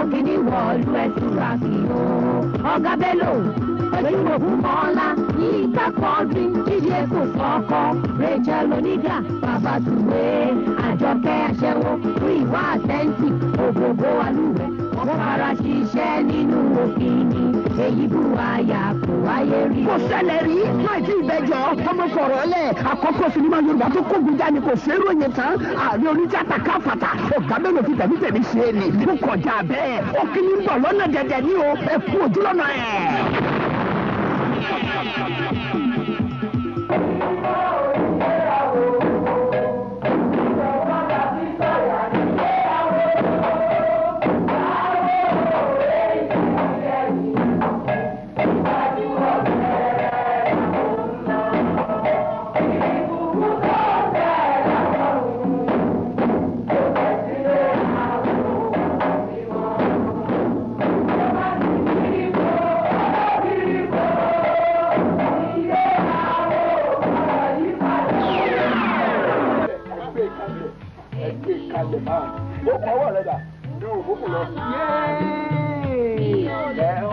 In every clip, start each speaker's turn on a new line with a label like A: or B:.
A: ògidì wọ̀ọ́lù ẹ̀túra kì í o. ọ̀gá Bello pẹ̀lú òkú mọ́lá Yínká Quadri jíde kò sọ́kọ́ Rachel Oníga Babátúndé Àjọkẹ́ aṣẹ́wó Ríwá àtẹ́ǹtì ògógó alúwẹ̀ wọ́n fara ṣiṣẹ́ nínú òkìní èyí bú àyà kò wáyé rí.
B: kò ṣẹlẹ̀ rí láì tí ìbẹ́jọ́ ọmọ sọ̀rọ̀ lẹ̀ àkọ́kọ́ sinimá Yorùbá tó kógun já ni kò ṣe é ròyìn tán ààrẹ oníjàtà káfàtà ọ̀gá Bello fi tẹ̀mítẹ̀mí ṣe é ni kó kọjá bẹ́ẹ̀ ó kí ní bọ̀ lọ́nà dẹ̀dẹ̀ ní o ẹ kú ojú lọ́nà ẹ̀.
C: ó kọ́wọ́ rẹ̀ dà ní òkúkú lọ.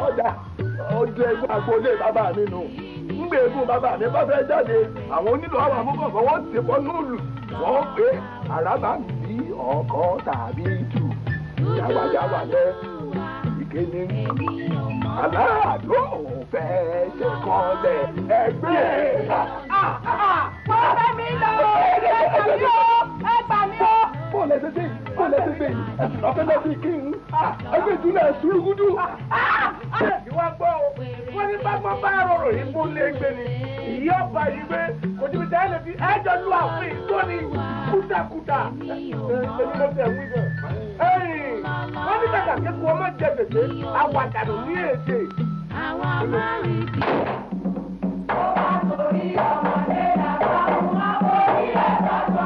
C: ọjà ojú ẹgbẹ́ agboolé bàbá mi nù. ńgbè egun bàbá mi bá fẹ́ jáde àwọn onílù àwọn amúkọ̀kọ̀ wọ́n ti bọ́ núùlù wọ́n pé àràbà ń bí ọkọ̀ tàbí jù jáwájáwá lẹ ìkéde aláàdó fẹ́ ṣe kọ́lẹ̀ ẹgbẹ́.
D: wọ́n fẹ́ mi lọ ẹgbà mi o.
C: Bọ́ọ̀lù ẹsẹ̀ dé ẹ̀sìn ọ̀fẹ́ náà bí kí n ẹgbẹ́ ìdúná ẹ̀sùn gúdú. Ìwà gbọ́ o, wọ́n ní bágbọ́n bá rọrùn yìí fún lẹ́gbẹ̀ẹ́ ni. Ìyá ọba yìí pé kò tí mi tẹ́ ẹ lè fi ẹjọ́ lu àfin tó ní kúdàkúdà. Èmi ló tẹ̀ wí bẹ̀. Wọ́n ní kàkà kékeré ọmọ jẹ gbèsè àwàdànù ní èdè.
A: àwọn máa rí bí.
D: ó wá torí ọmọdé làbá fún àbórí ẹ̀ tọ́jọ́.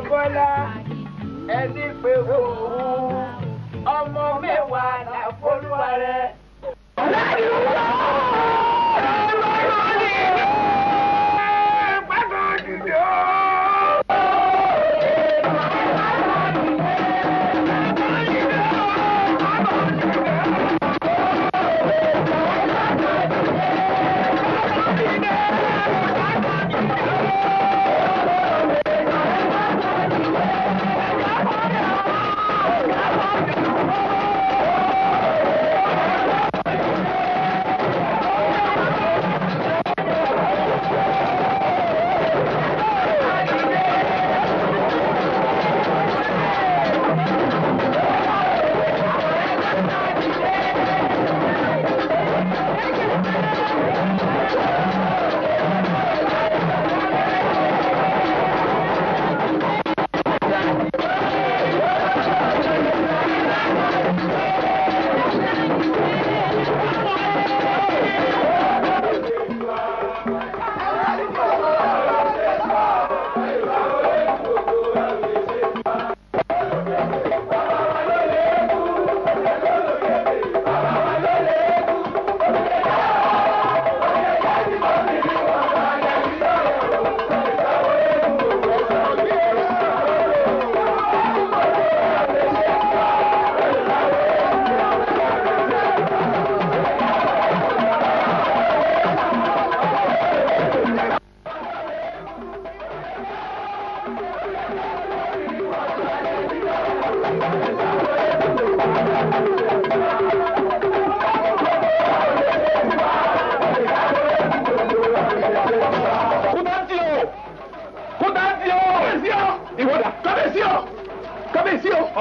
D: Bọ́lá ẹni pé òun ọmọ mẹ́wàá làfolúwa rẹ̀.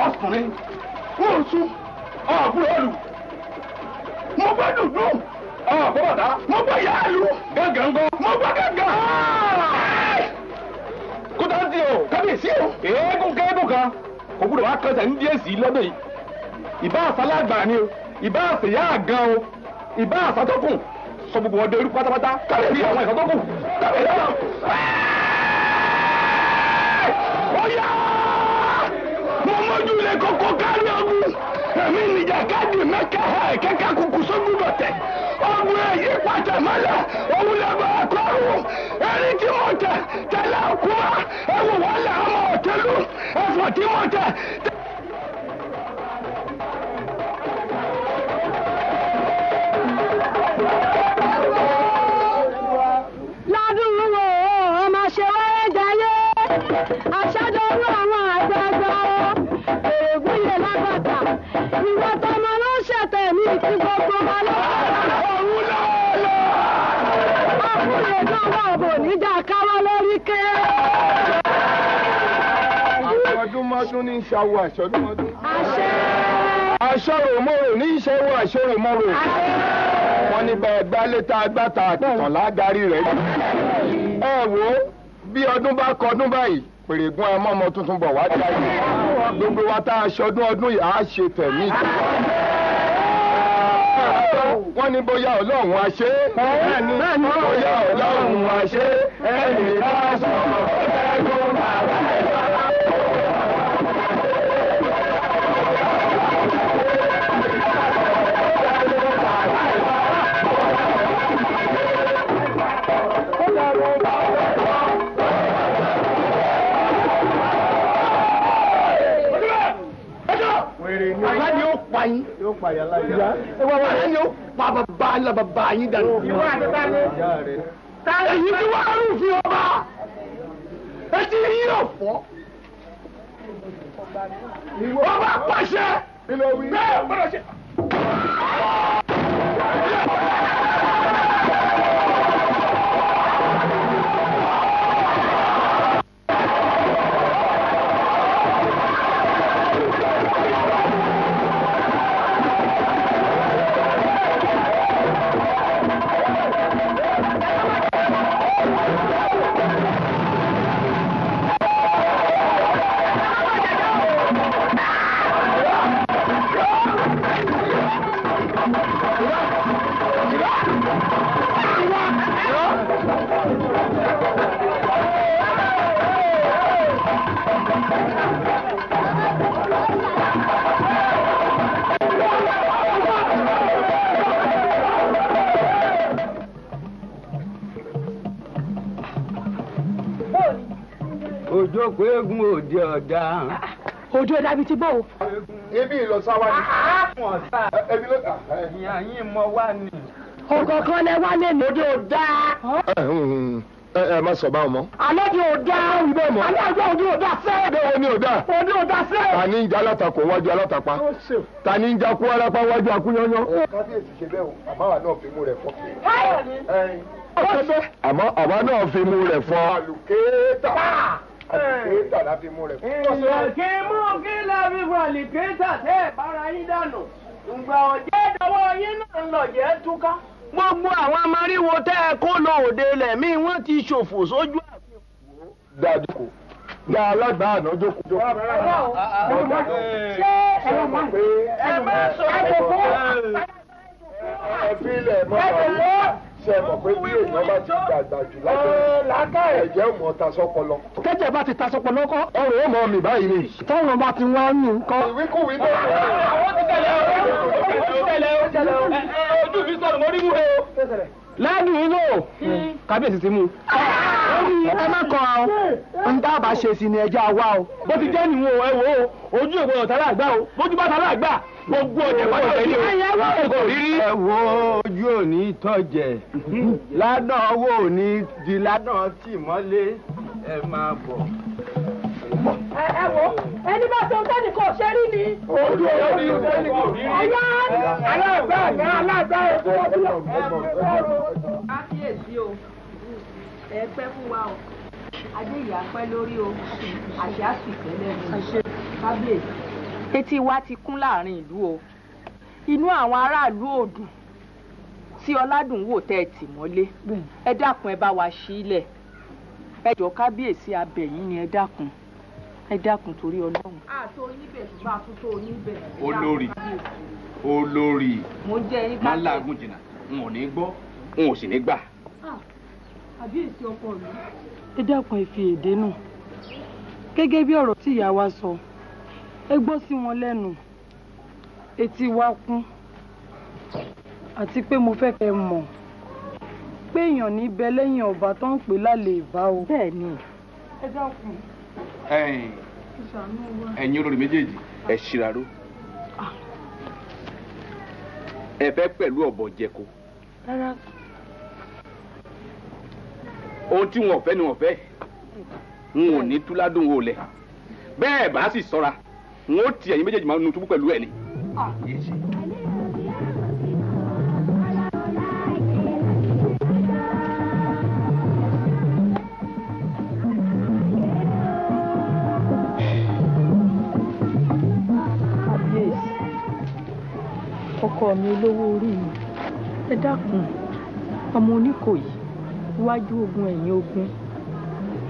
C: ọkùnrin wọ́n sún ọ̀gbọ́n olù mo gbọ́ dùdú ọ̀gbọ́n ọ̀dá mo gbọ́ yáàlú gángan mo gbọ́ gángan. kò gbúdọ̀ wá kẹsẹ̀ ní díẹ̀ sí lọ́dọ̀ yìí ìbá àsálàgbà ni o ìbá àsèyá àgàn o ìbá àsátọ́kùn sọ gbogbo ọdẹ orí pátápátá káwé rí àwọn ìsátọ́kùn káwé rí àwọn. Ọ̀yá mo mójú ilé kókó kárí ọ̀gùn èmi nìjà káàdì mẹ́kẹ́ kẹ́kẹ́ kúkú sógun bọ̀tẹ̀ ọ̀gùn èyí pàtẹ mọ́lẹ̀ òun lè bá ẹ̀kọ́rù ẹni tí mo tẹ̀ tẹ̀lé ọkùnrin ẹ̀wù wọlé ọmọ òtẹ́lú ẹ̀fọ́ tí mo tẹ̀.
A: lọ́dún wo ọmọ ṣe wáyé jayé àṣàdọ̀rú àwọn àgbààgbà èrògbìyẹ lágbàtà ìwọ tọmọ ló ṣẹ̀tẹ̀ ní ti gbogbo wa lọ́wọ́ òun lọ́wọ́ ọkùnrin náà wà bò níjà káwá lórí ké.
C: Àṣọdúnmọ́dún ní ìṣàwọ̀ àṣọdúnmọ́dún.
A: àṣẹ.
C: Aṣọ́ròmọ́rò ní ìṣẹ́wọ̀ àṣọròmọ́rò. Wọ́n ní bẹ́ẹ̀ gbálẹ́ta agbáta àtìtàn lágarí rẹ̀. Ẹ wo bí ọdún bá kọdún báyìí pèrègùn amọ́mọ tuntun bọ̀ wá jáde. Gbogbo wa tá a ṣọdún ọdún yìí á ṣe tẹ̀mí. Wọ́n ní bóyá Ọlọ́run á ṣe é. Bẹ́ẹ̀ni bóyá Ọlọ́run á ṣe é. Ẹnì bá sọ̀rọ̀ ẹ̀gbọ́n bàbá ẹ̀ bá.
B: Àyà ni ó pa yín. Yóò pa yàrá ìyá. Àyà ni ó pa bàbá ńlá bàbá yín dànù. Ìwọ àti tani. Èyí tí wọ́n á rú fi ọba. Etí yín yóò fọ́. Ọba pàṣẹ. Bẹ́ẹ̀ gbọ́dọ̀ ṣe. Òjòkó eégún òde ọ̀dà.
A: Òde ọ̀dà bíi ti bó o.
C: Ebi ìlọsáwá ni.
B: Wọ́n sá.
C: Ebi ló kà.
B: Ìyá yín mọ wá ní.
A: Ọ̀kọ̀ọ̀kan lẹ wá lẹ́nu òde ọ̀dà.
C: Ẹ má sọ báwọn mọ́.
A: Alẹ́ di ọ̀dà.
C: Ibẹ̀ mọ́.
A: Alẹ́ àjọ òde ọ̀dà fẹ́.
C: Bẹ́ẹ̀ ni ò dáa.
A: Òde ọ̀dà fẹ́.
C: Ta ni ń jẹ́ alátakò wájú alátapa? Ta ni ń jẹ́ akú alápá wájú akúnyányán? Kábíyèsí ṣe bẹ́ẹ̀ o, àmọ́ àwa náà fi mú rẹ̀ fọ́. Àmọ́ àwa náà fi mú rẹ̀ fọ́. Àlùkéétà. Àlùkéétà la fi mú rẹ̀ fọ́.
B: Kí mú kí lábí fún àlùkéétà tẹ́ ẹ̀ bára yín dànù. Ìgbà ọ̀jẹ́ ìdánwò yín náà ń lọ jẹ́ túká. Gbogbo àwọn amáríwo tẹ́ ẹ kó lọ òde lẹ̀mí wọ́n ti ṣòfò sójú àfihàn.
C: Dájú kò. Gba alágbá àná jókòó.
A: Ṣé ẹ̀rọ máa ń pè é?
B: Ẹ má sọ
C: Ẹ fi ilẹ̀ mọ́ ọ̀rọ̀ ṣe mọ̀ pé bí èèyàn bá ti dàgbà jù lábẹ́ ẹ̀jẹ̀ ò mọ̀ ta sọ́pọlọ.
B: Tẹ́jẹ̀ bá ti ta sọpọlọ kọ́.
C: Ọrùn ó mọ̀ mi báyìí ni.
B: Tọ́run bá ti wá ní nǹkan.
C: Ìwíkúwí náà.
B: Àwọn ti tẹ̀lé o. Ojú mi sọ̀rọ̀ mo rí mú o. Lẹ́nu inú o. Kábíyèsí ti mú. Ẹ má kọ ọ. Ń tá a bá ṣe sí ni ẹja wá o. Bó ti jẹ́ nìwọ̀n ẹ wò ó. Ojú ìwọ̀n ọ̀tá láàgbá o. Bójú bá ta láàgbá. Gbogbo ọ̀jẹ̀ pátá tẹ̀lé o. Ẹ wo ojú òní tọ̀jẹ̀. Ládàn owó òní di ládàn tì mọ́lé. Ẹ máa bọ̀.
A: Ẹ wo ẹni bá tó ń tẹ́nì kò ṣe rí ni.
C: Ojú ọ̀rọ̀ ni ìfẹ́ ni kò rí.
A: Ọ̀yá aláàgbá aláàgbá ètò ọdún.
E: Kábíyèsí o, ẹ pẹ́ fún wa o, adé ìyá pẹ́ lórí o, àṣà sì tẹ́lẹ̀ mi. Kábíyèsí. Etí wa ti kún láàrin ìlú o, inú àwọn aráàlú ò dùn tí Ọládùnwò tẹ́ ẹ tì mọ́lé. Ẹ dákun ẹ bá wa sílẹ̀. Ẹ jọ̀ọ́ kábíyèsí abẹ̀yìn ni ẹ dákun. ẹ dákun torí Ọlọ́run. àtò oníbẹ̀ ṣùgbọ́n àtúntò oníbẹ̀.
C: olórí
E: mo jẹ́ yín ká.
C: máa ń láàgùn jìnnà n ò ní gbọ́ n ò sì ní gbà.
E: àbí èsì ọkọ mi. ẹ dákun ẹ fi èdè nù gẹ́gẹ́ bí ọ̀rọ̀ tí ìyá wa sọ ẹ gbọ́ sí wọn lẹ́nu etí wa kún àti pé mo fẹ́ kẹ́ mọ̀ pé èèyàn níbẹ̀ lẹ́yìn ọba tó ń pè lálẹ́ ìbá o. bẹ́ẹ̀ ni. ẹ dákun.
C: ẹ̀yin olórí méjèèjì ẹ ṣìràró ẹ fẹ́ pẹ̀lú ọ̀bọ jẹko.
E: rárá.
C: ohun tí wọn ò fẹ́ ni wọn fẹ́ n ò ní túládùn wò lẹ̀ bẹ́ẹ̀ bá sì ṣọ́ra n ó ti ẹ̀yin méjèèjì máa nu túbú pẹ̀lú ẹ̀ ni.
E: ọkọ mi olówó orí mi ẹ dákun ọmọ Oníkòyí iwájú ogun ẹ̀yìn ogun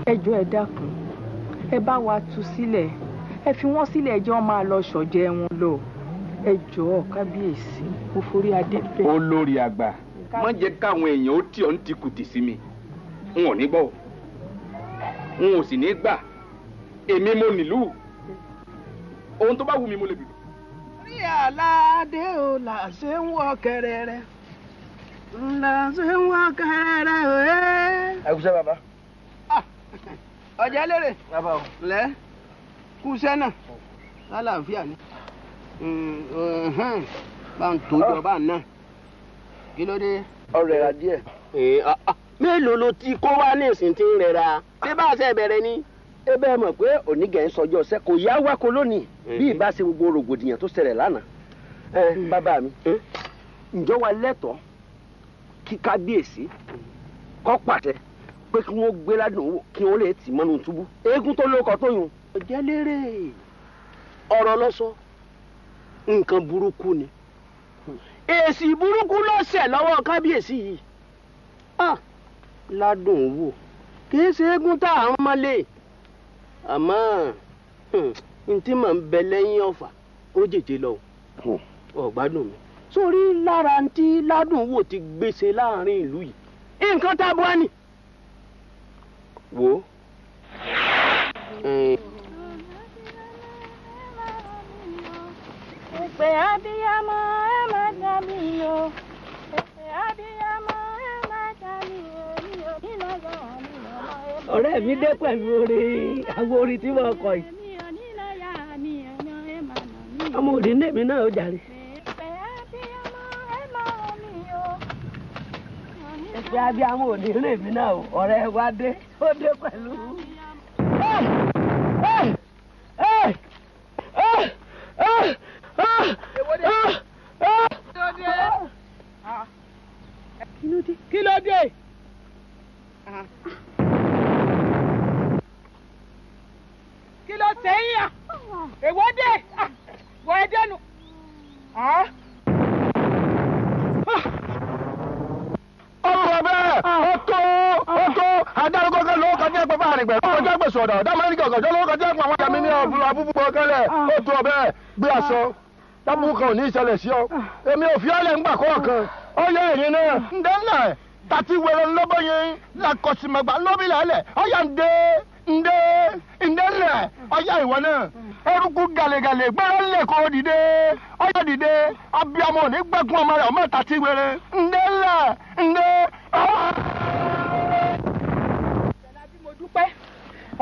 E: ẹ jọ̀ọ́ ẹ dákun ẹ bá wa tú sílẹ̀ ẹ fi wọ́n sílẹ̀ ẹjọ́ máa lọ ṣọ̀jẹ̀ wọn lọ ẹ jọ̀ọ́ kábíyèsí mo forí adé bẹ́ẹ̀.
C: olórí àgbà má jẹ́ káwọn èèyàn ó tì ọ́ ní tìkùtì sí mi n ò ní gbọ́ n ò sì ní gbà èmi mo nílùú ohun tó bá wù mí mo lè bìbì.
B: ní aládé o là ṣe ń wọ kẹrẹrẹ là ṣe ń wọ kẹrẹrẹ o. ẹ kúṣẹ́ bàbá. ọjà lérè bàbá o lẹ kúṣẹ́ náà lálàáfíà ni bá ń tójọ bá ń ná kí ló dé. ọ̀rẹ́ ra díẹ̀. mélòó ló ti kó wá ní ìsìn tí ń rẹra ṣé bá a ṣe bẹ̀rẹ̀ ni. ẹ bẹ́ẹ̀ mọ̀ pé onígẹ̀ ń sọjọ́ ọ̀sẹ̀ kò yá wáko lónìí bí ìbá ṣe gbogbo rògbòdìyàn tó ṣẹlẹ̀ lánàá. bàbá mi ǹjọ́ wa lẹ́tọ̀ọ́ kí kábíyèsí kó pàṣẹ pé kí wọ́n gbé ládùn wò kí wọ́n lè tì mọ́nú túbú eégún tó lóko tó yùn. ọ̀jẹ̀ lérè ọ̀rọ̀ lọ́sọ nǹkan burúkú ni èsì burúkú ló ṣẹ̀ lọ́wọ́ kábíyèsí yìí. ládùn wò kì í ṣe eégún tá à ń mọ́lé àmọ́ ntí màá ń bẹ lẹ́yìn ọ̀fà ó jèjì lọ ọ̀gbádùn mi sórí lára ntí ládùn wò ti gbèsè láàrin ìlú yìí nǹkan tá a bọ́ ni. wò ó.
F: Èpè abiyamọ ẹ má dàbí o. Èpè abiyamọ ẹ má dàbí o. Mi ò ní lọ́yà mi ọmọ ẹ má.
B: ọ̀rẹ́ mi dé pẹ̀lú àwọn orin tí wọ́n kọ yìí.
F: Mi ò ní lọ́yà mi ọmọ ẹ má nà mí.
B: ọmọ òdì ní èmi náà ó jàre.
F: Èpè abiyamọ ẹ má mi o.
B: èpè abiyamọ òdì ní èmi náà o ọ̀rẹ́ wa dé ó dé pẹ̀lú.
E: kí ló dé. kí ló sẹ́yìn à èwo dé wọ ẹ dẹnu.
C: ọmọ bẹ́ẹ̀ ọkọ adarúgbọ́gẹ́ ló kọjá ẹgbẹ́ bá rìn gbẹ̀rún ọjọ́ gbèsè ọ̀dọ̀ dámọ́rí gọ̀gọ̀jọ́ ló kọjá ẹgbẹ́ àwọn jàmí ní abúbú ọkẹ́lẹ̀ ó tó ọbẹ̀ gbé aṣọ tábùkù kan ò ní ìṣẹ̀lẹ̀ sí ọ èmi ò fi ọ́lẹ̀ ńgbà kọ̀ọ̀kan ó yẹ ìrìn náà ǹdẹ́ ńlá tàti wẹ̀rẹ̀ lọ́bọ̀ yẹn làkọ̀sìmọ̀gbà lọ́bìlẹ̀ ẹlẹ̀ ọ̀yà ǹdẹ́ ńlẹ̀ ọ̀yà ìwọ náà eruku gàlẹ́gàlẹ́ gbẹ́rẹ́ ńlẹ̀ kó dìde ọ̀yà dìde abiyamọ ò ní gbẹ́gun ọmọ rẹ̀ ọmọ tàti wẹ̀rẹ̀ ǹdẹ́ ńlẹ̀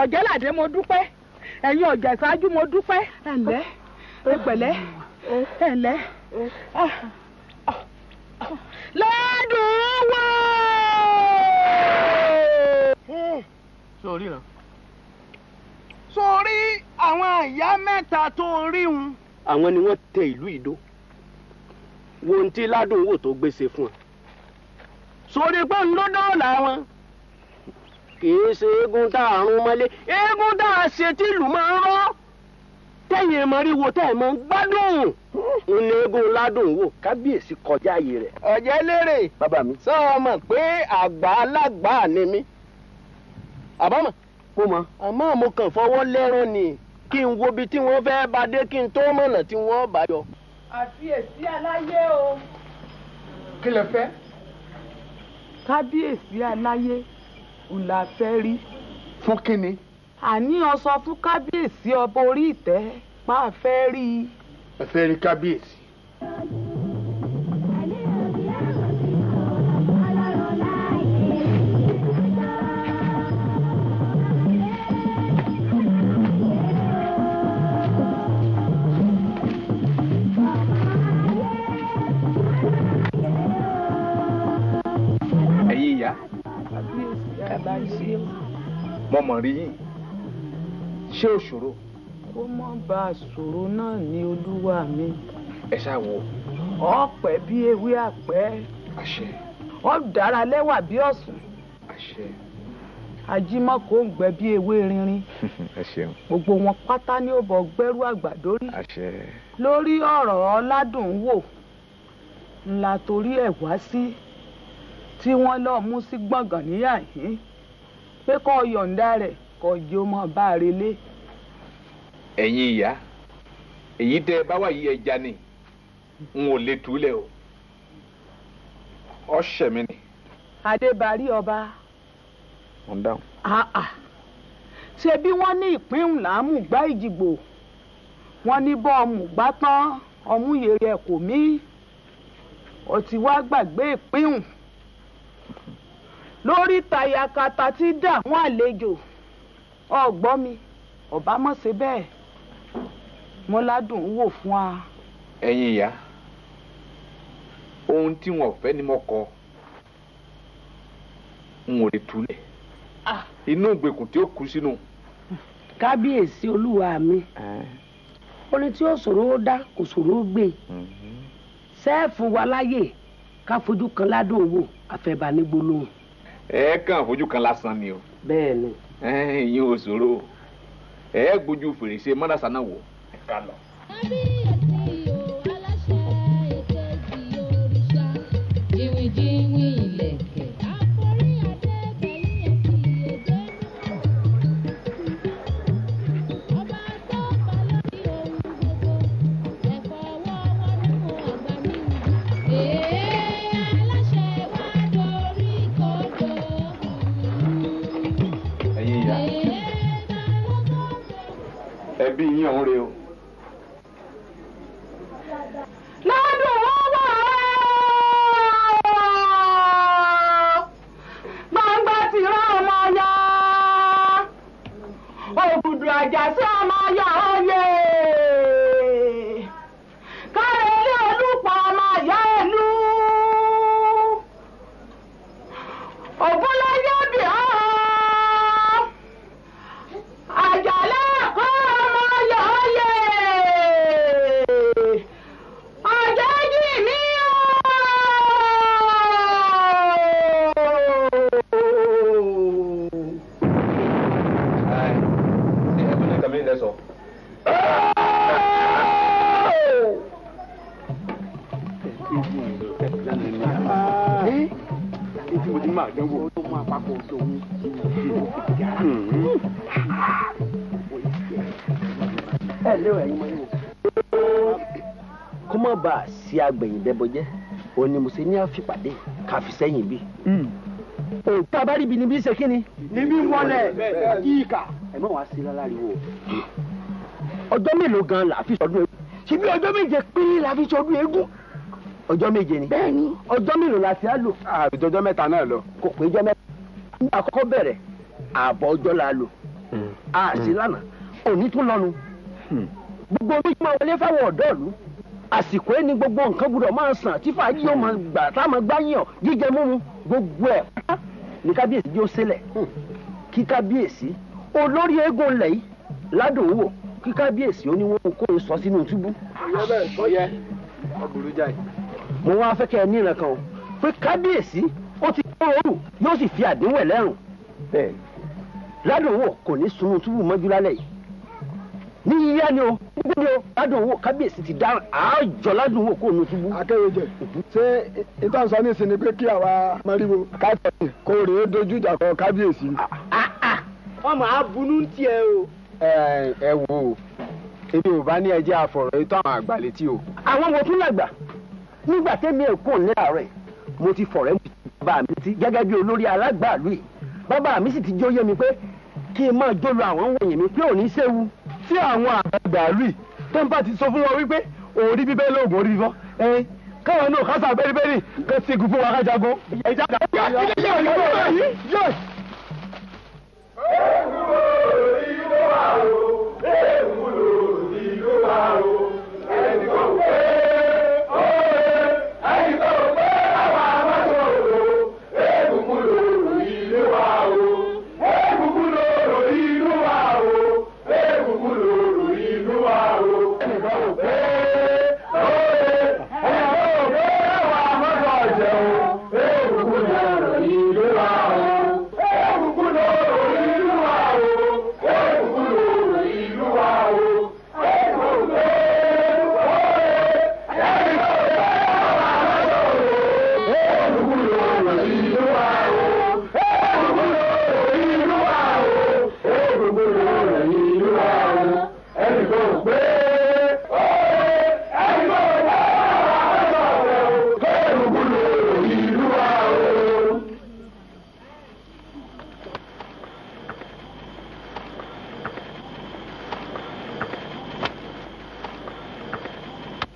E: ọ̀jẹ̀ládé mo dúpẹ́ ẹ̀yin ọ̀jà ìṣáájú mo dúpẹ́ ẹ̀ǹlẹ́ ẹ̀pẹ̀lẹ́ ẹ̀ǹlẹ́ ládùn wò.
B: sórí rẹ sórí àwọn ìyá mẹ́ta tó rí wọn. àwọn ni wọ́n tẹ ìlú ìdó wo ohun tí ládùn wò tó gbèsè fún ọ sórí pé ń ló dọ́ọ̀là wọn kì í ṣe eégún tá a rún mọ́lé eégún tá a ṣe tí ìlú máa ń rọ́ tẹ̀yìn mọ́ríwo tẹ̀ mọ́ gbádùn ń ní eégún ládùn wò kábíyèsí kọjá ààyè rẹ̀. ọ̀jẹ̀ lérè bàbá mi sọ ọmọ pé àgbà alágbà ni mí àbámọ̀
C: kó mọ. àmọ́ mo kàn fọwọ́ lẹ́rán ni kí n wo ibi tí wọ́n fẹ́ bá dé kí n tó mọ̀nà tí wọ́n bá yọ.
E: àfiyèsí aláyé o.
C: kí lẹ fẹ́.
E: kábíyèsí aláyé ń la fẹ́ rí.
C: fún kínni.
E: àní ó sọ fún kábíyèsí ọba orí ìtẹ́ pa á fẹ́ rí i.
C: ẹ fẹ́ rí kábíyèsí.
G: mo mọ̀ rí yín ṣé ò ṣòro.
E: kó mọ́ bá a ṣòro náà ní olúwa mi.
G: ẹ ṣáàwó.
E: ọ̀pẹ bí ewé àpẹ́.
G: àṣẹ.
E: ọ̀dára lẹ́wà bí ọ̀sùn.
G: àṣẹ.
E: ajímọ́kò ń gbẹ bí ewé rinrin.
G: ẹ ṣeun.
E: gbogbo wọn pátá ní ó bọ gbẹ́rú àgbà dórí.
G: àṣẹ.
E: lórí ọ̀rọ̀ ọ̀làdùnwò ńlá torí ẹ̀ wá sí tí wọ́n lọ́ọ́ mú sí gbọ̀ngàn níyà yìí pé kó yọ̀ǹda rẹ̀ kó jẹ́ ọmọ bá a relé.
G: ẹ̀yin ìyá èyí tẹ́ ẹ bá wà yí ẹja ni n ò lè túlẹ̀ o ọ̀ṣẹ̀ mi ni.
E: adébárí ọba.
G: mo ń dáhùn.
E: ṣe bí wọ́n ní ìpín ńlámù gbá ìjìgbò wọ́n ní bọ́ ọmú gbá tán ọmú yèrè ẹ̀ kò mí ó ti wá gbàgbé ìpín lórí tayakata tí dààmú àlejò ọgbọ́n mi ọba mọ̀ ṣe bẹ́ẹ̀ mo ládùn wò fún wa.
G: ẹ̀yin ìyá ohun tí wọn ò fẹ́ ni mo kọ n ò lè túlẹ̀ inú ìgbèkùn tí ó kú sínú.
B: kábíyèsí olúwa mi orin tí ó ṣòro ó dá kò ṣòro ó gbé sẹ́ẹ̀fù wa láyè ká fojú kan ládùn wò àfẹ́bà ní gbólóhùn.
G: ẹ kàn fojú kan lásán ni o.
B: bẹ́ẹ̀ ni.
G: ìyẹn ò ṣòro ẹ gbójú fèrèsé mọ́dàsá náà wò ẹ ká lọ.
H: kábíyèsí o aláṣẹ èkejì òrìṣà jìnwìjìnwì ìlẹ̀kẹ̀ àforí adé bẹ̀yìn ẹ̀kì èdè ọba tó pa lórí ohun gbogbo ẹ̀fọ́ wọ́wọ́ nínú àgbà mímu aláṣẹ wa dorí kodò.
G: ẹ̀yin ìyá ẹbí yín ọ̀hún rèé o.
E: lọ́dún wọn wà gbangba ti rán ọmọ ya ògùdù àjàsí ọmọ ya oyè kárẹ̀lẹ́ olùpọ̀ ọmọ ya ìlú ògúnláyé bì ọ́ àjàlẹ́ ẹ̀kọ́ ọmọ ya oyè.
C: kó má bàa sí agbẹ̀yìn dẹ́bọjẹ́ òun ni mo ṣe ní àfipàdé káfi sẹ́yìn bí. òòtá bá rí ibi níbi ṣe kí ni. níbi wọlé yíká ẹ má wá sí láláriwo. ọjọ́ mélòó gan la fi sọdún eégún ṣebí ọjọ́ méje péré la fi sọdún eégún. ọjọ́ méje ni. bẹ́ẹ̀ni. ọjọ́ mélòó la ti á lò. àbíjọjọ́ mẹ́ta náà lọ. kò pé jọ́ mẹ́ta. nígbà àkọ́kọ́ bẹ̀rẹ̀ ààbọ̀ ọjọ́ la lò. a sì lánàá òní tún lọ́nu. gbogbo omi máa wọlé fáwọn ọ̀dọ́ ìlú àsìkò ẹni gbogbo nǹkan gbọ́dọ̀ máa sàn tí fàájì yóò máa gbà tá a máa gbáyàn jíjẹ mímu gbogbo ẹ̀ pátá ní kábíyèsí yóò ṣẹlẹ̀ kí kábíyèsí olórí eégún lẹ̀ yìí ládùn wò kí kábíyèsí ó ní wọn kó o sọ sínú túbú.
I: ọyẹ bẹ́ẹ̀ sọyẹ ọkùnrin jáì.
C: mo wá fẹ́ kẹ́ ẹ níran kan o pé kábíyèsí ó ti kó oòrùn yóò sì fi àdéhùn ẹ̀ lẹ́rùn bẹ́ẹ̀ ládùn wò kò ní sunú túbú mọ́jú lálẹ́ yìí ní yíyá ni o gbogbo ni o ládùn owó kábíyèsí ti dáhùn àjọ ládùn owó kò ní túbú.
I: akérèjẹ ṣé ìtàn sọ ní ìsinmi pé kí àwa mọ̀rìwò kábíyèsí kò rèé dojú ìjà kọ kábíyèsí.
J: ọmọ abunú tiẹ̀ o.
I: ẹ wo èmi ò bá ní ẹjẹ́ àfọ̀rọ̀ ètò àwọn àgbà létí o.
B: àwọn wo tún làgbà nígbà tẹ́mi èkó ní àárẹ̀ mo ti fọ̀rẹ́ mi bàbá mi ti gẹ́gẹ́ bí olórí alágbàálù yìí bàbá mi sì ti jóyè mi pé kí n máa jó lu àwọn wọ̀nyí mi pé ò ní séwu.
I: tí àwọn àgbàálù yìí tó ń bá ti sọ fún wọn wípé orí bíbẹ́ lóògùn orí fífọ́ káwọn náà kásá bẹ́rìbẹ́rì kó ṣègùn fún wa kájagun. ẹ̀já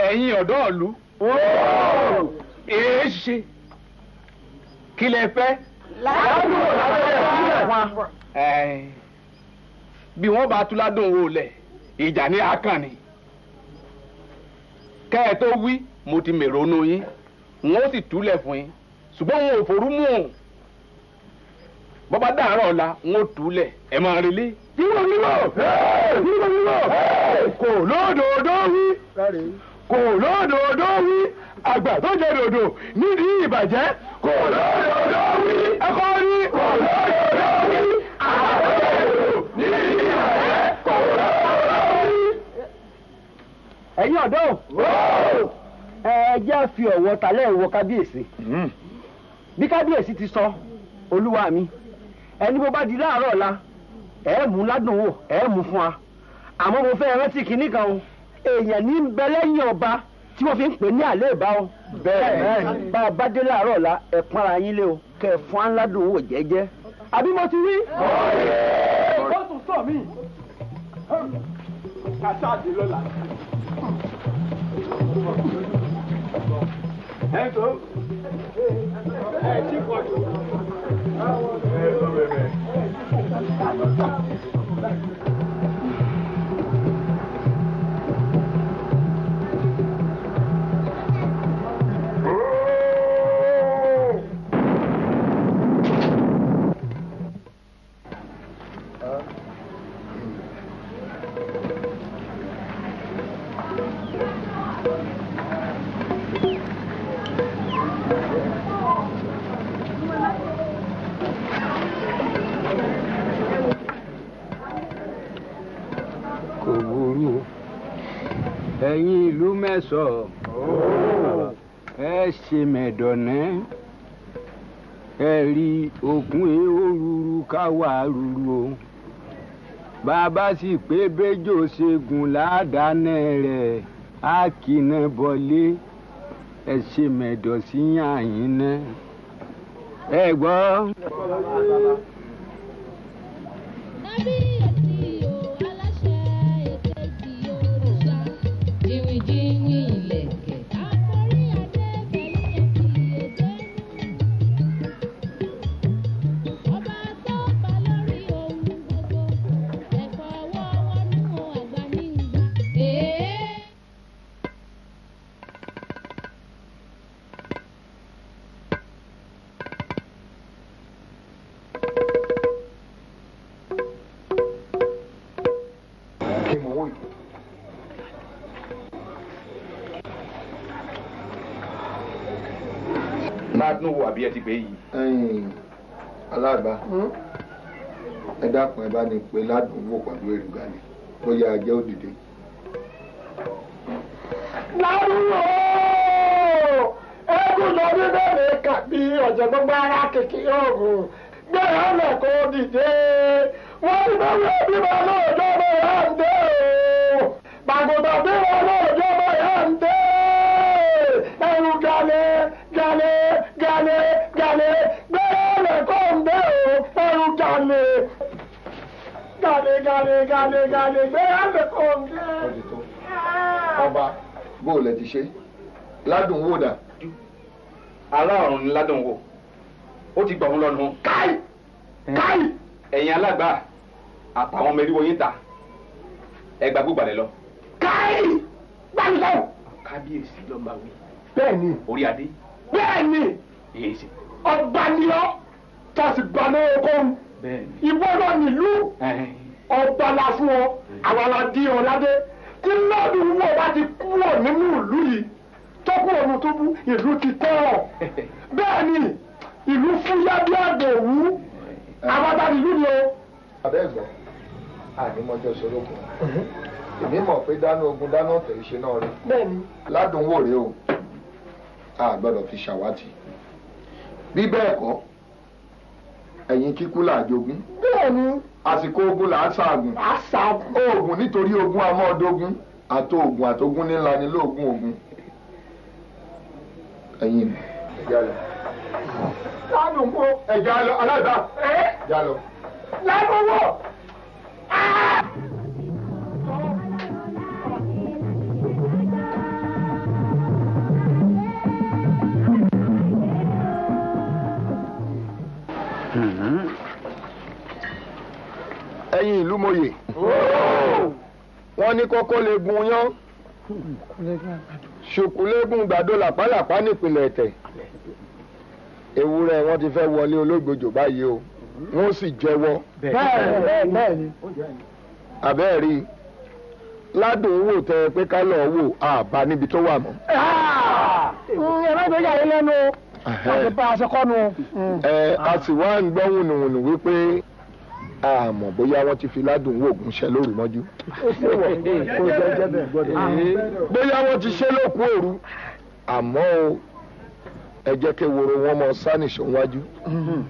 G: ẹ̀yin ọ̀dọ́ ìlú èé ṣe kí lẹ fẹ́. bí wọ́n bá tú ládùn owó lẹ̀ ìjà ní akànnì kẹ́ ẹ tó wí mo ti mèrònú yín wọn ó sì túlẹ̀ fún yín ṣùgbọ́n wọn ò forú mú un bọ́bá dàárọ̀ ọ̀la wọn ò túlẹ̀ ẹ máa relé.
I: kò lódòdó wí kò lódòdó wí àgbà tó jẹ dòdò nídìí ìbàjẹ́ kò lódòdó wí ẹkọ rí kò lódòdó wí àgbà tó jẹ dòdò nídìí ìbàjẹ́ kò lódòdó wí.
B: ẹ̀yin ọ̀dọ́ ẹ jẹ́ fi ọ̀wọ̀ talẹ́ ìwọ kábíyèsí bí kábíyèsí ti sọ olúwa mi ẹni bó bá di láàárọ̀ ọ̀la ẹ mú ládùn wò ẹ mú fún wa àmọ́ mo fẹ́ rántí kinní kan o èèyàn ní bẹ lẹ́yìn ọba tí wọ́n fi ń pè ní àlẹ́ ìbá o bẹ́ẹ̀ bá a bá dé láàárọ̀ ọ̀la ẹ pọ́nra yín lé o kẹ́ ẹ fún aládùn wò jẹ́jẹ́ àbí mo ti wí.
C: ó tún sọ mí kàtàdé lọ́la. ẹ tó ẹ tí kò tó ẹ tó bẹ̀rẹ̀.
K: ẹ̀yin ìlú mẹ́sọ̀ ẹ ṣe mẹ̀dọ̀nẹ́ ẹ rí òkun òrùrù káwà rúru o bàbá sì pé bẹ́jọ́ ṣẹ́gun ládàáná rẹ̀ á kìnnà bọ́lé ẹ ṣe mẹ̀dọ̀ sí àyín náà ẹ gbọ́.
G: ládùn wo àbí ẹ ti gbé yìí.
L: aláàbá ẹ dákun ẹ bá ní pé ládùn wò pẹ̀lú èrùgàlè bóyá ajẹ́ òdìdé.
C: lárúwò ẹkùn lọ bí bẹ́ẹ̀ kà bí ọ̀jẹ̀ gbogbo ara kékeré ọ̀gùn gbẹ̀rẹ̀ ọ̀nà kò dìde wọ́n
I: ìbáwí bí wọn lóòjọ́ ọmọ ìyá ń dé o. Bàgùdà bí wọn lóòjọ́ ọmọ ìyá ń dé. Ẹrù gàlẹ́ gàlẹ́ gàlẹ́ gàlẹ́ gbẹ́rẹ́ rẹ̀ kọ́ ń dé o. Ẹrù gàlẹ́ gàlẹ́ gàlẹ́ gàlẹ́ gàlẹ́ gbẹ́rẹ́ rẹ̀ kọ́ ń dé.
L: Ọba bó o lẹ ti ṣe ládùn wò dà.
G: aláàrùn ni ládùn wò ó ti gbà wọn lọ́nu.
I: káì káì.
G: ẹ̀yin alágbà àtàwọn ọmọ eriwo yín ta ẹ gba gbogbo àlẹ lọ.
I: káì gbàgbọ́.
G: kábíyèsí ló ń bá wí.
I: bẹ́ẹ̀ni.
G: orí adé.
I: bẹ́ẹ̀ni.
G: èyí sì.
I: ọba ni ọ́ tàṣì gbà ní okòó.
G: bẹ́ẹ̀ni.
I: ìwọ náà nílùú ọba la fún ọ àwọn aládé ọ̀ládé tí lọ́dún wọ̀ bá ti kúrò nínú ìlú yìí tọ́kù ọ̀nà tó bú ìlú ti tẹ́ ọ̀ bẹ́ẹ̀ni ìlú fúyá bí àgbò wú àwọn adarí ìlú ni o.
L: abẹ́ẹ̀gbọ́n ànímọ́jọ́ sorókùn èmi mọ̀ pé dáná ogun dáná ọ̀tẹ̀ ìṣe náà rí.
I: bẹ́ẹ̀ni.
L: ládùn wò rèé o a gbọ́dọ̀ fi ṣàwátì bí bẹ́ẹ̀ kọ́ ẹ̀yin kíkú là á jogún.
I: bẹ́ẹ̀ni.
L: àsìkò ogun là á ṣaagùn.
I: á ṣaagùn.
L: oògùn nítorí ogun amọ́ọ̀dógún àtòògùn àtògún nílá ni lóògùn ogun. ẹ̀yin ẹ̀já lọ.
I: ládùn kó.
L: ẹ̀já lọ aláìbá. ẹ̀já lọ.
I: ládùn wọ̀.
L: ẹ̀yin ìlú mòye wọ́n ní kókó lè gun yán ṣùkúlégún gbàdó làpálàpá nípìnlẹ̀ ẹ̀tẹ̀ ewúrẹ́ wọn ti fẹ́ wọlé olóògbòjò báyìí o wọ́n sì jẹ́wọ́.
I: bẹ́ẹ̀ni.
L: àbẹ́ẹ̀rí ládùn wò tẹ pé ká lọ́ọ́ wò àbá níbi tó wà mọ́.
I: ẹ má gbé yàrá lẹ́nu wọ́n ti bá aṣọ kọ́nu.
L: a sì wá ń gbọ́ wùnùwùnù wípé àmọ́ bóyá wọ́n ti fi ládùn wò gúnṣẹ́ lóru mọ́jú. bóyá wọ́n ti ṣe lókun òru àmọ́ o ẹ jẹ́ kí woro wọn mọ sánìṣó wájú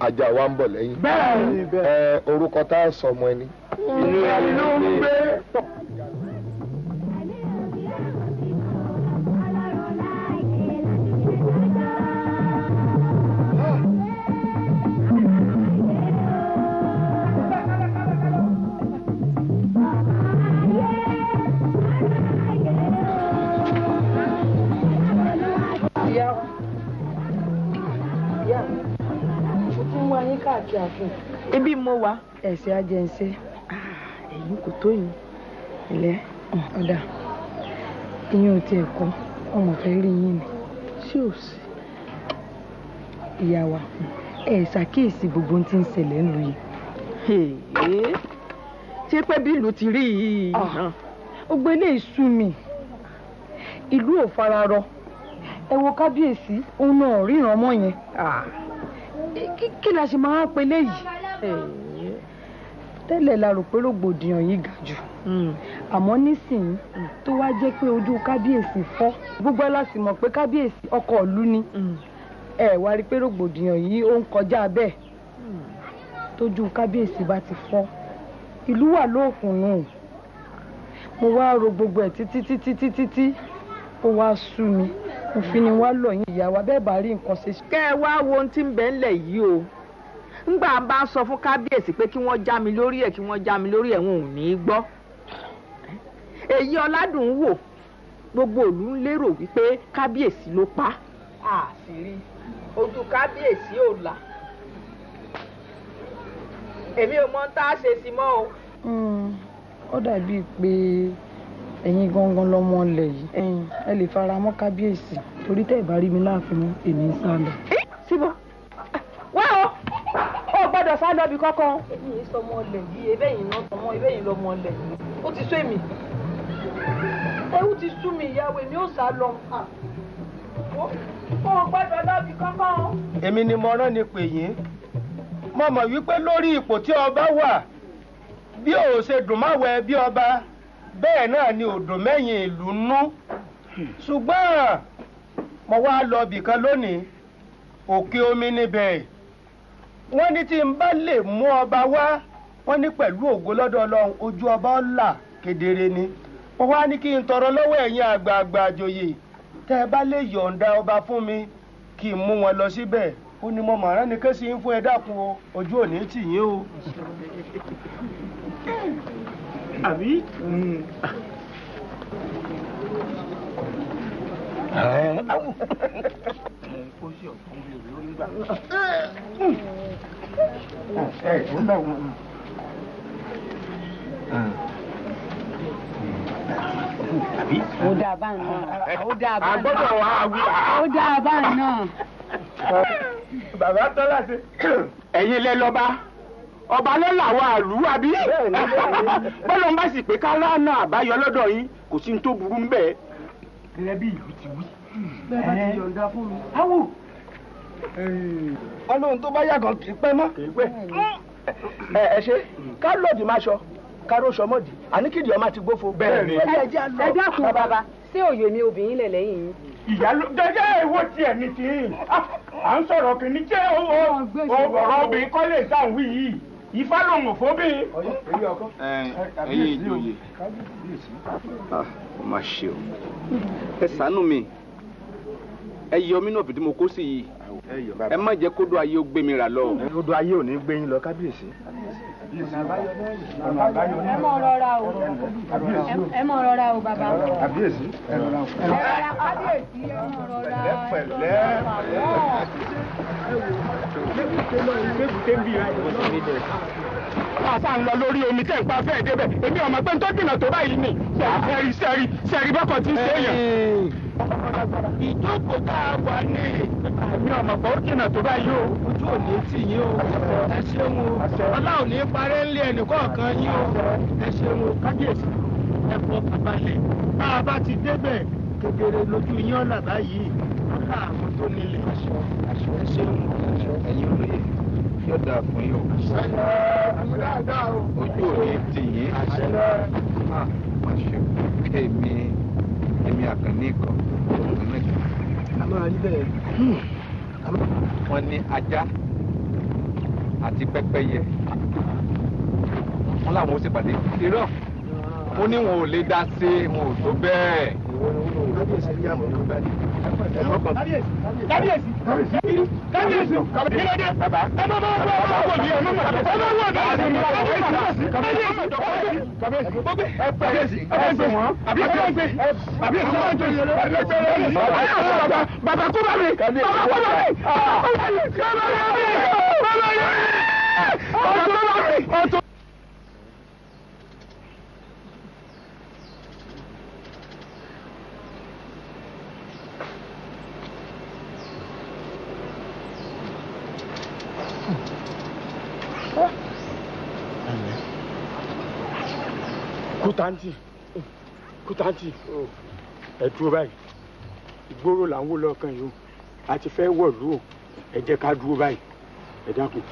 L: ajá wa ń bọ̀ lẹ́yìn. orúkọ tá a sọ ọmọ ẹni.
I: ìlú ń gbé.
E: ibi mo wà.
M: ẹ̀sẹ̀ ajẹ́nsẹ́ èyí kò tó yìí ilẹ̀ ọ̀dà ìyẹn ò tiẹ̀ kọ́ ọmọ fẹ́ rí yín ni ṣé ò sí ìyá wa ẹ̀ ṣàkíyèsí gbogbo ohun tí ń ṣẹlẹ̀ ń lu yìí.
E: ṣé pé bí ìlú ti rí yìí.
M: ó gbé lè sú mi ìlú ò fararọ ẹ wo kábíyèsí òun náà ríran mọ́ yẹn kí la ṣe máa ń pe léyìí tẹ́lẹ̀ la rò pé rògbòdìyàn yìí ga jù àmọ́ nísìnyí tó wá jẹ́ pé ojú kábíyèsí fọ́ gbogbo ẹ̀ la sì mọ̀ pé kábíyèsí ọkọ ìlú ni ẹ wá rí pé rògbòdìyàn yìí ó ń kọjá bẹ́ẹ̀ tójú kábíyèsí bá ti fọ́ ìlú wà lóòfùn nù mo wá ro gbogbo ẹ̀ títí ó wá sú mi òfin ni wá lọ yín ìyá wa bẹ́ẹ̀ bá rí nǹkan ṣe.
E: kẹ́ ẹ wá wo ohun tí ń bẹ ńlẹ̀ yìí o ńgbà bá sọ fún kábíyèsí pé kí wọ́n já mi lórí ẹ̀ wọn ò ní í gbọ́. èyí ọ̀làdùn wò gbogbo ìlú ń lérò wípé kábíyèsí ló pa. àṣírí ojú kábíyèsí ò là èmi ò mọ tá a ṣe sí mọ́ o.
M: ó dàbíi pé ẹ̀yin gangan lọmọ ilẹ̀ yìí ẹ lè fara mọ́ kábíyèsí torí tẹ́ ẹ̀ bá rí mi láàfin mọ́ èmi ń sá lọ.
E: síbò wá o ò gbọ́dọ̀ sá lọ bí kọ́kọ́.
M: èmi yìí sọmọ ilẹ̀ yìí ebẹ́yìn náà sọmọ ebẹ́yìn lọmọ ilẹ̀ yìí ó ti sú èmi ewu ti sú mi ìyàwó èmi ò sá lọ.
E: ò gbọ́dọ̀ lọ bí kọ́kọ́.
C: èmi ni mo rán ni pè yín mo mọ̀ wípé lórí ipò tí ọba wà bí ò ṣe dùn máwẹ̀ bí ọba bẹ́ẹ̀ náà ni odò mẹ́yìn ìlú nú ṣùgbọ́n mo wá lọ bìkan lónìí òkè omi níbẹ̀ wọ́n ní tí n bá lè mú ọba wá wọ́n ní pẹ̀lú ògo lọ́dọ̀ Ọlọ́run ojú ọba ọ̀la kedere ni wọ́n wá ní kí n tọrọ lọ́wọ́ ẹ̀yin àgbààgbà àjòyè tẹ́ ẹ bá lè yọ̀ǹda ọba fún mi kí n mú wọn lọ síbẹ̀ ó ní mo màrán ni kẹ́sì ń fún ẹ dákun o ojú òní tì yín o. àbí.
M: ó dáa bá náà ó dáa bá náà
C: àgbọ̀dọ̀ wà á
M: ó dáa bá náà.
C: bàbá tọ́lá sí.
G: ẹ̀yin lẹ lọ́ba ọba lọ́la wa àlú àbí. bọ́lá ń bá sì pé kára náà àbáyọ lọ́dọ̀ yín kò sí ní tó burú ń bẹ̀.
C: gẹ́gẹ́ bí ìlú ti wí. bẹ́ẹ̀ bá ti yọ̀ǹda fún mi. áwò. ọlọ́run tó bá yàgàn kì í pẹ́ mọ́. kì í pẹ́. ẹ ṣe ká lòdì máa ṣọ káró sọmọdì àníkìdí ọmọ àti gbófo. bẹ́ẹ̀ ni
M: ẹ dákun bàbá ṣé òye mi obìnrin lẹ̀ lẹ́yìn yín.
C: ìyá ló jẹjẹ èwo tiẹ̀ ní tiyín à ń sọ̀rọ̀ kìíní jẹ́ ọ̀rọ̀ obìnrin kọ́ lè sáwùí yìí ifá lòun ò fóbìn.
G: ẹ̀yin ìjòyè ó mà ṣe o ẹ ṣàánú mi ẹ yọ mí náà fìdí mo kó sí yìí ẹ má jẹ́ kódó ayé ó gbé mi rà lọ.
C: kódó ayé ò ní gbé yín lọ kábíyèsí.
M: ẹ mọ̀ rọra o ẹ mọ̀ rọra o bàbá.
C: kábíyèsí ẹ rọra o.
M: ẹ rọra kábíyèsí ẹ mọ̀ rọra.
G: àfa ń lọ lórí omi tẹ́ ń pa fẹ́ẹ̀ débẹ̀ èmi ọmọ pé ń tó dìnà tó báyìí nì sẹ́ẹ̀rì bọ́kọ̀ tí ń ṣe èèyàn. ìjókòó tá a wà ní àmì ọmọ pé ó dìnà tó báyìí o ojú ò ní tì yín o ẹ ṣeun o ọlá ò ní parẹ́ ńlẹ̀ ẹnìkọ̀ọ̀kan yín o ẹ ṣeun o kábíyèsí ẹ fọ babalẹ̀ bá a bá ti débẹ̀ kedere lójú yín ọ̀là báyìí ọ̀là àwọn tó nílẹ̀ ẹ ṣeun ẹ̀yin olóye yóò dáa fún yín o. ojú ò ní tì yín. èmi àkànní kan a máa rí bẹ́ẹ̀. wọ́n ní ajá àti pẹ́pẹ́yẹ wọ́n làwọn ó sì pàdé irọ́ ó ní wọn ò lè dá sí wọn ò tó bẹ́ẹ̀. kábíyèsí kábíyèsí kílódé bàbá ẹ má máa wọ ní ọmọ màdé ẹ má wọ ní kábíyèsí bàbá kú bá mi kútántì ẹ dúró báyìí ìgboro là ń wò lọ́ọ̀kan yìí o a ti fẹ́ wọ̀lú o ẹ jẹ́ ká dúró báyìí ẹ dákun.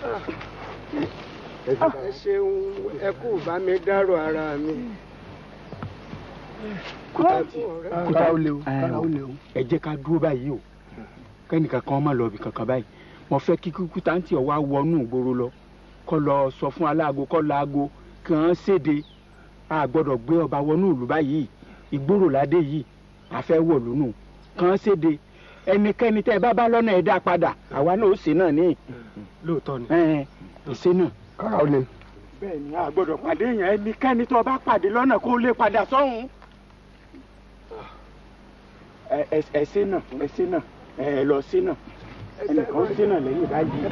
C: ẹ ṣeun ẹ kú bá mi dárò ara mi.
G: kútántì kútá ó léwu ẹ jẹ́ ká dúró báyìí o kẹ́nìkan kan má lọ ibì kankan báyìí mo fẹ́ kí kútántì ó wá wọnú ìgboro lọ kó lọ sọ fún aláàgó kó láago kí wọ́n ṣèdè a gbọ́dọ̀ gbé ọba wọnú ìlú báyìí ìgboro ládé yìí a fẹ́ wọ̀ lónù kàn ṣèdè ẹnikẹ́ni tẹ́ ẹ bá bá lọ́nà ẹ dá padà àwa náà ó ṣe náà ní.
C: lóòótọ́ ni.
G: ìṣe náà.
C: kára ó lè.
G: bẹ́ẹ̀ ni a gbọ́dọ̀ pàdé yẹn ẹnikẹ́ni tó bá pàdé lọ́nà kó lè padà sọ́hùn. ẹ ṣe náà ẹ lọ ṣe náà ẹnìkan ṣe náà lẹ́yìn báyìí.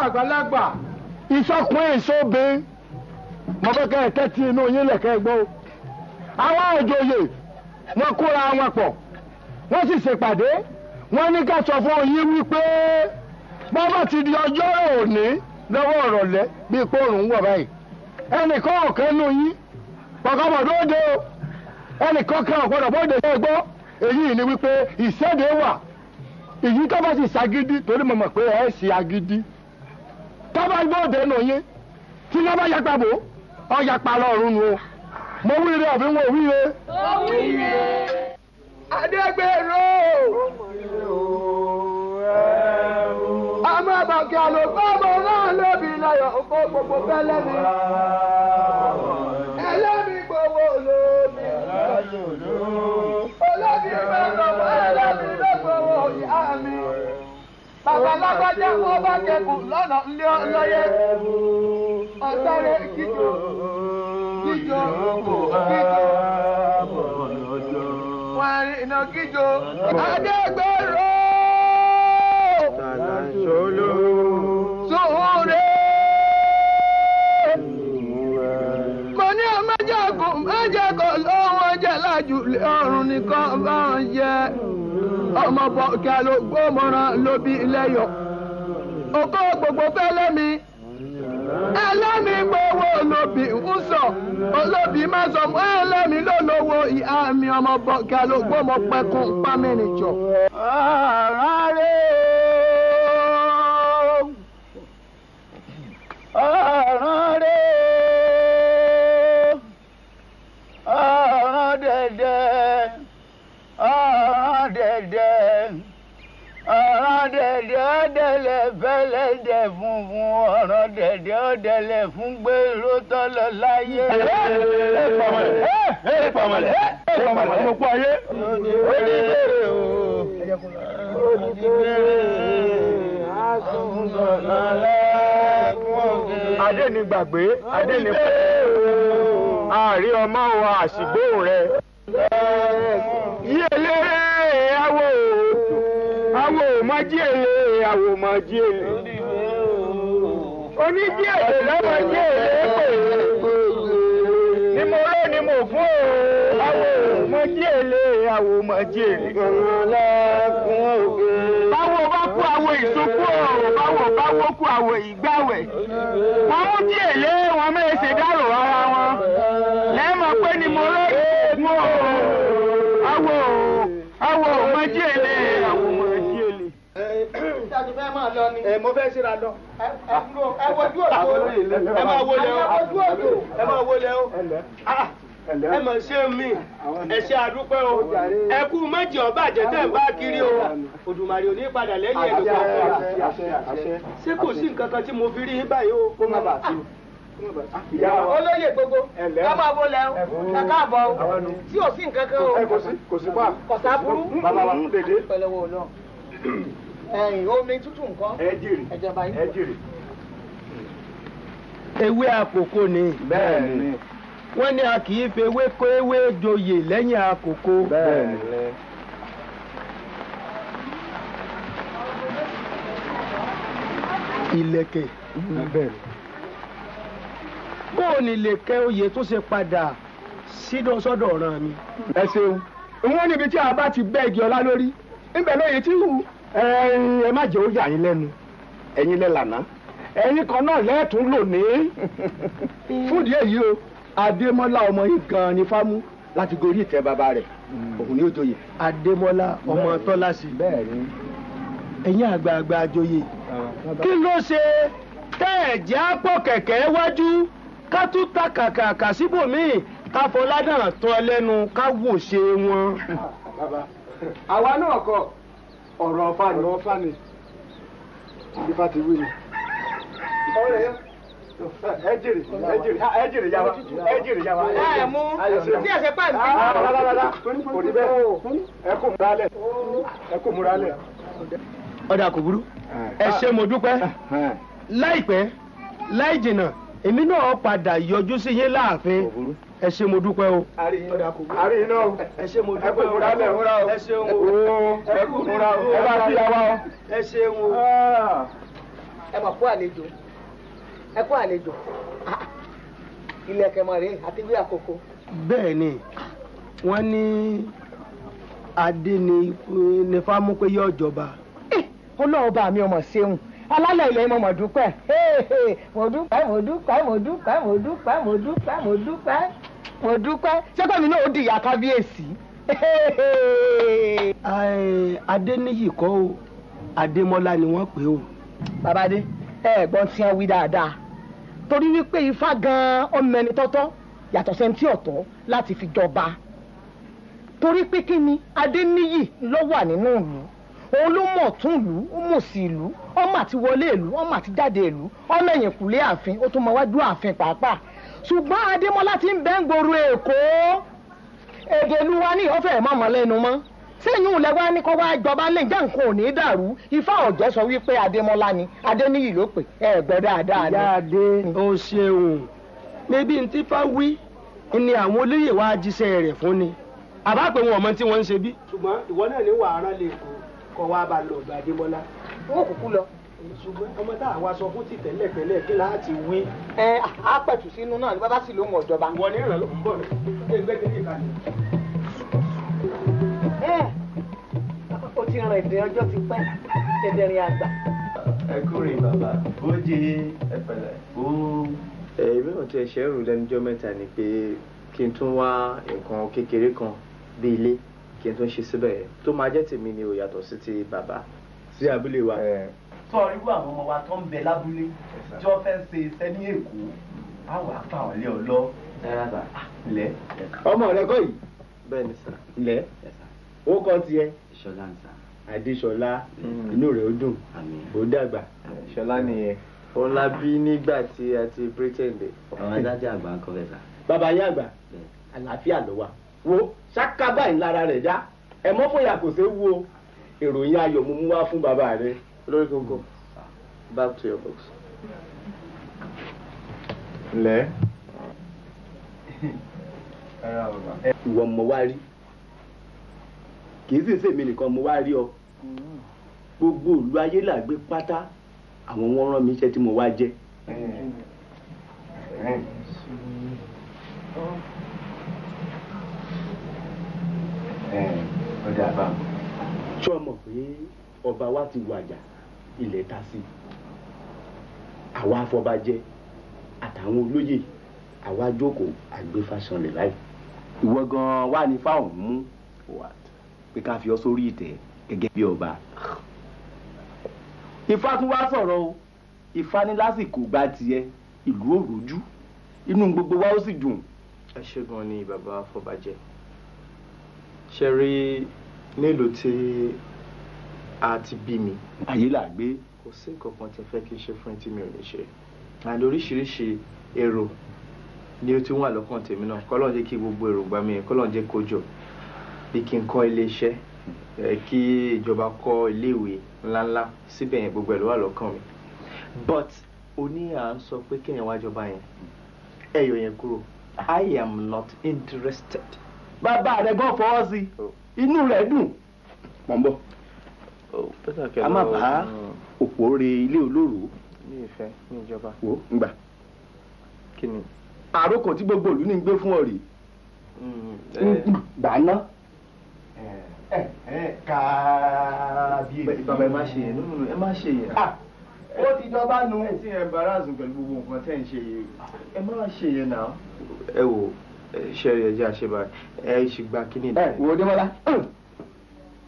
C: àgbàlagbà ìsọkùnrin ìsọbìn mo fẹ́ kẹ́ ẹ tẹ́tí inú yín lẹ̀kẹ́ gbọ́ àwọn òjòyè wọ́n kóra wọn pọ̀ wọ́n sì ṣèpàdé wọ́n ní ká sọ fún yín wípé
I: bọ́bá ti di ọjọ́ òní lọ́wọ́ ìrọ̀lẹ́ bíi pòrùn ń wọ̀ báyìí ẹnìkan ọ̀kan nù yín pọ̀kọ́mọ̀dé òde o ẹnìkan kan ọ̀gbọ́dọ̀ bóde ṣe gbọ́ èyí ni wípé ìṣẹ́dé wà èyí tó bá sì ṣagídí torí mo mọ̀ pé ẹ ṣe agídí tó bá gbọ́dọ̀ nù yín tí wọ́n bá yapa bò ọ yapa lọ́rùn nù o mo wíire ọ̀fin wo wíire.
C: Adégbèrò ọmọ bàkẹ́ àlòkọ́ ọmọ náà lóbi láyọ̀ ọkọ̀ gbogbo fẹ́lẹ́ mi. Ẹlẹ́mi gbowó lómi. Olóbi mẹ́sàn-án ẹlẹ́mi lọ́gbọ̀wọ́ ìhá mi. Bàbá lágbájá wọn bá kẹ́kùn lọ́nà ńlé ọlọ́yẹ. Ọ̀sẹ̀rẹ̀ kíjọ kíjọ kíjọ. Wọ́n rí iná kíjọ. Adégbèrò. Sòwòrè. Mo ní ọmọjàgùn májàgùn lọ́wọ́ jẹ́ lájú ọ̀run nìkan bá wọn jẹ́. Ọmọ bọ̀kẹ́ ló gbọ́mọ̀ràn lóbi lẹ́yọ̀. Òkó gbogbo fẹ́lẹ́ mi. Ẹlẹ́mi gbowó olóbì ń sọ. Olóbì má sọ mọ́ ẹlẹ́mi ló lówó ìhá mi ọmọ bọ̀kẹ́ ló gbọ́mọ̀ pẹ́kun pámẹ́nìjọ.
K: Ọ̀ràn dẹ̀dẹ̀ ọ̀dẹ̀lẹ̀ fẹ́lẹ́dẹ̀ funfun ọ̀ràn dẹ̀dẹ̀ ọ̀dẹ̀lẹ̀ fún gbèrò tọ́lọ̀ láyé.
I: mo kú ayé. Adé ni gbàgbé, adé ni pé àárí ọmọ wa àṣìgbóhùn rẹ. Yí eléré awo mọ jí èlé awo mọ jí èlé. Oníjí èlé lọ́mọ jí èlé pè é. Ni mo rọ́ ni mo fún o. Awo mọ jí èlé awo mọ jí èlé. Báwo bá kú àwo ìsopú ọ̀rọ̀ báwo kú àwo ìgbàwẹ̀. Wọ́n mú jí èlé wọn mẹ́rin ṣe dárò ara wọn. Lẹ́mọ̀ pé ni mo rọ́ ni mo fún o. Awo mọ jí èlé awo mọ jí èlé.
C: Ìjáde fẹ́ máa lọ ni.
I: Mo fẹ́ síra lọ.
C: Ẹ wojú òjò.
I: Ẹ máa wọlé o.
C: Ẹ wojú òjò.
I: Ẹ máa wọlé o. Ẹ mọ̀ ṣé mi, ẹ ṣe àdúpẹ́ o. Ẹ kú méjì ọba àjẹtẹ̀ ń bá kiri o. Òdùmarè ò ní padà lẹ́yìn ẹ̀ lóko ọ̀fọ̀. Ṣé kò sí nǹkan kan tí mo fi rí yín báyìí o? Kó má bàa tú.
C: Olóyè gbogbo, ká máa wọlé o, ká káàbọ̀ o, tí ò sí nǹkan kan o.
I: Kò sí pa.
C: Kọ̀sá burú.
I: Bàbá wa dèdè.
C: Pẹ̀lẹ́wọ̀ náà. Omi tútù nǹkan.
I: Ẹ jèrè.
C: Ẹ̀jọba yín.
I: Ẹ jèrè.
J: Ewé àkókò ni.
I: Bẹ́ẹ̀ni.
J: Wọ́n ní a kì í fi ewé kó ewé joyè lẹ́yìn àkókò.
I: Bẹ́ẹ̀ni.
J: Ìlẹ̀kẹ̀.
I: Bẹ́ẹ̀ni.
J: Bóò ni ìlẹ̀kẹ̀ oyè tó ṣe padà sọ́dọ̀ ọ̀ràn mi.
I: Ẹ ṣeun. Wọ́n níbi tí a bá ti bẹ́ igi ọlá lórí. Níbẹ̀ lóye tí wù. Ẹ má jẹ́ ó yà yín lẹ́nu. Ẹ̀yin lẹ lànà. Ẹ̀yin kan náà lẹ́ẹ̀tún lò ní. Fún ìdí èyí o, Adémọ́lá ọmọ yìí gan ni fámú láti gorí ìtẹ́ bàbá rẹ̀. Òun ni ó joyè.
J: Adémọ́lá ọmọ Tọ́lásì.
I: Bẹ́ẹ̀ni.
J: Ẹ̀yin àgbààgbà àjòyè. Kí ló ṣe tẹ́ ẹ̀jẹ̀ á pọ̀ kẹ̀kẹ́ wájú ká tún ta kàkà síbòmíì ká fọládàn tọ́ lẹ́nu ká wò ṣe wọn.
I: Àwa náà kọ ọ̀rọ̀ ọ̀fà ni. Ifá ti wí ni. Ọ̀rẹ́ ẹ jèrè yàwá.
C: Ẹ mú tí ẹ ṣe pẹ́ ní.
I: Kò ní bẹ́ẹ̀ ẹ kò múra lẹ̀.
J: Ọ̀dà kò burú. Ẹ ṣé mo dúpẹ́. Láìpẹ́ láì jìnnà èmi náà padà yọjú sí yín láàfin. Ẹ ṣé mo dúpẹ́ o.
I: Àrí iná o.
J: Ẹ ṣé mo dúpẹ́ o.
I: Ẹ kò múra lẹ̀ múra o.
J: Ẹ ṣeun o.
I: Ẹ kò múra o. Ẹ bá sí yàwá o.
J: Ẹ ṣeun o.
C: Ẹ mọ̀ fún àlejò. Ẹ kú àlejò. Ilẹ̀kẹ̀ mọ̀ rèé àti bí àkókò.
J: Bẹ́ẹ̀ ni wọ́n ní adé ni fámú pé yóò jọba.
C: Ọlọ́run bá mi ọmọ ṣeun
M: alálẹ̀ ilẹ̀ mo mọ̀ dúpẹ́ mo dúpẹ́ mo dúpẹ́ mo dúpẹ́ mo dúpẹ́ mo dúpẹ́ mo dúpẹ́ mo dúpẹ́ ṣẹ́gbẹ́ mi náà ó di ìyá kábíyèsí.
J: Adéníyì kọ́ o Adémọ́lá ni wọ́n pè o.
M: babadé ẹ̀gbọ́n tí wọ́n wí dáadáa torí wípé ifá gan-an ọmọ ẹni tọ́tọ́ yàtọ̀ sẹ́ńtì ọ̀tọ̀ láti fi jọba torí pé kí ni Adéníyì ló wà nínú ìlú òun ló mọ̀ tún ìlú ó mọ̀ sí ìlú ọmọ àti wọlé ìlú ọmọ àti jáde ìlú ọmọ ẹ̀yìn kùlé ààfin ó tún mọ wájú ààfin pàápàá ṣùgbọ́n Adémọ́lá ti ń bẹ́ ń gbòòrò Èkó èdè ìlú wa ní ìhọ́fẹ́ mọ̀mọ́ lẹ́nu mọ́ sẹ́yìn òun lẹ́wọ́ ní kọ́ wá jọba lè jẹ́ nǹkan ò ní dàrú ifá ọ̀jẹ́ sọ wípé Adémọ́lá ni Adéníyì ló pè gbọ́ dáadáa ni.
J: ìyá adé ó ṣeun níbi tí fá wí ni àwọn olóyè wa jíṣẹ́ rẹ̀ fún ni àbá pé wọn ọmọ tí wọ́n ń ṣe bí. ṣùgbọ́n ìwọ náà ní wàhálà lè kọ́ wá bá lọ ọ̀gbà Adémọ́lá.
M: wọn ò kúkú lọ.
J: ṣùgbọ́n ọmọ tá àwa sọ fún ti tẹ́lẹ̀ kí láti wí.
M: á pẹ̀tù sínú náà ní bàbá sì lóhùn ọ̀jọba.
J: ìwọ ní ìrànlọ́ ń bọ̀ ẹgbẹ́ kékeré kalẹ̀.
M: ó ti rìn ìdè ọjọ́ ti pẹ́ ẹ̀dẹ̀rìn àgbà.
N: ẹ kúrin bàbá bójé ẹ pẹ̀lẹ́ ó. èmi ò tiẹ̀ ṣe é rò lẹ́nujọ́ mẹ́ta ni pé kí n tún wá nǹkan kékeré kan bí ilé kí n tún ṣe síbẹ̀ tó máa jẹ́ tèmi ni ò yàtọ̀ sí ti bàbá sí abúlé wa.
O: tọ́ irú àwọn ọmọ wa tó ń bẹ lábúlé tí wọ́n fẹ́ ṣe iṣẹ́ ní Èkó á wà fà wọ́n lé ọlọ́.
N: lẹ́
J: ọmọ rẹ kọ́ yìí.
N: bẹ́ẹ̀ ni sà.
J: lẹ́ ó kọ́ tiẹ̀.
N: Ṣọlá ń sà.
J: Adéṣọlá inú rẹ̀ ó dùn ó dàgbà.
N: Ṣọlá nìyẹn. òun la bí nígbà tí a ti pretend.
O: àwọn adájọ́ àgbà ń kọ́ rẹ̀ sà.
J: bàbá yín àgbà àlàáfíà ló wà wo ṣáká báyìí lára rẹ̀ já ẹ mọ́ fòyà kò ṣeé wo ìròyìn ayọ̀ mú mú wá fún bàbá rẹ̀.
N: lórí kókó back to your books.
J: lẹ́ ìwọ mo wá rí kì í sì ṣèmi nìkan mo wá rí ọ gbogbo ìlú ayé là gbé pátá àwọn wọn rán mi iṣẹ́ tí mo wá jẹ́.
N: ọjà bá
J: tí o mọ̀ pé ọba wa ti wàjà ilẹ̀ ta sí àwa afọbajẹ àtàwọn olóyè àwa jókòó àgbéfàsánlẹ̀ láì.
O: ìwọ gan-an wà ní fáwọn mú pé ká fi ọ sórí ìtẹ́ gẹ́gẹ́ bí ọba. Ifá tún wá sọ̀rọ̀ o Ifá ní lásìkò gba tiẹ̀ ìlú òròjú inú gbogbo wa ó sì dùn.
N: ẹ ṣé gan ni bàbá afọbajẹ ṣe rí nílùú tí a ti bí mi.
O: ayé là gbé.
N: kò sí nǹkan kan tí ẹ fẹ́ kí n ṣe fún ẹ tí mi ò ní ṣe àti oríṣiríṣi èrò ni ó ti wà lọ́kàn tèmi náà kọ́lọ́n jẹ́ kí gbogbo èròǹgbà mi kọ́lọ́n jẹ́ kó jọ bí kí n kọ́ ilé iṣẹ́ kí ìjọba kọ́ iléèwé ńláńlá síbẹ̀ yẹn gbogbo ẹ̀ ló wà lọ́kàn mi but oní à ń sọ pé kéèyàn wá jọba yẹn ẹ̀yọ̀ yẹn kúrò I am not interested.
O: bàbá rẹ̀ gan fọwọ́ sí inú rẹ̀ dùn mọ̀ ń bọ̀ a má bá òpó re ilé olóró.
N: ní ìfẹ́ ní ìjọba.
O: wo ngbà.
N: kí ni.
O: àròkọ tí gbogbo ìlú ní gbé fún ọ rèé. gbà ná.
N: kábíyèsí. bàbá ẹ má ṣe yẹn ẹ má ṣe yẹn.
O: ó ti jọba nu.
N: ẹ ti embarrass pẹ̀lú gbogbo nǹkan tẹ́ ń ṣe yìí ẹ má ṣe yẹn náà. ẹ wò ṣe rí ẹjẹ àṣebà ẹ ṣì gba kíní.
O: wo Démọ́lá.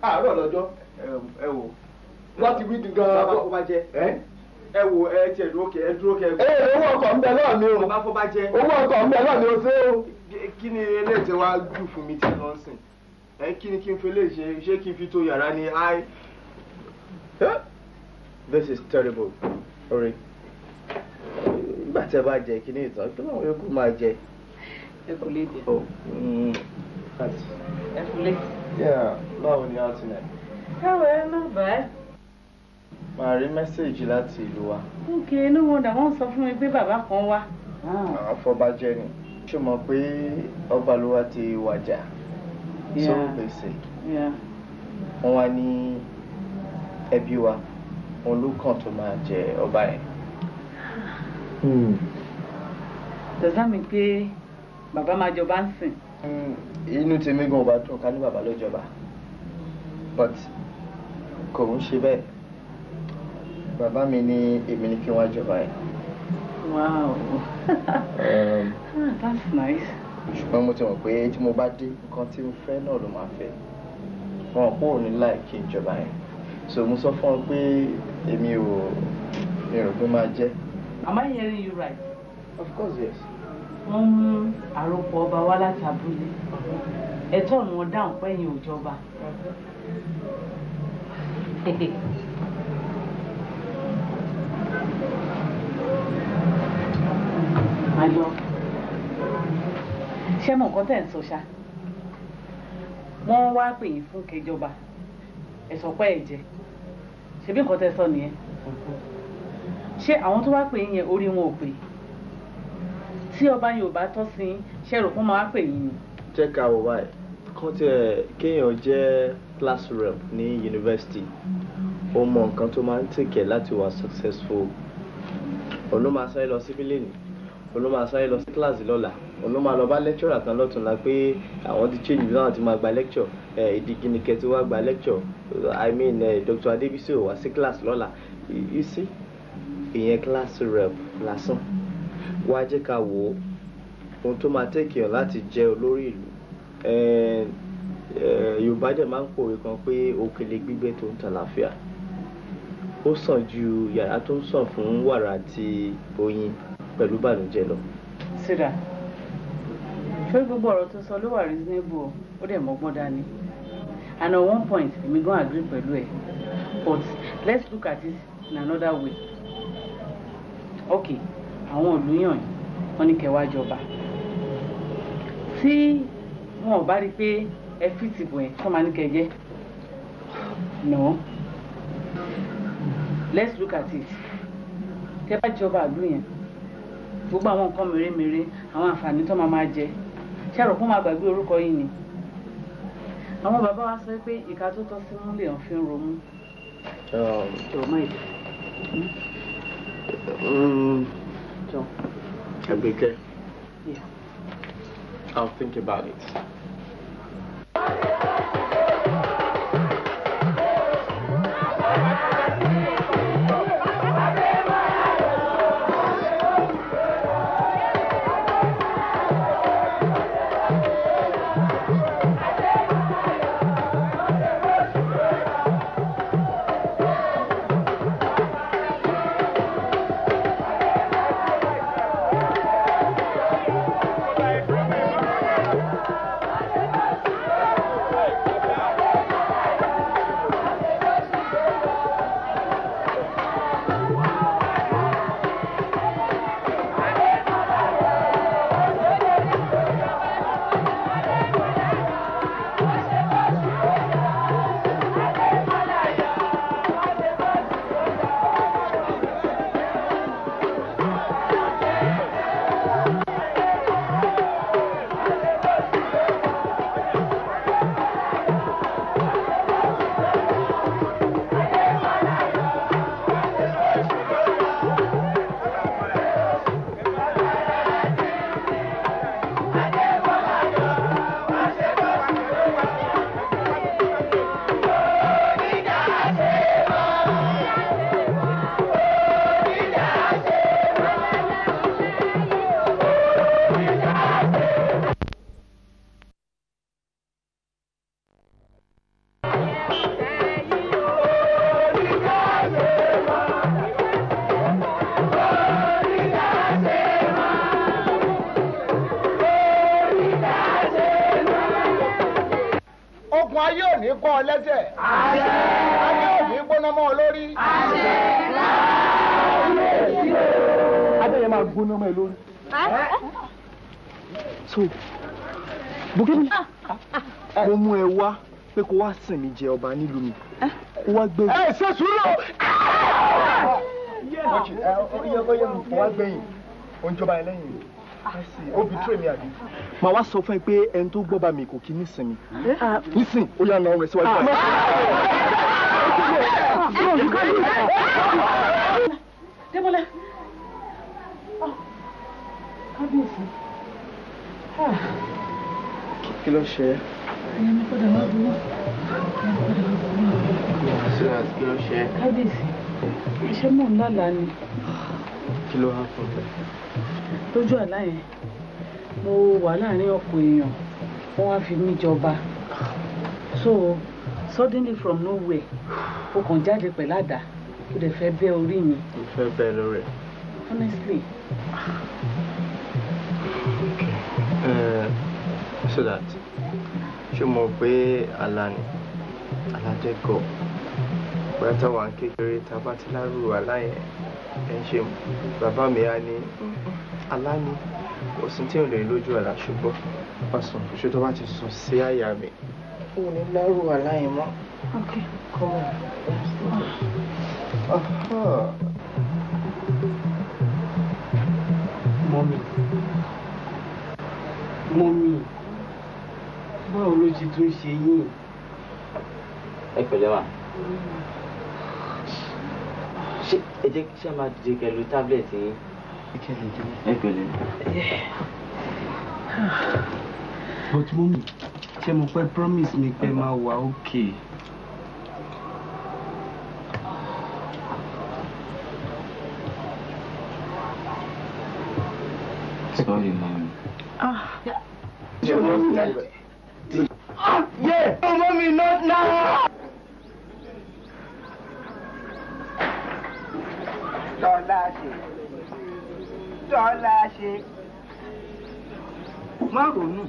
O: àárọ̀ lọ́jọ́.
N: ẹ wò.
O: wọ́n ti wí gan-an.
N: bàbá kó bá jẹ. ẹ wò ẹ tiẹ̀ dúró kẹ ẹ dúró kẹ.
O: owó ọkọ̀ ń bẹ náà mi o.
N: bàbá kó bá jẹ.
O: owó ọkọ̀ ń bẹ náà mi o ṣé o.
N: kí ni eléyìí tí wàá jù fún mi tí lọ sìn kí ni kí n fi lè ṣe kí n fi tó yàrá ni this is terrible orí nígbà tí ẹ bá jẹ kí ni ìtàn kí lóun yóò máa jẹ.
E: ẹ kò lè jẹ. ẹ kò lè.
N: báwo ni a ti nẹ.
E: káwọ ẹ má bàá.
N: màá rí mẹ́sẹ̀gì láti ìlú wa.
E: ok inú wọn dà wọ́n sọ fún mi pé bàbá kan wá.
N: àfọbàjẹ́ ni ṣé mọ̀ pé ọba ló wá ti wàjà sórí gbèsè wọ́n wá ní ẹbí wa òun ló kàn tó máa jẹ ọba yẹn.
E: dọ̀sá mi pé bàbá máa jọba ń sìn.
N: inú tèmi gan ọba dùn ká ní bàbá ló jọba but kò ń ṣe bẹ́ẹ̀ bàbá mi ní èmi ní kí wọ́n jọba ẹ̀.
E: Wow. That's nice.
N: ṣùgbọ́n mo ti mọ̀ pé tí mo bá dé nǹkan tí mo fẹ́ náà ló máa fẹ́ wọn kò ní láì kí n jọba ẹ̀ so mo sọ fún ọ pé èmi ò rò pé máa jẹ́.
E: Am I hearing you right?
N: Of course yes.
E: Wọ́n mú àròpọ̀ ọba wá láti abúlé ẹ̀tọ́ ni wọ́n dáhùn pẹ́yìn òjọba. Àjọ ṣé mọ̀ nǹkan tẹ̀ ń sọ ṣá wọ́n wá pè yín fún kẹjọba ẹ̀sọ̀ pẹ́ ẹ̀jẹ̀ ṣebí nǹkan tẹ́ sọ nìyẹn ṣé àwọn tó wá pè yín yẹn orí wọn ò pè tí ọba Yorùbá tọ́ sí ṣe rò fún máa pè yín ni.
N: jẹ́ ká wò báyìí kán tí kéèyàn jẹ́ class rep ní yunifásitì ó mọ nǹkan tó máa ń tèkẹ́ láti wà successful òun ló máa sáré lọ sí bílíọ̀nù òun ló máa sáré lọ sí kíláàsì lọ́la òun ló máa lọ bá lecturer kan lọ́tùnla pé àwọn ti change bí wọ́n ti máa gba lecture ìdíkínikẹ́ tí wọ́n gba lecture I mean Dr. Adébísí ò wá sí kíláàsì lọ́la you see ìyẹn class rep lásán wá jẹ́ ká wò ó ohun tó máa tẹ̀kìyàn láti jẹ́ olórí ìlú Yorùbá dẹ̀ máa ń pòwe kan pé òkèlè gbígbé tó ń ta láfíà ó sàn ju yàrá tó ń sàn fún wàrà àti oyin pẹ̀lú bànújẹ́ lọ.
E: Sídà ṣé gbogbo ọ̀rọ̀ tó sọ ló wà reasonable ó dẹ̀ mọ́gbọ́n dání and at one point èmi gan agree pẹ̀lú ẹ̀ but let's look at it in another way. Okay àwọn ìlú yàn wọ́n ní kẹwàá jọba tí wọn ò bá rí i pé ẹ fi tìbò ẹ̀ kọ́ máa ní kẹjẹ́ no let's look at it tẹ́ bá jọba ìlú yẹn gbogbo àwọn nǹkan mèremère àwọn àǹfààní tó máa jẹ ṣé àrò fún máa gbàgbé orúkọ yìí ni àwọn bàbá wa sọ pé ìka tó tọ́ sí mú lè hàn fi ń romú.
N: Abike,
E: yeah.
N: I'll think about it.
I: Kọ́ ọ lẹ́sẹ̀. Ayé òní gbóná mọ́ ọ lórí. Adéyẹ máa gbóná mọ́ ẹ lórí.
N: So, Bùkẹ́mi, mo mú ẹ wá pé kó wá sìn mí jẹ ọba nílùú mi. Kó wá gbé.
I: Ẹ ṣe sùúrù. Ó yẹ mo wá gbẹ̀yìn. Ó ń jọba ẹ lẹ́yìn. Ó betray mi àbí.
N: Màá wá sọ fún ẹ pé ẹni tó gbọ́ bá mi kò kí ní sinmi. Nísìn, ó yà náà rẹ̀ síwájú.
E: Débọ́lá. Kábíyèsí.
N: Kí ló ṣe é?
E: Ẹ̀yin mi padà wá burú.
N: Kí ló ṣe é?
E: Kábíyèsí.
M: Ṣé mò ń lálàá ni?
N: Kí ló wá fún ẹ?
M: Lójú àlá yẹn, mo wà láàrin ọ̀pọ̀ èèyàn, wọ́n wá fi mí jọba. So suddenly from nowhere, ó kàn jáde pẹ̀lú àdá, ó dẹ̀ fẹ́ bẹ́ orí mi.
N: Mo fẹ́ bẹ́ lórí ẹ̀.
M: Honestly.
N: So that ṣé mo pé àlá ni aládẹ́gọ̀ bóyá táwọn kékeré tá a bá ti lárú àlá yẹn ẹ ń ṣe bàbá mi á ní àlá ni kò sí tí ò lè lójú àlá ṣùgbọ́n ọ̀sán ṣé tó bá ti sùn sí àyà mi ò ní lárú àlá yẹn mọ́.
M: Okay, come on. Mọ́mí, báwo ló ti tún ṣe yín?
P: Ẹ pẹ̀lẹ́ mà. Ṣé ẹ jẹ́ kí ṣe máa dìde kẹlu tábìlẹ̀tì yín? Ẹ pẹ̀lẹ́.
M: But mọ́mí, ṣé mo pẹ́ promise mi pé máa wà okay?
P: Sorry, ma'am.
K: Yeah, mommy, not now.
B: Tọ́lá ṣe. Má ronú.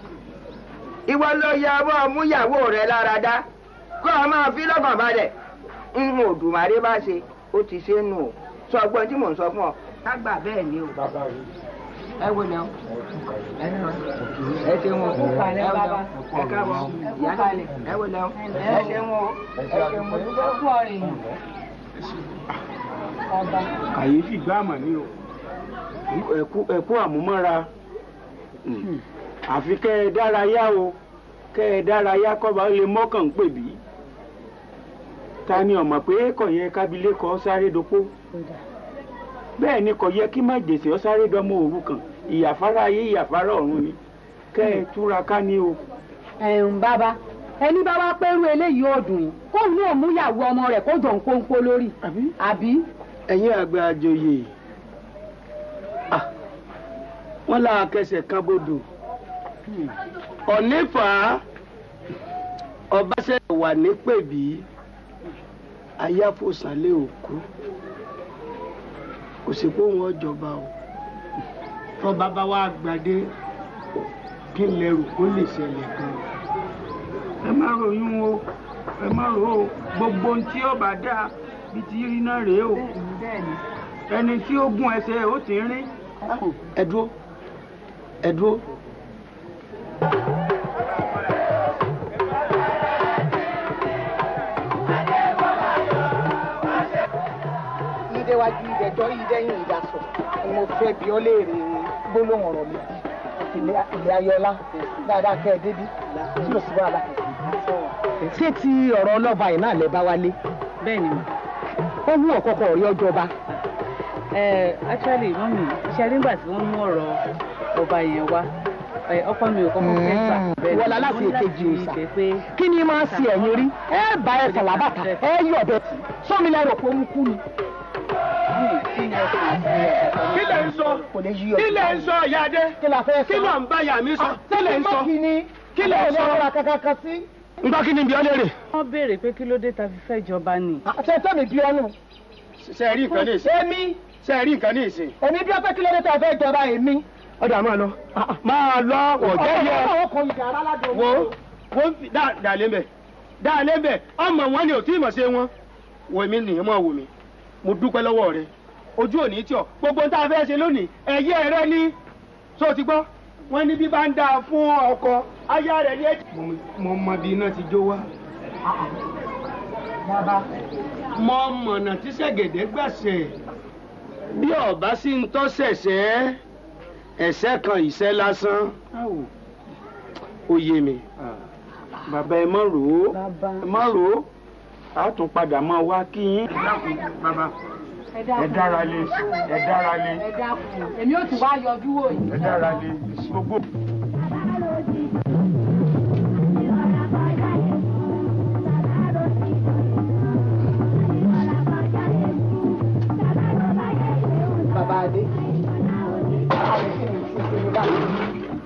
B: Ìwọ ló yẹ ọmọ múyàwó rẹ lára dá. Kó o máa fi lọ́kàn balẹ̀. N ò dùnmáre bá ṣe, ó ti ṣe nù o. Sọ ọgbọ́n tí mò ń sọ fún ọ. Ká gbà bẹ́ẹ̀ ni o. Ẹ wo ni ọ? Ẹ ṣe wọn. Ẹ káàbọ̀. Ìyá kalẹ̀. Ẹ wo ni ọ? Ẹ ṣe wọn. Ẹ ṣe wọn. Dúpẹ́ fún ọ̀rẹ́ yìí.
G: Kàyéfì gbá àmà ní o. Ẹ̀kú àmúmọ́ra. Àfi kẹ́ ẹ dárayá o. Kẹ́ ẹ dárayá kọ́ba ó lè mọ́kàn ń pè bí. Ta ni ó mọ̀ pé kò yẹ kábílẹ̀ kọ́ sáré dopó? Bẹ́ẹ̀ ni kò yẹ kí má jèsè ó sáré dánmọ́ òrukàn. Ìyàfárá ayé ìyàfárá ọ̀run ni. Kẹ́ ẹ túraká ní o.
E: Bàbá ẹni bá wá pẹ́rú eléyìí ọdún yìí kóun náà mú ìyàwó ọmọ rẹ̀ kó jọ ń pọ́npọ́ lórí. Àbí?
J: Ẹ̀yin àgbà àjòyè wọ́n là kẹsẹ̀ kan bodò ọ̀nífà ọbaṣẹ́ wà ní pèbí ayáfòsàlẹ̀ òkú kò sí pé wọ́n jọba o tọ́ba bá wá gbadé kí n lẹ́rù kó lè ṣẹlẹ̀ gan.
G: Ẹ má ròyìn o, ẹ má rò ó, gbogbo ohun tí ó bá dáa bí ti rí náà rèé o. Ẹni tí ó gún ẹsẹ̀ ó ti rí.
J: Ẹ dúró, ẹ dúró.
B: Ìdẹ́wájú ìdẹ́jọ́ ìdẹ́yìn ìdásọ̀ ni mo fẹ́ bí ọ léèrè gbólóhùn ọ̀rọ̀ mi. Ilé Ayọ̀lá dáadáa kẹ́ ẹ débí tí ò sí wàhálà. Ṣé ti ọ̀rọ̀ ọlọ́ba yìí náà lẹ bá wálé?
M: Bẹ́ẹ̀ ni.
B: Ó mú ọ̀kọ́kọ́ rí ọjọ́ba.
M: Actually mọ́mí ṣe nígbà tí wọ́n mú ọ̀rọ̀ ọba yẹn wá ọkọ mi ò kọ́kọ́ fẹ́ gbà.
B: Wọ́n láti èkejì òòsà. Kí ni máa ṣe ẹ̀yìn rí? Ẹ bá ẹ sọ̀lá bàtà, ẹ yọ̀ bẹ́ẹ̀ tí. Sọ́mi lẹ́rọ̀ pé ó mú kú ni.
J: Kí lẹ ń sọ? Kí lẹ ń sọ Ìyáde? Kí ló ń bá yà mí sọ? Kí lẹ ń sọ? Kí lẹ ń sọ? Ngbọ́ kí ni bí ọ léèrè?
M: Wọ́n béèrè pé kí ló dé ta fi fẹ́ jọba ni.
B: Ṣé tẹ́mi bí ọ́nù?
J: Ṣé ẹ rí nǹkan ní ìsìn?
B: Èmi.
J: Ṣé ẹ rí nǹkan ní ìsìn?
B: Èmi bí ọ pé kí ló dé ta fẹ́ jọba èmi.
J: Ọ̀dà máa lọ. Máa lọ ọ̀jẹ́ yẹ. Wo dáa lébẹ̀ ọmọ wọn ni ò tí ì mọ̀ ṣe wọn. Wo èmi nìyẹn mọ̀ wò mí. Mo dúpẹ́ lọ́wọ́ rẹ. Ojú òní tí ọ gbogbo tá a fẹ́ ṣe lónìí ẹ̀yẹ rẹ ní. Ṣó o ti gbọ́? Wọ́n ní bí bá ń dáa fún ọkọ aya rẹ̀ ní ẹ̀jẹ̀.
G: Mo mọ bí iná ti jó wá.
J: Mo mọ̀nà tí ṣẹ̀gẹ̀dẹ̀ gbàṣẹ̀. Bí ọba sí ń tọ́ ṣẹ̀ṣẹ̀ ẹ̀ṣẹ̀ kan ìṣẹ́ lásán. Ó yé mi.
G: Bàbá ẹ má rò ó, ẹ má rò ó. A tún padà máa wá kí yín. Bàbá ẹ dára lé, ẹ dára lé.
E: Ẹ dákun, èmi ò tún wá yọjú wò yìí.
G: Ẹ dára lé gbogbo.
B: adé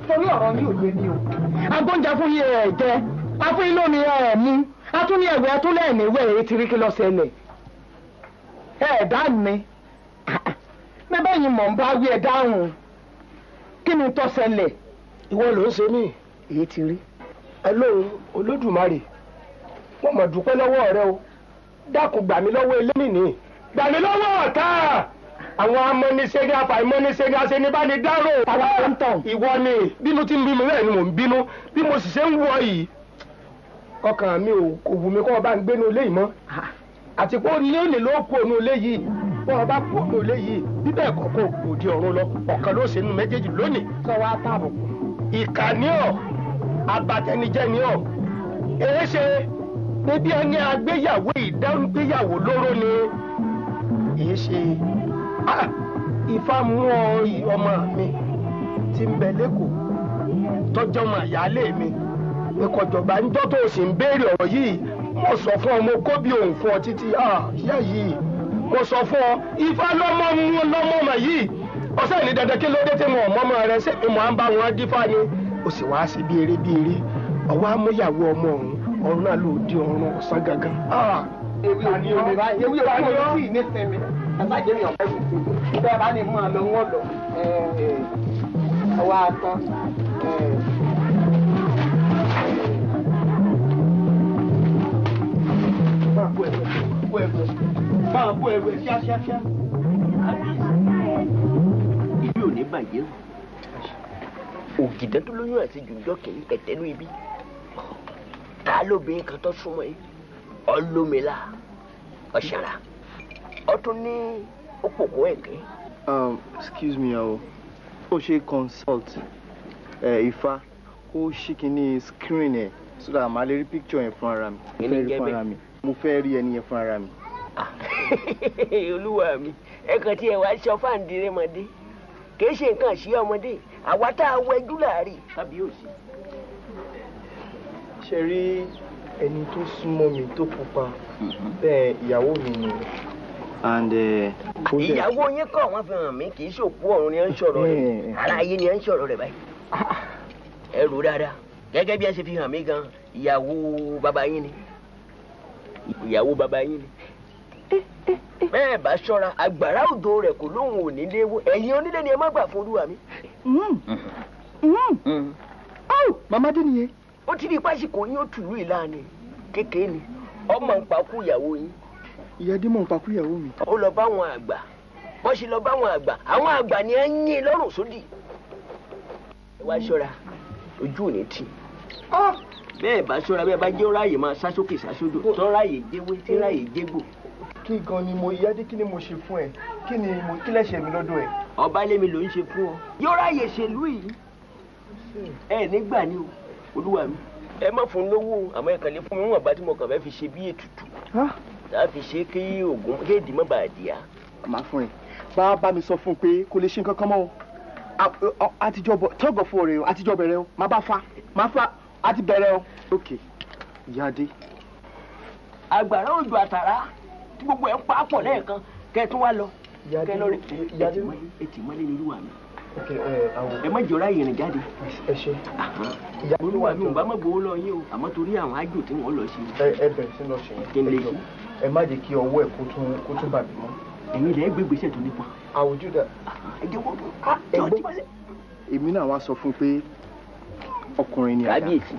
B: torí ọ̀rọ̀ yìí ò gbé ní o. agbóúnjẹ fún yín ẹ̀ jẹ́ afún inú mi ẹ̀ mú atún ní ẹ̀wẹ̀ atún lẹ́ẹ̀mí wẹ̀ èyí ti rí kí lọ ṣẹlẹ̀ ẹ̀ dá mi bẹ́ẹ̀ yìí mọ̀ ń bá wí ẹ̀ dáhùn kí ni tó ṣẹlẹ̀.
C: ìwọ ló ń ṣe mí
B: èyí ti rí.
C: ẹ lóhun Olódùmarè wọn mọ̀ dúpẹ́ lọ́wọ́ rẹ o dákun gbà mí lọ́wọ́ elémìnì gbà mí lọ́wọ́ ọ̀tá àwọn amọ́nisẹ́gẹ́ afàìmọ́nisẹ́gẹ́ aṣẹ ní bá ní dárò. ìwọ ni bínú tí ń bí mi bẹ́ẹ̀ ni mò ń bínú bí mo sì ṣe ń wọ yìí ọkàn mi ò kò wù mí kọ́ ọba ń gbénu ilé yìí mọ́ àti pé ó ní òní ló kú ònú ilé yìí bọ́n ọba kú ònú ilé yìí bíbẹ̀ kọ̀ọ̀kan òdi ọ̀run lọ ọ̀kan ló ṣe nínú méjèèjì lónìí.
B: sọ wá táàbù.
C: ìkànnì ọ̀ abatẹnijẹ́ ni ọ̀ èé ṣe níbi ẹni agbéyàwó ìdárúgbéyàwó lóró ni èé ṣe Ifá mú ọmọ mi tí ń bẹ lẹ́kọ̀ọ́ tọ́jọ́ ọmọ ìyáálé mi pé kọjọba ń jọ́ tó o sì ń béèrè ọ̀rọ̀ yìí mo sọ fún ọ mo kó bí òun fún ọ títí ìyá yìí mo sọ fún ọ Ifá lọ́mọ ọmọ yìí ọ̀sẹ̀ ní dandan kí ló dé tí mo ọmọ rẹ ṣé mi mọ̀ á ń bá wọn dífá ni o sì wá sí bí eré ọwọ́ amúyàwó ọmọ ọ̀run náà ló di ọ̀run ọ̀sán gangan.
B: ewì òní omi báyìí ewì òní omi tí ì ní sinmi ẹ̀fájẹ́ mi ọ̀pẹ́ mi bẹ́ẹ̀ bá ní mú ọ lọ wọ́n lọ ọwọ́ atán.
O: máa bú ẹrù ẹ kíákíákíá ibi ò ní bàjẹ́ o ògìdá tó lóyún àti jùjọ kìí ẹ̀tẹ́nu ibi ta lóbìnrin kan tó súnmọ́ yìí ọlọ́mìlà ọ̀ṣàrà ọtún ní òpòpò ẹ̀kẹ́.
N: Excuse me o ó ṣe consult Ifá kó ṣí kínní screen ẹ̀ so that màá lè rí picture yẹn fún ara mi mo fẹ́ rí ẹni yẹn fún ara mi.
O: olúwa mi ẹ kàn tí ẹ wá ṣọ fáǹdì rẹmọdé kì í ṣe nǹkan ṣí ọmọdé àwa tá a wẹjú láàrin kábíyèsí.
N: ṣe rí ẹni tó súnmọ́ mi tó pupa bẹ́ẹ̀ ìyàwó mi ni.
O: ìyàwó yín kọ́ wọ́n fi hàn mí kì í ṣòkú ọ̀run ni ẹ ń sọ̀rọ̀ rẹ̀ ara ayé ni ẹ ń sọ̀rọ̀ rẹ̀ báyìí. ẹ rò dáadáa gẹ́gẹ́ bí ẹ ṣe fi hàn mí gan ìyàwó bàbá yín ni ìyàwó bàbá yín ni. bẹ́ẹ̀ bá ṣọ́ra àgbàrá òjò rẹ̀ kò lóhùn òní léwó ẹ̀yin onílé ni ẹ má gbà fún olúwa mi.
B: màmá dín nìyẹn.
O: ó ti di pásìkò yín ó tùlú ìlànà kékeré ni ọmọ ń pakú ìyàwó yín.
N: ìyá dé mọ̀ ń pakú ìyàwó mi.
O: ó lọ bá àwọn àgbà bó ṣe lọ bá àwọn àgbà ni ẹ ń yín lọ́rùn sódì. ẹ wá ṣọ́ra ojú ò ní tì. bẹ́ẹ̀ bá ṣọ́ra bẹ́ẹ̀ bá jẹ́ ráàyè máa sá sókè sá sódò tó ráàyè jẹ́wé tí ráàyè jẹ́gbò.
N: kí gan ni mo ìyá dé kí ni mo ṣe fún ẹ kí lẹ́sẹ̀ mi lọ́dọ̀ ẹ.
O: ọba lémi ló ń ṣe fún ọ yóò ráàyè ṣèlú yìí ẹ nígbà ni o olúwa mi ẹ má fún lówó àmọ́ ẹ kàn lè fún mi wọn bá tí mo kàn fẹ́ fi ṣe bí ètùtù tá a fi ṣe kí oògùn kéèdì má bàa dì á.
N: màá fún ẹ bá mi sọ fún un pé kò lè ṣe nǹkan kan mọ́ o àtijọ́ tọ́gọ̀ fún ọ̀rẹ́ o àtijọ́ bẹ̀rẹ̀ o má fa àti bẹ̀rẹ̀ o. ok ìyá dé.
O: àgbàrá òjò àtàrà tí gbogbo ẹ̀ ń pa pọ̀ lẹ́ẹ̀kan kẹ́ ẹ tún wá lọ kẹ́ ẹ lọ rẹ̀ ètì mọ́lẹ̀ ní olúwa mi ẹ má jọra ìrìn jáde.
N: ẹ ṣe.
O: olúwa mi ò bá má gbowó lọ yín o àmọ́ torí àwọn àjò tí wọ́n lọ sí.
N: ẹ bẹ̀rẹ̀ sí lọ ṣe yẹn.
O: kí n lè ṣe.
N: ẹ má jẹ́ kí ọwọ́ ẹ̀ kó tún bàbí mọ́.
O: ẹ̀yin ilẹ̀ gbé gbèsè tó nípa.
N: àwùjọ dà.
O: ẹ jẹ́ wọ́n
N: èmi náà wá sọ fún un pé ọkùnrin ni àdá.
O: kábíyèsí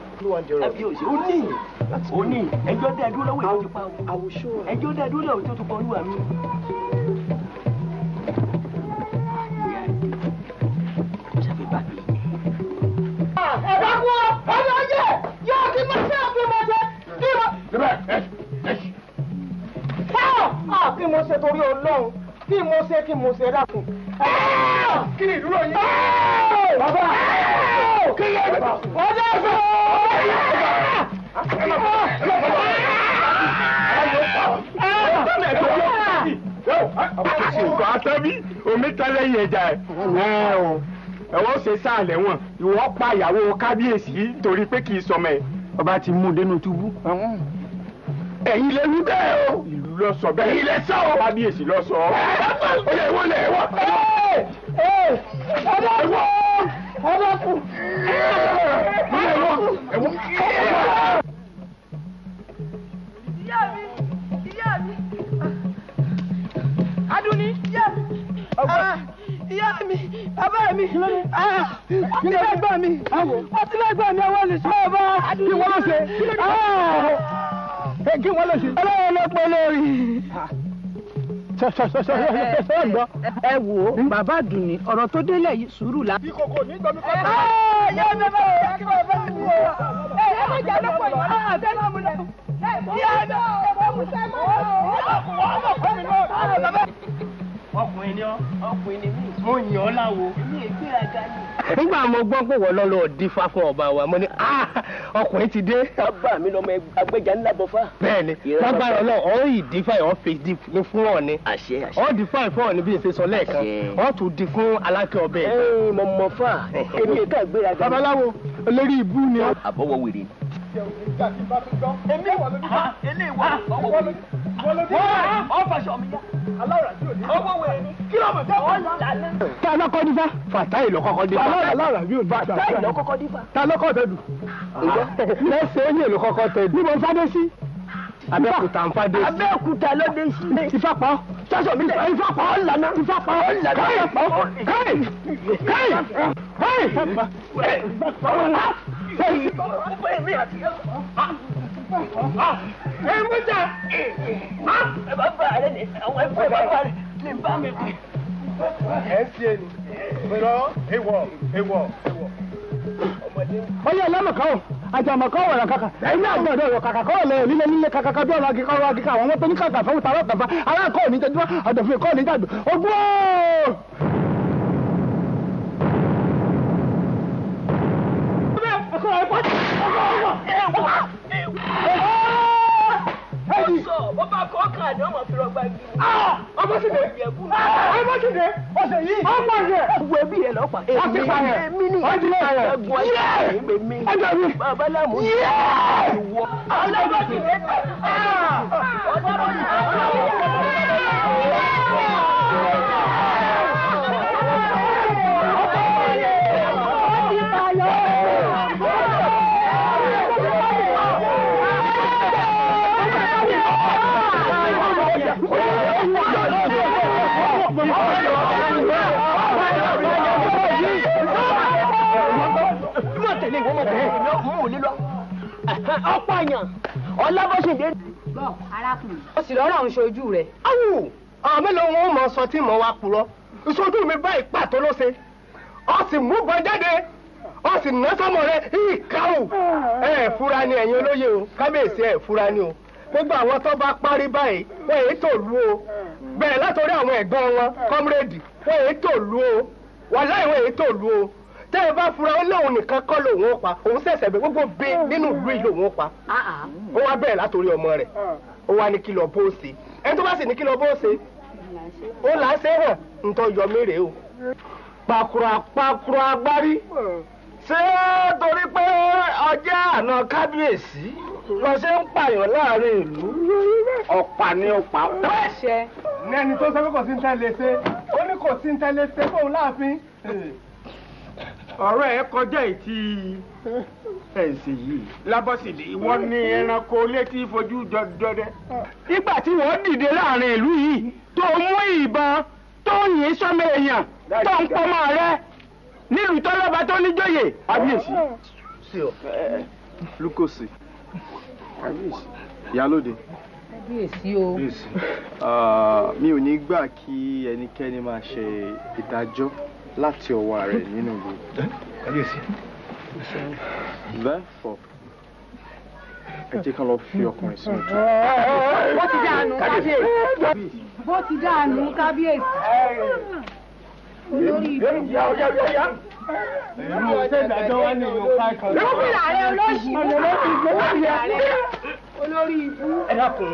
O: ó ní ẹjọ́ dẹ́ dúró lọ́wọ́ èyí tó pa o ẹjọ́ dẹ́ dúró lọ́wọ́ èyí tó pa olúwa mi.
B: ẹ dákun ọmọ ọjẹ yóò kí mo ṣe àbí mo ṣe kí mo. kí mo ṣe torí Ọlọ́run kí mo ṣe dákun.
C: kí ni ìdúró yín.
B: bàbá kí ni ọjọ́ sọ.
C: ìgbà àtẹ́bí omi tẹ́lẹ̀ yẹn jà ẹ̀ ẹ̀wọ́n ṣe sáàlẹ̀ wọn ìwọ́n pa ìyàwó kábíyèsí torí pé kì í sọmọ ẹ̀ ọba ti mú dénú túbú. ẹ̀yin lè wí bẹ́ẹ̀ o ìlú lọ sọ bẹ́ẹ̀ ẹ̀yin lẹ sọ o kábíyèsí lọ sọ. ó yẹ ìwọ lẹ wọ. ìyá mi bàbá mi ilé ẹgbẹ́ mi ọtí lẹ́gbẹ́ mi ọwọ́ lè sọ ọba.
B: kí wọ́n lọ ṣe kí wọ́n lọ ṣe.
C: ọlọ́run ló pọ̀ lórí.
B: ẹ wò ó bàbá Àdùnní ọ̀rọ̀ tó délẹ̀ yìí sùúrù la.
C: bí kòkò ní gbọmí kọ́. yẹ bàbá o kí bàbá mi wò ó. ẹ má jà lọ́pọ̀ yìí. àtẹnumọ́ mu náà. yẹ bàbá mi sẹ́mu.
J: ọkùnrin ni ọ ọkùnrin ni mí mo yàn ọ́ láwo.
C: mi ì gbé àga ni.
J: nígbà mo gbọ́ pé wọ́n lọ́lọ́ dífá fún ọba wa mo ní ọkùnrin ti dé.
O: bàbá mi lọmọ agbẹjà ńlá bọfá.
J: bẹ́ẹ̀ni lágbára Ọlọ́run ọ yìí dífá ọ fi di fún ọ ni.
O: àṣẹ àṣẹ.
J: ọ dífá fún ọ ni bí èsè sọ lẹ́ẹ̀kan ọ tún di fún alákẹ́ ọbẹ̀.
O: mo mọ fà èmi èka ìgbéraga.
B: babaláwo olórí ibú ni ọ.
O: àbọ̀wọ̀ wèrè.
B: ta lọkọ dífá.
J: Fàtáì lọ kọ́kọ́ dífá.
B: alára bí o bá a.
O: Fàtáì lọ kọ́kọ́ dífá.
B: ta lọkọ tẹdù.
J: lẹ́sẹ̀ ẹ̀yìn ló kọ́kọ́ tẹ̀.
B: níbo ń fadé sí.
J: Abẹ́òkúta ń fadé sí.
O: Abẹ́òkúta ló dé sí.
B: Ifá pa ọ́.
O: sọ́sọ́ mi lẹ̀.
B: Ifá pa ọ́ lànà. Ifá pa ọ́ lànà. Oye lọ́mọ̀ká o, àjàmọ̀ká o wọ̀rọ̀ kàkà, ẹ̀yin àgbẹ̀ ọ̀dọ̀ ọ̀rọ̀ kàkà kọ́ ọ̀lẹ́ líle líle kàkà kàbí ọ̀rọ̀ agíkà àwọn ọmọ tó ní kàkà fún tààrọ̀ kàfà, aláàkọ́ òní jẹjú ọ̀dọ̀fin kọ́ òní jàdù, ogun ooo!
O: Bọ́bá kọ́ kàdé ọmọ fi rọgbà gbé.
B: Ọmọsídé! Ọmọsídé! Ọ̀sẹ̀ yìí! Ọmọ rẹ̀!
O: Wo ebi yẹn lọ́pàá.
B: Wọ́n ti pa yẹn!
O: Èmi ni
B: wọ́n ti pa yẹn!
O: ẹ̀gbọ́n ayé mi.
B: Ọjọ́ mi!
O: Bàbá láàmú. Ìwọ. Ọlọ́mọsídé! Ọ̀pààyàn Ọlábọ́sìndé.
E: Bọ́ arákùnrin.
J: Ó sì lọ́rọ̀ ń ṣojú rẹ̀. Awù! Àwọn mélòó wọn mọ̀ sọ tí mo wá purọ́. Ìṣojú mi báyìí pàtó ló ṣe. Ó sì mú bọ jáde. Ó sì ná sọ́mọ rẹ̀ ìkàwù. Ẹ fura ni ẹ̀yin olóye o. Kábíyèsí ẹ fura ni o. Gbogbo àwọn tó bá parí báyìí, wọ́n èyí tó lu o. Bẹ́ẹ̀ látọ̀rí àwọn ẹ̀gbọ́n wọn, kọ́mírèdì, wọ́n èyí tó lu o. Wàláhì wọ́n èyí tó lu o. Tẹ́ ẹ bá fura ó lóun nìkan kọ́ lòun ó pa. Òun ṣẹ̀ṣẹ̀ bẹ̀ gbogbo bí nínú ìlú yìí lòun ó pa. Ó wá bẹ̀rẹ̀ látòrí ọmọ rẹ̀. Ó wá ní kí lọ bó ṣe. Ẹni tó bá sì ní kí lọ bó ṣe. Ó là á ṣe hàn ntọ́ yọ mí rèé o. Pàkúrà agbárí. Ṣé torí pé ọjà àná kábíyèsí lọ ṣe ń pààyàn láàrin ìlú? Ọ̀pá ni ọ̀pá.
E: Ṣẹ́.
C: Ní ẹni tó sọ pé kò sí ń tẹ́lẹ̀ ṣe, ó ní kò sí ń tẹ́lẹ̀ ṣe fóun láàfin.
G: Ọ̀rọ̀ ẹ̀ kọjá ìtì ẹ̀sìn yìí. Lábọ́sìdì ìwọ ni ẹranko létí fojú jọdẹ. Nígbà tí wọ́n dìde láàrin ìlú yìí tó mú ìbọn tó yìn sọ́mọ èèyàn tó ń pọ́nmọ́ rẹ nílùú tọ́lọ́ba tó níjòyè. Kábíyèsí.
N: Lukosi. Kábíyèsí. Ìyálóde.
E: Kábíyèsí o.
N: Mi ò ní gbà kí ẹnikẹ́ni máa ṣe ìdájọ́ láti ọwọ́ rẹ̀ nínú ìlú.
L: Kábíyèsí.
N: Therefore, ẹ jẹ́ ká lọ fi ọkùnrin sí ojú.
E: Bó ti dáanu kábíyèsí. Bó ti dáanu kábíyèsí. Olórí ìlú.
C: Ìlú ọ̀sẹ̀ ìdájọ́ wá ní ìlú káàkiri.
E: Lókùnrin ààrẹ olóṣì. Olórí ìlú.
J: Ẹ dákun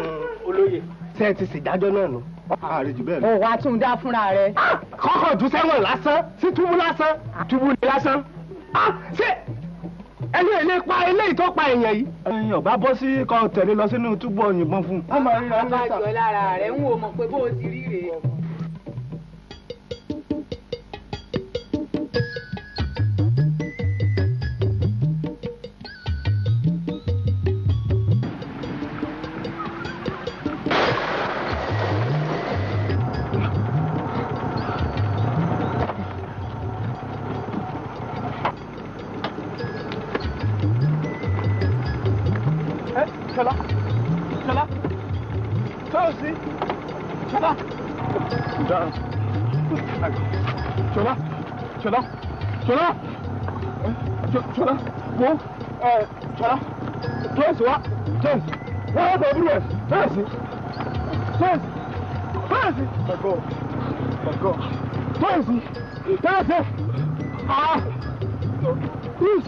J: olóyè. Ṣé ẹ ti ṣèdájọ́ náà nù?
L: Ààrẹ jù bẹ́ẹ̀ lọ.
E: Ó wá tún dá fúnra rẹ̀.
J: Kọ́kọ́ jù sẹ́wọ̀n lásán sí túbú lásán. Túbú ni lásán. Ṣé ẹni èlé pa eléyìí tó pa èèyàn yìí?
G: Ẹyin ọba bọ́ sí kọ́ tẹ̀lé lọ sínú túbú òyìnbọn fún un.
E: Abájọ lára rẹ̀ ń wò mọ̀ pé bó o ti rí rèé.
C: dára. Ṣọlá Ṣọlá Ṣọlá Ṣọlá wo Ṣọlá James wa James wọ́n yà bọ̀ bílẹ̀ James James my God James ah James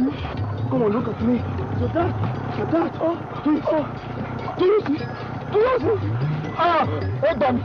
C: come on look at me your dad oh James ah ẹ gbà mí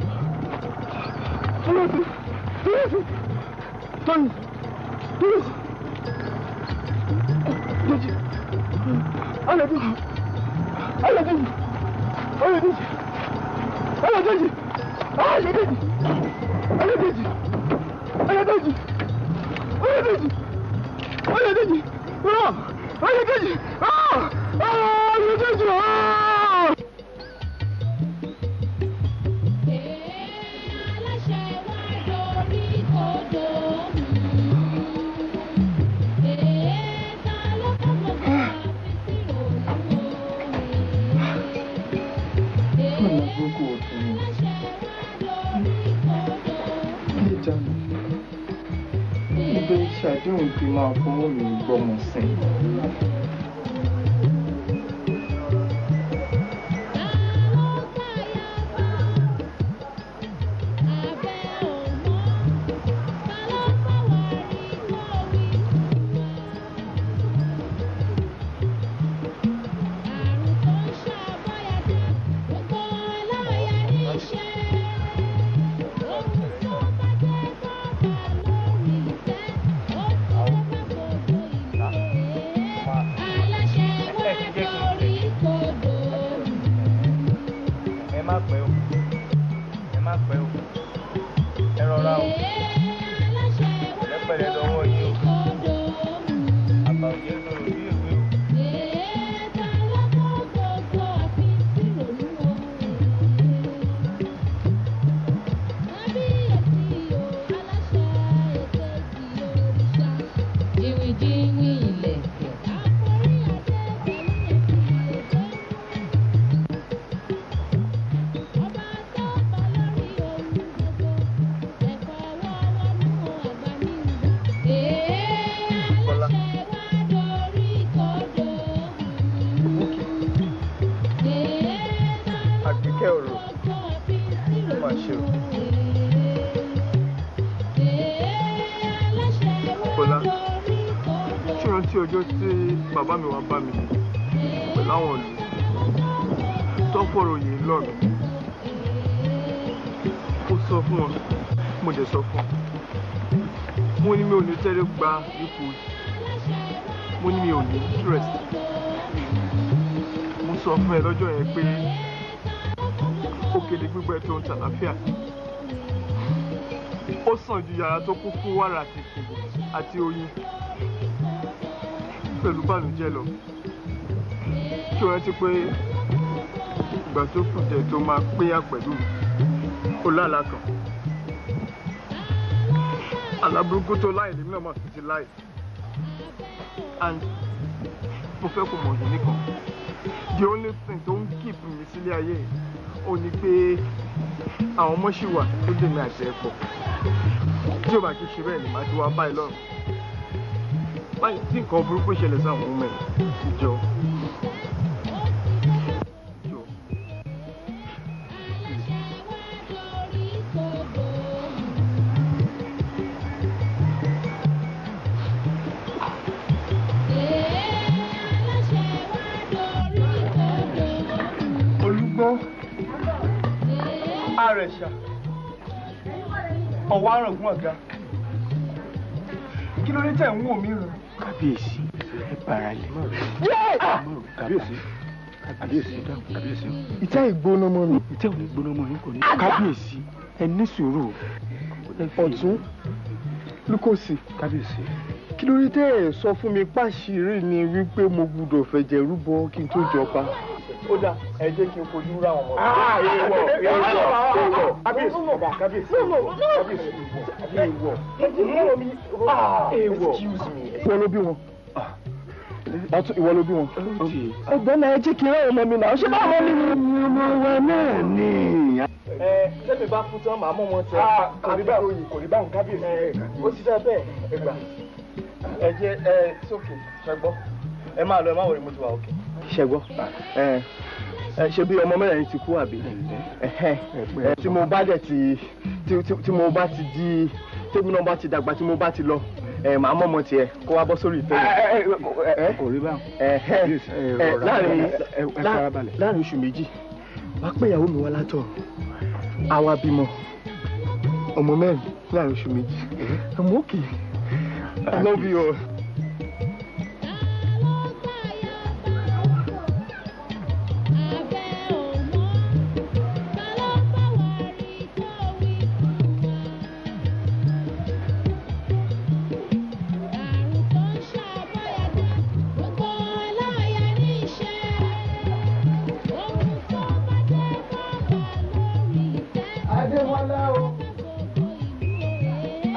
C: James ṣàdéhùn pé máa fọwọ́ mi gbọ́mọ sẹ́yìn. Ọjọ́ tí bàbá mi wá bá mi pẹ̀lú àwọn ìlú tó fọ̀rọ̀ yìí lọ́nà ó sọ fún wọn mo dẹ̀ sọ fún mo ní mi ò ní tẹ́lẹ̀ gba ipò mo ní mi ò ní interest mo sọ fún ẹ lọ́jọ́ yẹn pé òkèlè gbígbẹ tó ń tàlàfíà ó sàn ju yàrá tó kún fún wàrà àti oyin pẹ̀lú bànújẹ́ lọ kí wọ́n ti pé ìgbà tó kù jẹ́ tó máa pínyà pẹ̀lú ó lálàá kan àlá burúkú tó láì lèmi náà mà tún ti láì and mo fẹ́ kó mọ̀ ọ̀dùn nìkan the only thing tó ń keep mi sílé ayé ò ní pé àwọn ọmọ ṣì wà tó dè mí àṣẹ pọ̀ tí ó bá kí ṣe bẹ́ẹ̀ ni màá ti wá báyìí lọ́rùn báyìí tí nǹkan burúkú ṣẹlẹ̀ sáwọn ọmọ ẹ̀ ìjọ. Olúgbọ́n Àrẹ̀ṣà ọ̀wá àrọ̀gún ọ̀gá kí ló dé tẹ̀ ń wò mí rò. Kábíyèsí ẹ bára lè. Kábíyèsí kábíyèsí. Ìtẹ́ ìgbóná mọ́ mi. Ìtẹ́ òní gbóná mọ́ yín kò ní. Kábíyèsí ẹ ní sùúrù. Ọ̀tún Lúkòsì. Kábíyèsí. Kí ló dé tẹ́ ẹ̀ sọ fún mi páṣírí ni wípé mo gbúdọ̀ fẹ̀jẹ̀ rúbọ kí n tó jọba. Ó dà ẹ jẹ́ kí n fojú rá àwọn ọmọ. Èèwọ̀ kábíyèsí ọba kábíyèsí èèwọ̀ ìwọ ló bí wọn ọtún ìwọ ló bí wọn. Ẹgbẹ́ náà ẹ jẹ́ kí n rá ọmọ mi náà ṣé bá ọmọ mi ni ọmọ wa náà ni.
N: Tẹ́mi bá kú tán màá mọ̀ wọn tẹ.
C: Kò rí bá ń kábíyèsí.
N: Ó ti fẹ́ bẹ́ẹ̀. Ẹ jẹ́ sókè ṣẹgbọ́. Ẹ máa lọ ẹ má wọlé mo ti wà òkè. Ṣẹgbọ́. Ṣe bí ọmọ mẹ́rin ti kú àbí? Tí mo bá dẹ̀ tí mo bá ti di tèmi náà bá ti dàgbà tí mo bá ti lọ màá mọ̀ mọ́ tiẹ̀ kó wá bọ́ sórí ìfẹ́ yẹn.
C: Kò rí báwọn.
N: Láàrin oṣù méjì wàá pé ìyàwó mi wá látọ̀ àwa bímọ ọmọ mẹ́rin láàrin oṣù méjì. I'm okay. I love you all.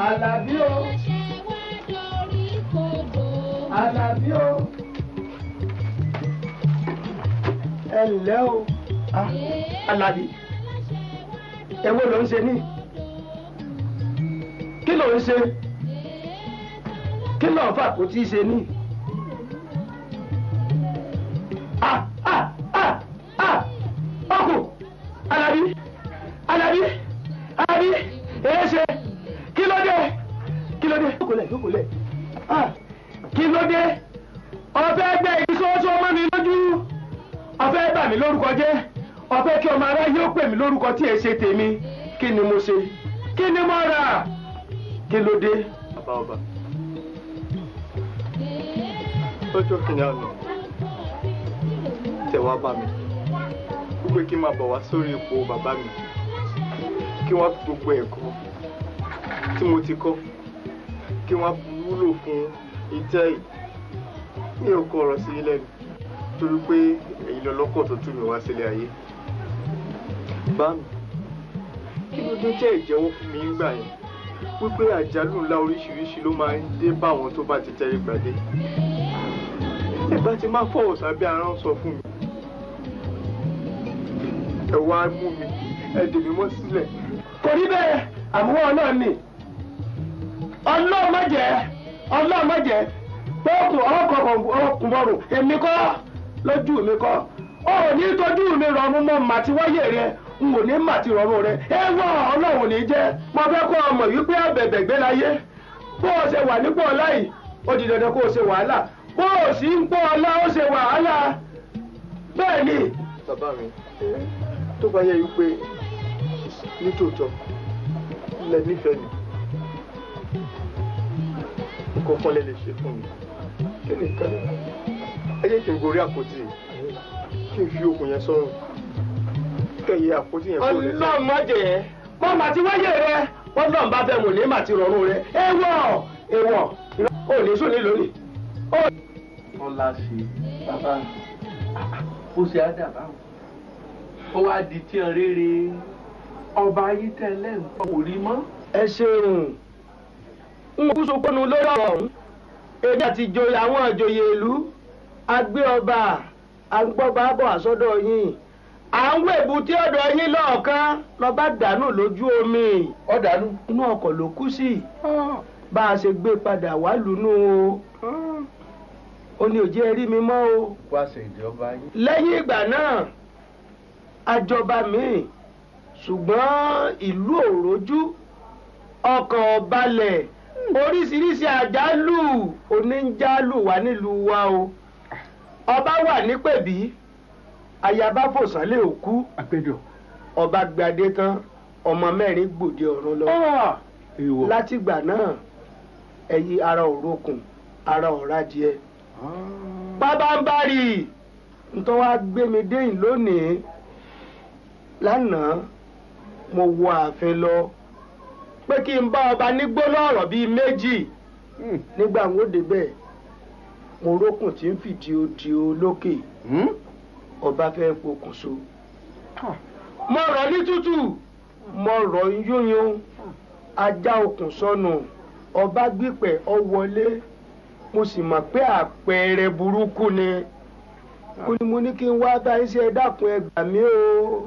C: Àlàbí o. Àlàbí o. Ẹ ǹlẹ́ o.
J: Àlàbí èwo ló ń ṣe ní kí ló ń ṣe kí ló ń fà kó tí í ṣe ní. Ọkùn Àlàbí Àlàbí Àlàbí èé ṣe kí ló dé jókòólẹ̀ kí ló dé ọ̀fẹ́ gbẹ ìṣòṣò mọ́ mi lójú ọ̀fẹ́ bà mí lórúkọ jẹ́ ọ̀fẹ́ kí ọmọ ará yóò pè mí lórúkọ tí ẹ ṣe tèmi kí ni mo ṣe kí ni mo rà kí ló dé.
N: Bàbá ọba lọ́jọ́ kìíní àná tẹ̀ wá bá mi wípé kí n máa bọ̀ wá sórí ipò bàbá mi kí wọ́n fi gbogbo ẹ̀kọ́ tí mo ti kọ́ kí wọ́n wúlò fún ìtẹ́ yìí mi ò kọ ọ̀rọ̀ sí ilẹ̀ mi torí pé èyí lọ́lọ́kọ̀ tó tú mi wá sílé ayé. Bá mi kí ló dé tẹ́ ìjẹ́wọ́ fún mi nígbà yẹn wípé àjálù ńlá oríṣiríṣi ló máa ń dé bá àwọn tó bá ti tẹ́rí gbàdé. Ẹ bá ti máa fọwọ́ sábẹ́ arán sọ fún mi. Ẹ wá mú mi ẹ dè mí mọ́ sílẹ̀.
J: Kò rí bẹ́ẹ̀ àmúwọ́ náà nì ọlọ́ọ̀ má jẹ́ pé ọkùnbọ̀rùn èmi kọ́ lójú mi kọ́ ó ní tójú mi rọrùn mọ́ màtí wáyé rẹ n ò ní màtí rọrùn rẹ ẹ wọ́ ọlọ́run ní jẹ́ mo fẹ́ kó ọmọ wípé àbẹ̀bẹ̀ gbé láyé bó o ṣe wà nípò ọlá yìí ó di dandan kó o ṣe wàhálà bó o sì ń pọ̀ ọlá ó ṣe wàhálà bẹ́ẹ̀ ni.
N: Bàbá mi tó bá yẹ wípé nítòótọ́ lẹ nífẹ̀ẹ́ mi nǹkan kan lè ṣe fún mi kí ni nǹkan ẹ jẹ́ kí n gorí àpótí kí n fi okùn yẹn sọ́rùn kẹyẹ àpótí yẹn kó lè sọ.
J: Ọlọ́run má jẹ́ mọ́ màtí wáyé rẹ wọ́n lọ́n bá fẹ́ mọ̀ ní màtí rọrùn rẹ èèwọ̀ ò ní sùn ní lónìí.
P: Ọlá ṣe bàbá ó ṣe àdàbà ó wá di tí ń rere ọba ayé tẹ́lẹ̀ ń kò rí mọ́.
J: Ẹ ṣeun n kú soponu lórí ọ̀rọ̀ ọ̀hún èdè àti ìjòyè àwọn ìjòyè ìlú agbé ọba àgbọ̀bà bọ̀ àsọdọ̀ yín à ń wèbú tí ọ̀dọ̀ yín lọ́ọ̀kan lọ́ba dànù lójú omi
C: ọ̀dànù
J: inú ọkọ̀ ló kú sí bá a ṣe gbé padà wá lùnú o ó ní òjé rí mi mọ́ o.
P: wá ṣe ìjọba yín.
J: lẹ́yìn ìgbà náà àjọba mi ṣùgbọ́n ìlú òrojú ọkàn ọ̀balẹ̀ oríṣiríṣi àjálù oníjálù wà nílùú wa o ọba wà nípèbí ayaba fòsánlé òkú ọba gbadé tán ọmọ mẹ́rin gbòde ọ̀run lọ látìgbà náà ẹ̀yí ara òrokùn ara ọ̀radìẹ pábánbárì ntọ́ wa gbé mi déyìn lónìí lánàá mo wọ ààfin lọ pé kí n bá ọba ní gbólóhùn bíi méjì nígbà wo débẹ̀ mo rókùn tí ń fìdí odi olókè ọba fẹ́ pokùnso mo rọ̀ ní tútù mo rọ̀ ń yúnyún ajá okùn sọnù ọba gbípẹ̀ ọ wọlé mo sì mọ̀ pé àpẹẹrẹ burúkú ni ó ní mo ní kí n wá bá iṣẹ́ dákun ẹ gbà mí o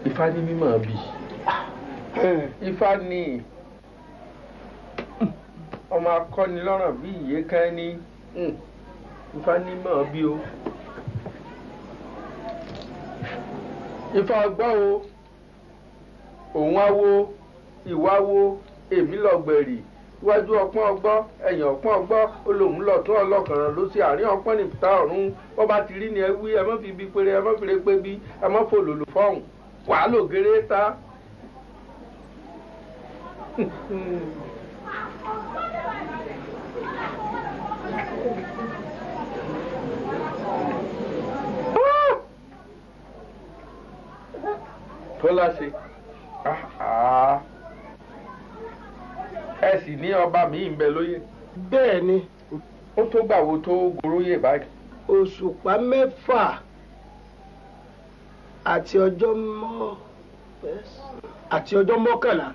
P: Ifá ní mímọ̀ bí Ifá ní ọmọ akọni lọ́rọ̀ bí ìyé kan ní Ifá ní mọ̀ bí o. Ifá gbọ́ o òun awo ìwáwo èmi lọ́gbẹ̀rì iwájú ọpọ́n ọgbọ́ ẹ̀yìn ọpọ́n ọgbọ́ olóhùn lọ́tún ọlọ́kànràn ló sì àárín ọpọ́n nìta ọ̀run bọ́ bá ti rí ni ẹ wí ẹ má fi ibi péré ẹ má fi répé bí ẹ má fòlòlò fọ́hùn wàá lò géré ta. Tọ́lá ṣe ẹ sì ní ọba mi ń bẹ lóyè.
J: Bẹ́ẹ̀ ni.
P: Ó tó gbàwo tó goróyè báyìí.
J: Òṣùpá 6 àti ọjọ́ 11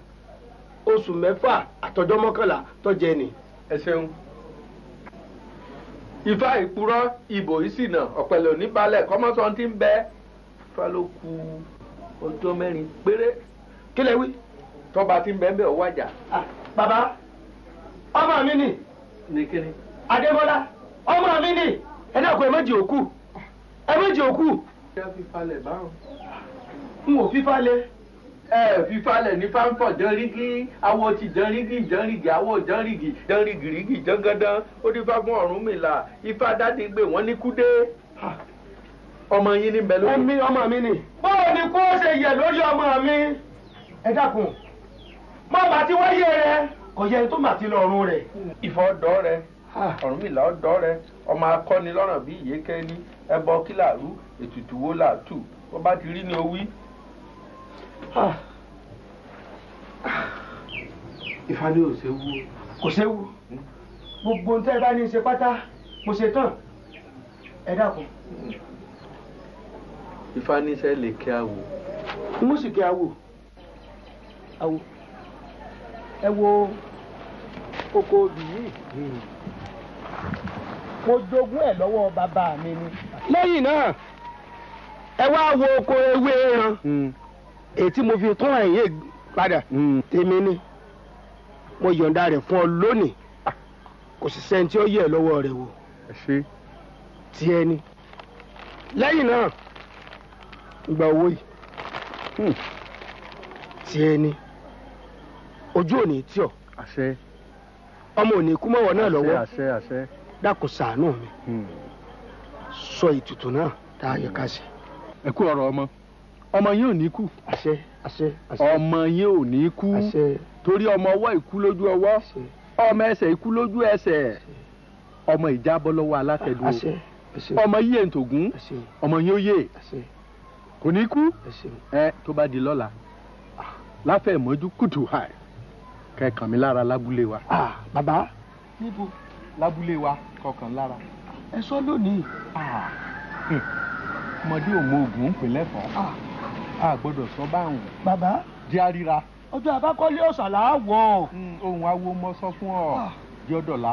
J: oṣù 6 àtọjọ́ 11 tó jẹ ni.
P: Ẹ ṣeun. Ifá ìpurọ́ ìbò ìsìnà ọ̀pẹ̀lẹ̀ oníbalẹ̀ kọ́mọ́sán ti ń bẹ. Ifá ló kù ọjọ́ 4 péré.
J: Kí lẹ wí?
P: Tọ́ba ti ń bẹ ń bẹ ọ wájà.
J: Bàbá ọmọ mi ni.
P: Ní kíni?
J: Adébọ́lá ọmọ mi ni. Ẹ dákun ẹ má jẹ́ òkú. Ẹ má jẹ́ òkú.
P: Ṣé fífalẹ̀ báwọn?
J: N ò fífalẹ̀.
P: Fífalẹ̀ ní fáńfọ̀ jẹ́rígì awo ti jẹ́rígì awo jẹ́rígì jẹ́ngàdán ó dífá fún Ọ̀rúnmìlà Ifá dáde gbé wọ́n ní kúdé. Ọmọ yín ní bẹ lórí.
J: Ọmọ mi ni. Báwo ni kó ṣe yẹ lórí ọmọ mi? Ẹ dákun má bàa ti wáyé rẹ kò yẹ tó mà ti lọ ọ̀run rẹ.
P: Ifá ọ̀dọ́ rẹ Ọ̀rúnmìlà ọ̀dọ́ rẹ ọmọ akọni lọ́rọ̀ bí ìyékẹ́ ní ẹbọ kílàrú ètùtù wo làtù bó bá ti rí ni ó wí.
J: Ifá ní ò séwu kò séwu gbogbo ń tẹ́ bá ní í ṣe pátá mo ṣe tán ẹ dákun.
P: Ifá ní sẹ́ lè kí àwò.
J: Mo sì kí àwò. Ẹ wo oko obì yìí mo jogún ẹ̀ lọ́wọ́ bàbá mi ni. Lẹ́yìn náà ẹ wá wo oko ewé ẹran èyí tí mo fi tún ẹ̀yìn padà tèmi ni mo yọ̀ǹda rẹ̀ fún ọ lónìí kò sì sẹ́ni tí ó yẹ̀ lọ́wọ́ rẹ̀ wò tiẹ̀ ni. Lẹ́yìn náà gba owó yìí tiẹ̀ ni ojú òní tí ọ ọmọ òní kú mọ́wọ́ náà lọ́wọ́ dákun ṣàánú mi sọ ìtùtù náà tá a yẹ ká ṣe.
I: Ẹ kú ọ̀rọ̀ ọmọ yín ò ní kú. Ọmọ yín ò ní kú torí ọmọ ọwọ́ ìkú lójú ọwọ́ ọmọ ẹsẹ̀ ìkú lójú ẹsẹ̀ ọmọ ìjábọ́ lọ́wọ́ alátẹ̀dúró ọmọ yíyẹ ntògún ọmọ yín ó yè kò ní kú. Tó bá di lọ́la láfẹ̀ mọ́jú kùtù hàì kẹkàn mi lára lábúlé wa.
J: Bàbá
I: níbo lábúlé wa kọkàn lára.
J: Ẹ sọ lónìí.
I: Ọmọdé ò mọ oògùn ń pè lẹ́fọ̀ọ́. A gbọ́dọ̀ sọ báwọn.
J: Bàbá
I: jẹ́ àríra.
J: Ọjọ́ àbákọ́lé ọ̀sà là á wọ̀.
I: Ohun awo mọ sọ fún ọ jẹ́ ọ̀dọ̀la.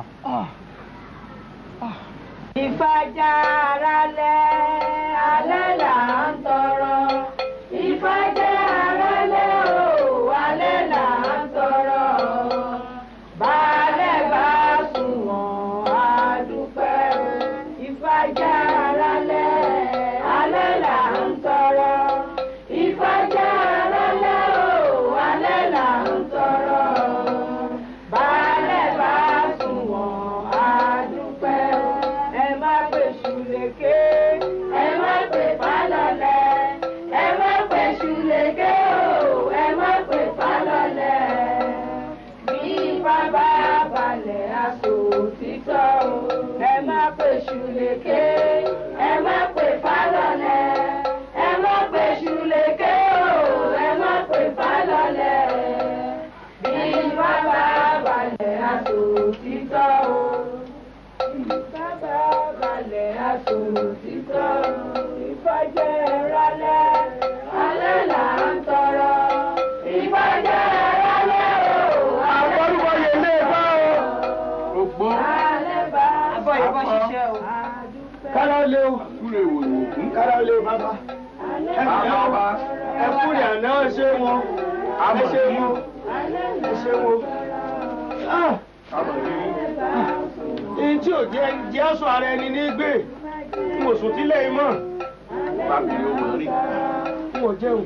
H: Ìfàjà arálẹ̀ alẹ́ là ń tọrọ. Ìfàjà arálẹ̀ o alẹ́ là ń tọrọ. Baálẹ̀ bá sunwọ̀n á dúpẹ́. Ìfàjà arálẹ̀ alẹ́ là ń tọrọ. Ìfàjà arálẹ̀ o alẹ́ là ń tọrọ. Baálẹ̀ bá sunwọ̀n á dúpẹ́. Ẹ má pèsè lékè, ẹ má pè fálọ́lẹ̀. Ẹ má pèsè lékè o, ẹ má pè fálọ́lẹ̀. Bí bàbá balẹ̀ aṣọ òtítọ́ o. Ẹ má pèsè lékè, ẹ má pè fálọ́lẹ̀. Ẹ má pèsè lékè o, ẹ má pè fálọ́lẹ̀. Bí bàbá balẹ̀ aṣọ òtítọ́ o. Bàbá balẹ̀ aṣọ òtítọ́ o. Ìfàjẹ́ rálẹ̀, alẹ́ là ń tọrọ. Ìfàjẹ́ rálẹ̀ o.
J: Àwọn orúkọ yẹn lé bá o.
P: Ògbó.
H: Alẹ́ bá
E: Abọ́ ìbọn ṣiṣẹ́ o.
J: Kára ó lé o.
P: Kúrè wò ló kún.
J: Kára bàbá ẹ kúrì àná ẹ ṣe wọn ẹ ṣe wọn ẹ ṣe wọn. ní tí ò jẹ́ aṣọ ara ẹni ní gbé n ò sùn tílẹ̀ yìí mọ́.
P: bàbá yóò wọ rí.
J: n ò jẹun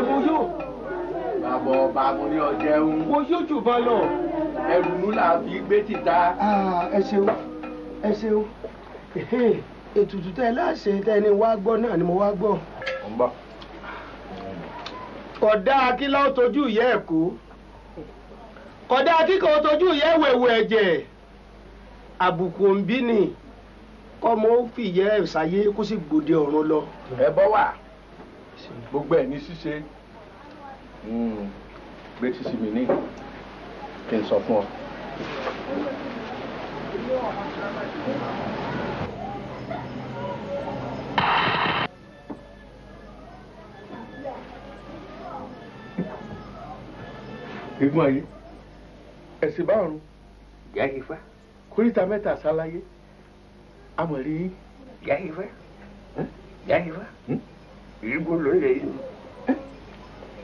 J: mo yó.
P: bàbá ọba mo ní ọjẹun.
J: mo yó jù bá lọ.
P: ẹrù nù là fi gbé tìta.
J: ẹ ṣeun ẹ ṣeun ètùtù tẹ láṣẹ tẹ ni wàá gbọ́ náà ni mo wá gbọ́. kódà akílá ó tọ́jú ìyá ẹ̀ kú kódà akíkọ̀ ó tọ́jú ìyá ẹ̀wẹ̀wẹ̀ ẹ̀jẹ̀ àbùkù òǹbí ni kọ́mọ ó fi ìyá ẹ̀ sáyé kó sì gbòde ọ̀run lọ.
P: ẹ bọ́ wà gbogbo ẹ̀ ní ṣíṣe gbé tí sí mi ní kí n sọ fún ọ. ìgbọ́n yìí ẹ̀sìn báwọn
Q: ìyá Ifá
P: kórìíta mẹ́ta sáláyé amọ̀rí
Q: ìyá Ifá ìyá Ifá ìrìbó ló ń lè yìí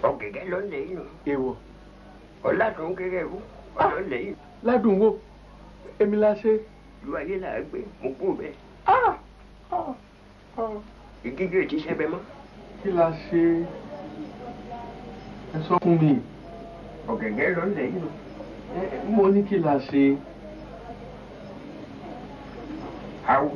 Q: ọ̀gẹ̀gẹ̀ ló ń lè yìí
P: èèwọ̀
Q: ọ̀làdùn kéré wú ló ń lè yìí.
P: ládùn wo èmi la ṣe.
Q: ìlú ayé là á gbé mo kú bẹ́ẹ̀. ìgígé ti ṣẹbẹ mọ́.
P: kí la ṣe ẹ sọ fún mi.
Q: ọ̀gẹ̀gẹ̀ ló ń lè yìí.
P: mo ní kí la ṣe.
Q: awo.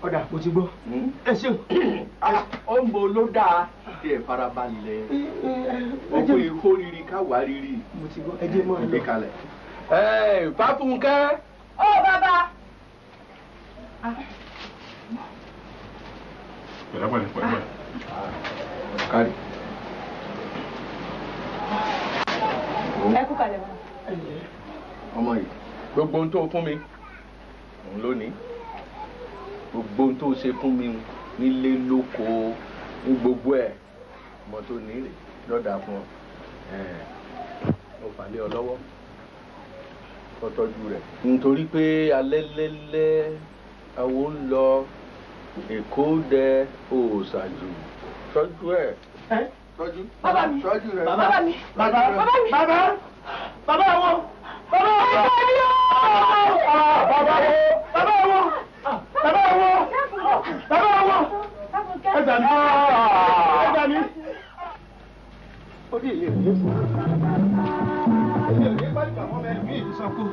J: ọ̀dà mo ti gbọ́ ẹ ṣeun.
P: ó ń bo ló dáa kí ẹ farabalẹ̀ ó kó ikó rírì ká wá rírì.
J: mo ti gbọ́ ẹ jẹ́ mọ́ ẹ lọ.
P: kalẹ̀. Fáfúnkẹ́.
E: ó bàbá.
P: pẹ̀lẹ́pẹ̀lẹ́. kárí.
E: ẹ kú kalẹ̀ mọ́.
P: ọmọ yìí gbogbo ohun tó fún mi òun ló ní gbogbo ohun tó ṣe fún mi nílé lóko ní gbogbo ẹ̀ ọmọ tó ní rè lọ́dà fún ọ mo fàlẹ́ ọ lọ́wọ́ kó tọ́jú rẹ̀ nítorí pé alẹ́ lẹ́lẹ́ àwọn ń lọ Èkó dẹ òòṣàjù tọ́jú ẹ̀ tọ́jú
E: bàbá mi
P: tọ́jú rẹ̀
E: bàbá mi bàbá mi
J: bàbá wọn bàbá wọn. bàbá wọn. bàbá wọn. bàbá wọn. bàbá wọn. ẹgbà mi. ẹgbà mi. ó ní ilé ìwé fún ilé ìwé pàdé àwọn ọmọ ẹni bí ìlú sọkún.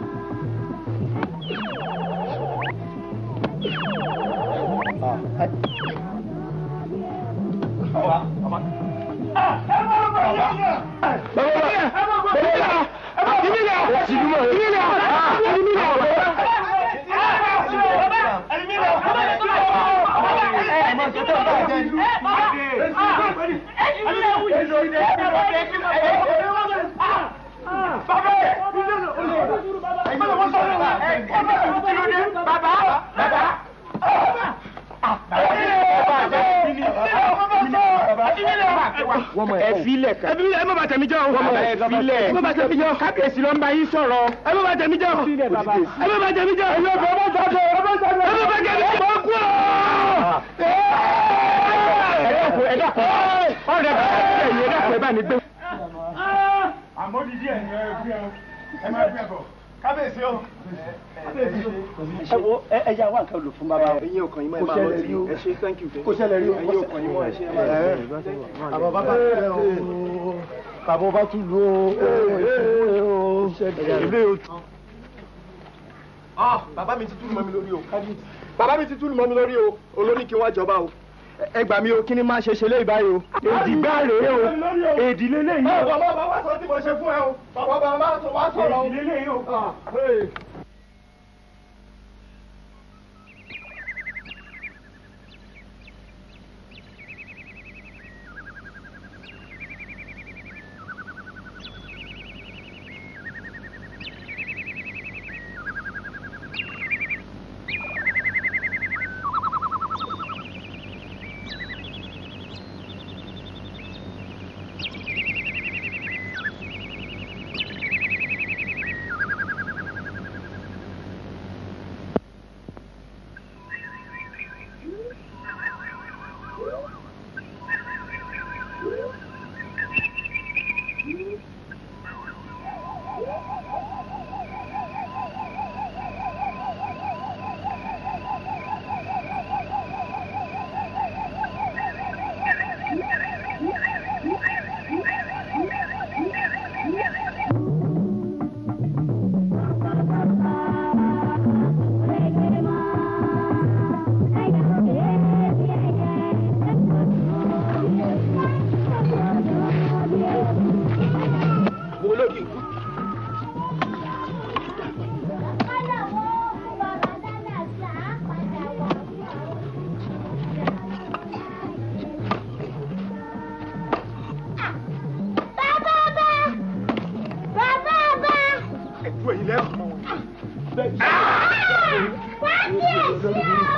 J: ẹ filẹ̀ ká. ẹ má bàtà mi jẹ́ o. ẹ filẹ̀. ẹ má bàtà mi jẹ́ o. kábíyèsí ló ń bá yín sọ̀rọ̀. ẹ má bàtà mi jẹ́ o. ẹ má bàtà mi jẹ́ o. ẹ má bàtà mi jẹ́ o. ẹ má bàtà mi jẹ́ o. kú o. ẹ dàpọ̀ ọ̀rẹ́ bá ẹ̀yìn ẹ dàpọ̀ ẹ bá ní gbé.
C: àmọ́ dídí ẹ̀ ní ẹ máa gbé bọ̀ kábíyèsí o.
J: ẹ wo ẹ jẹ́ àwọn nǹkan lò fún bàbá o. ẹ̀yin ọkàn yín máa lọ sí ẹ ṣe thank you. kò ṣẹlẹ̀ rí o. ẹ̀yin ọkàn yín máa ṣe ẹ máa lọ. àbọ̀ bàbá rẹ̀ o. bàbá bá tún lò ó. ilé o. bàbá mi ti túlù mọ́ mi lórí o. bàbá mi ti túlù mọ́ mi lórí o. olóní kí wọ́n jọba o. ẹ gbà mí o kí ni máa ṣe lé ìbáyìí o. èdì gbá rèé o. èdì lélẹ̀ yìí o. bàbá wá sọ tí mo ṣe fún ẹ o. bàbá wá sọ̀rọ̀ o. èdì lélẹ̀ yìí o.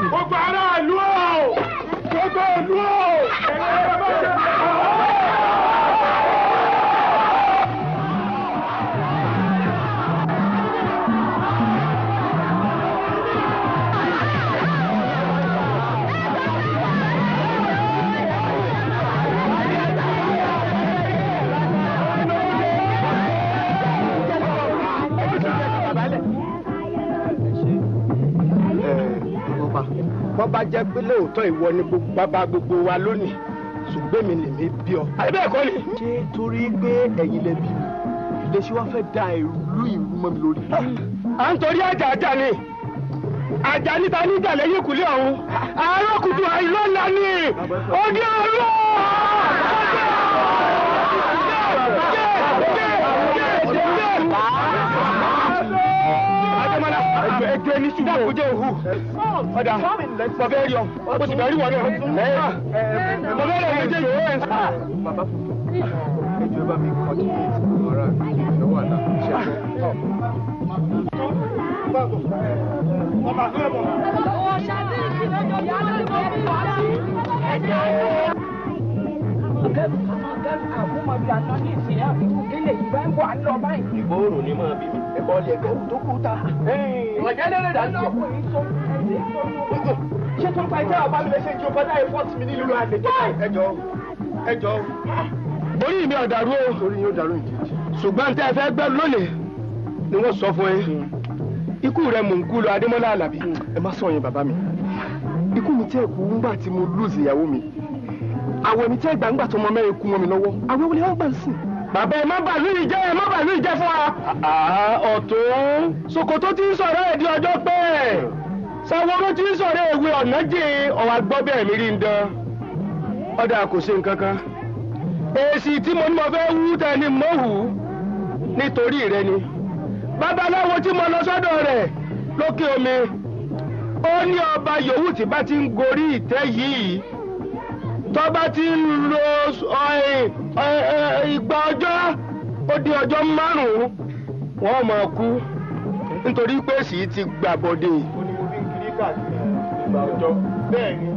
I: Gbogbo aráàlú o! Gbogbo ìlú o!
J: Wọ́n bá jẹ́ pé lóòótọ́ ìwọ ni bàbá gbogbo wa lónìí ṣùgbọ́n mi lèmi bí ọ. Àbẹ́ ẹ̀kọ́ ni. Ṣé torí pé ẹ̀yin lẹ bí mi ìdẹ́sí wá fẹ́ da ìlú mọ́ mi lórí. À ń torí àjàjà ni àjà níta níjà lẹ́yìn ìkúlẹ̀ ọ̀hún àárọ̀ kùtù àìlọ́la ni òde ọ̀rọ̀. Ẹgbẹ́ ní ṣúgbà kò jẹ́ òhù. Ọ̀dà, bọ̀bẹ́ rí ọ, ó ti bẹ̀rí wọlé ọ̀. Bọ̀bẹ́ rẹ̀ ló jẹ́ ìwé ẹ̀. Bàbá fúnfún, ẹjọ́ bá mi kọ́ tí ọ̀rá ìṣòwò àlà ṣe àpọ̀. Bàbá fẹ́ bọ̀. Ọ̀ṣàdé ìṣẹ̀lẹ̀ jọ yá lórí mọ́ bí wà sí. Ìgbóòrò ni máa bí mi. Ẹ̀bọ̀ ọ̀lẹ̀ ẹ̀gbẹ́rún tó kú ta. Ọ̀jẹ́ lérè dájú ọkùnrin tó. Ṣé tó ń pa iṣẹ́ ọba mi lè ṣe kí o kọjá ìfọ́tì mi nílùú àlejò? Ẹjọ́. Orí mi ò dàrú o. Orí yóò dàrú ìdí. Ṣùgbọ́n tẹ́ ẹ fẹ́ gbẹ́rù lónìí ni wọ́n sọ fún ẹ. Ikú rẹ̀ mò ń kú lọ Adémọ́lá Àlàbí. Ẹ má sọ yẹn bàbá mi. Ikú mi tẹ́ ẹ̀kú ńgbà tí mo lùzì ìyàwó mi. Àwọn ẹ̀mí tẹ́ ìgbàǹgbà tó mọ mẹ́rin kú mọ́ mi lọ́wọ́. Àwọn olè wọ́n gbà ń sìn. Bàbá ẹ má bàálù yìí jẹ́ ẹ má bàálù yìí jẹ́ fún wa. Ọ̀tún Sokoto ti ń sọ̀rọ̀ ẹ̀ di ọjọ́ pẹ́. Sàwọ́rọ́ ti ń sọ̀rọ̀ èwe ọ̀nàjì ọ̀wà gbọ́ bẹ́ẹ̀ mi rí ń dán. Ọ̀dà kò ṣe nǹkan kan. Èsì tí mo ní mo fẹ́ wú tẹ́ni mọ́ wù nítorí rẹ ni. Babaláwo tí mo lọ sọ́dọ̀ rẹ̀ lókè omi. Ó ní ọba yòówù tí bá ti ń gorí ìtẹ́ yìí. Tọ́ba ti ń lo ìgbà ọjọ́ ó di ọjọ́ 5 wọ́n máa kú nítorí pé èsì ti gbà bọ́dé. Ó ní mo fi ń kiri káàkiri ìgbà ọjọ́ bẹ́ẹ̀ ni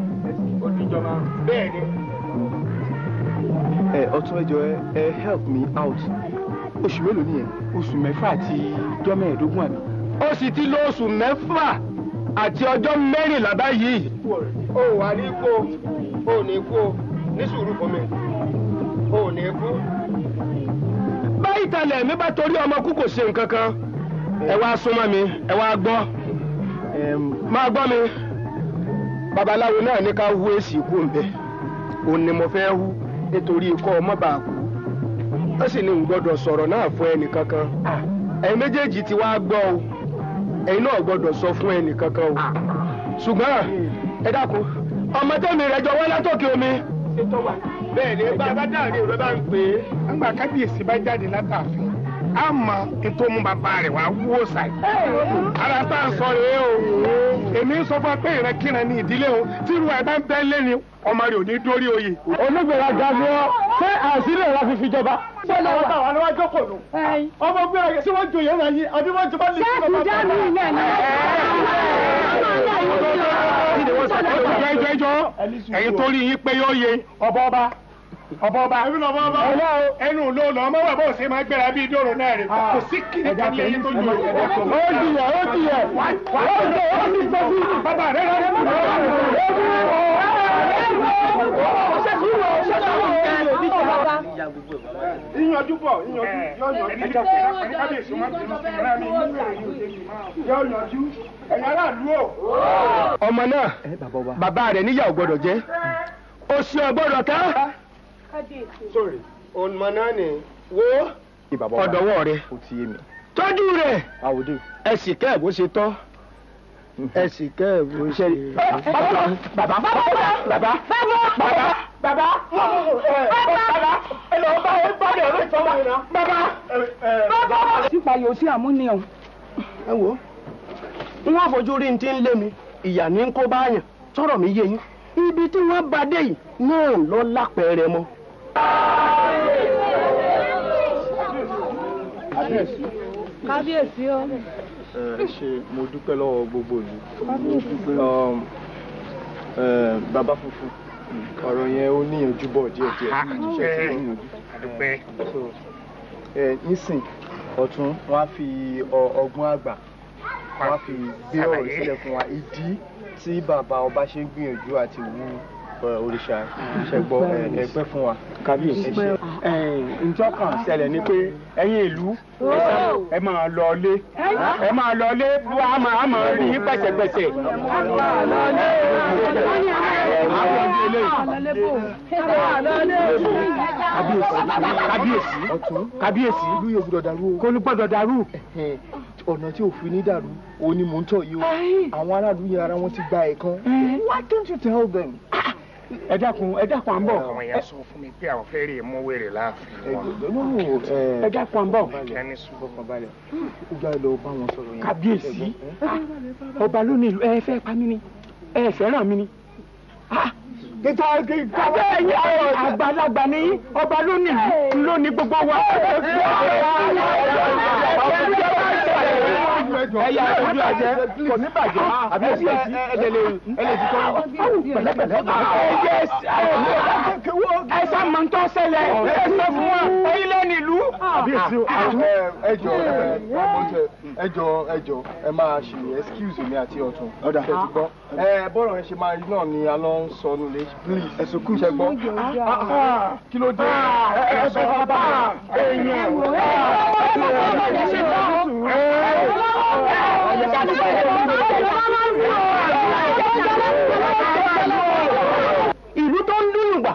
J: ó di ìjọba bẹ́ẹ̀ ni. Ọ̀tún ẹjọ́ ẹ help me out. Oṣù mélòó nìyẹn?
G: Oṣù 6 àti ọjọ́ 15 àbí.
J: Ó sì ti lo oṣù 6 àti ọjọ́ 14 báyìí. Ó wà ní kó o ní kú o ní sùúrù fún mi o ní kú. Báyìí talẹ̀ mi bá torí ọmọ kú kò ṣe nǹkan kan. Ẹ wá súnmọ́ mi ẹ wá gbọ́. Máa gbọ́ mi. Babaláwo náà ní ká hu èsì ikú ń bẹ. Òun ni mo fẹ́ hu nítorí ikọ́ ọmọ bá kú. Ó sì ní n gbọ́dọ̀ sọ̀rọ̀ náà fún ẹnì kankan. Ẹ̀yin méjèèjì ti wá gbọ́ o. Ẹ̀yin náà gbọ́dọ̀ sọ fún ẹnì kankan o. Ṣùgbọ́n ẹ dákun ọmọ tẹ́mi rẹ̀ jọ wọ́n látòkè omi. Bẹ́ẹ̀ ni bá dáàrin rẹ̀ bá ń pè é.
I: Nígbà kábíyèsí bá jáde látàfin a mọ ètò mú bàbá rẹ̀ wá wúwo ṣàì. Ara tá à ń sọ rèé o. Èmi ń sọ fún ọ pé ìrẹ́kíran ní ìdílé o tí irú ẹ̀ bá ń bẹ́ lé ni ọmọ rẹ̀ ò ní dórí oyè.
J: Onígbèraga ni ọ ṣé àṣírí rẹ̀ fi fi jọba.
I: Ṣé lọ́wọ́ táwọn ni wọ́n jókòó nù? Ọmọ gbéra ṣé wọ́n joyè náà yín àbí wọ́n jọba lè fi bàbá ẹjọ́ ẹ̀yin tó rí yín pé yóò yé ọba ẹnu ló lọ ọmọ wà bó ṣe máa gbéra bí ìdóró náà rè kò sí kíni kan yẹn tó jù ó di bàbá rẹ ìyànjú bọ̀ ìyànjú ẹ̀yin aráàlú o.
J: Ọmọ náà bàbá rẹ̀ níyàwó gbọ́dọ̀ jẹ́ oṣù ọgbọ́dọ̀ ká. Ọmọ náà ni wo ọ̀dọ̀wọ́ rẹ̀ tọ́jú rẹ̀ ẹ sì kẹ́ ẹ̀ bó ṣe tọ́ ẹ sì kẹ́ ẹ̀ bó ṣe. Bàbá ẹ lọ bá ẹ bá dẹ̀ ọ̀rọ̀ ìtọ́wọ́ yìí náà. Bàbá.
M: Sípa yóò sí àmúniyàn.
J: Ẹ wo wọ́n fojú rí ti ń lé mi ìyà ní kó bá yàn sọ̀rọ̀ mi yé yín ibi tí wọ́n bá dé yìí náà lọ lápẹẹrẹ mọ́.
M: Kábíyèsí o.
R: ṣe mo dúpẹ́ lọ́wọ́ gbogbo ìlú. Bàbá funfun ọ̀rọ̀ yẹn ó níyànjú bọ̀ díẹ̀díẹ̀. Nísìn ọ̀tún wọ́n á fi ọgbọ́n àgbà wọ́n á fi gbé ọ̀rọ̀ sílẹ̀ fún wa ìdí tí bàbá ọba ṣe ń gbìyànjú àti wú òrìṣà ṣẹgbọ́ ẹgbẹ́ fún wa.
G: Kábíyèsí ǹjọ́ kan ṣẹlẹ̀ ni pé ẹ̀yin ìlú ẹ máa lọ ilé wá máa rí pẹ̀sẹ̀pẹ̀sẹ̀. Kábíyèsí
R: ìlú yóò gbọ́dọ̀ dàrú o.
G: kò ní gbọ́dọ̀ dàrú.
R: Ọ̀nà tí òfin ní dàrú òun ni mò ń tọ̀ yìí o. Àwọn aráàlú yẹn ara wọn ti gba ẹ̀kan. Why don't you tell them?
G: Ẹ dákun à ń bọ̀.
Q: Àwọn èèyàn sọ fún mi pé àwọn fẹ́ rí mú wèrè láàfin wọn.
G: Ẹ dákun à ń bọ̀.
R: Ẹni sùn balẹ̀. Ó gbá lọ bá wọn sọ̀rọ̀ yẹn.
G: Kábíyèsí ọba ló ní ìlú ẹ fẹ́ pa mí ni ẹ fẹ́ràn mi ni. Àgbàlagbà ni ọba ló ní gbogbo wa. Ẹyà ojú àjẹ kò ní bàjẹ́ àbí èsì ẹlẹ́lẹ́ ti tọ́. Ẹ sá máa ń tọ́ ṣẹlẹ̀ ẹ sọ fún wa ẹ̀yin lé nílùú.
R: Ẹjọ́ ẹ máa ṣe excuse mi àti ọ̀tún. Ọ̀dà ẹ ti gbọ́. Bọ́ọ̀rọ̀ yẹn ṣe máa rí náà ni a lọ ń sọ nílé. Please ẹ̀sùn kú ṣe gbọ́. Kí ló dé? Ẹ sọ bàbá èèyàn.
B: Ìlú tó ń dúnùgbà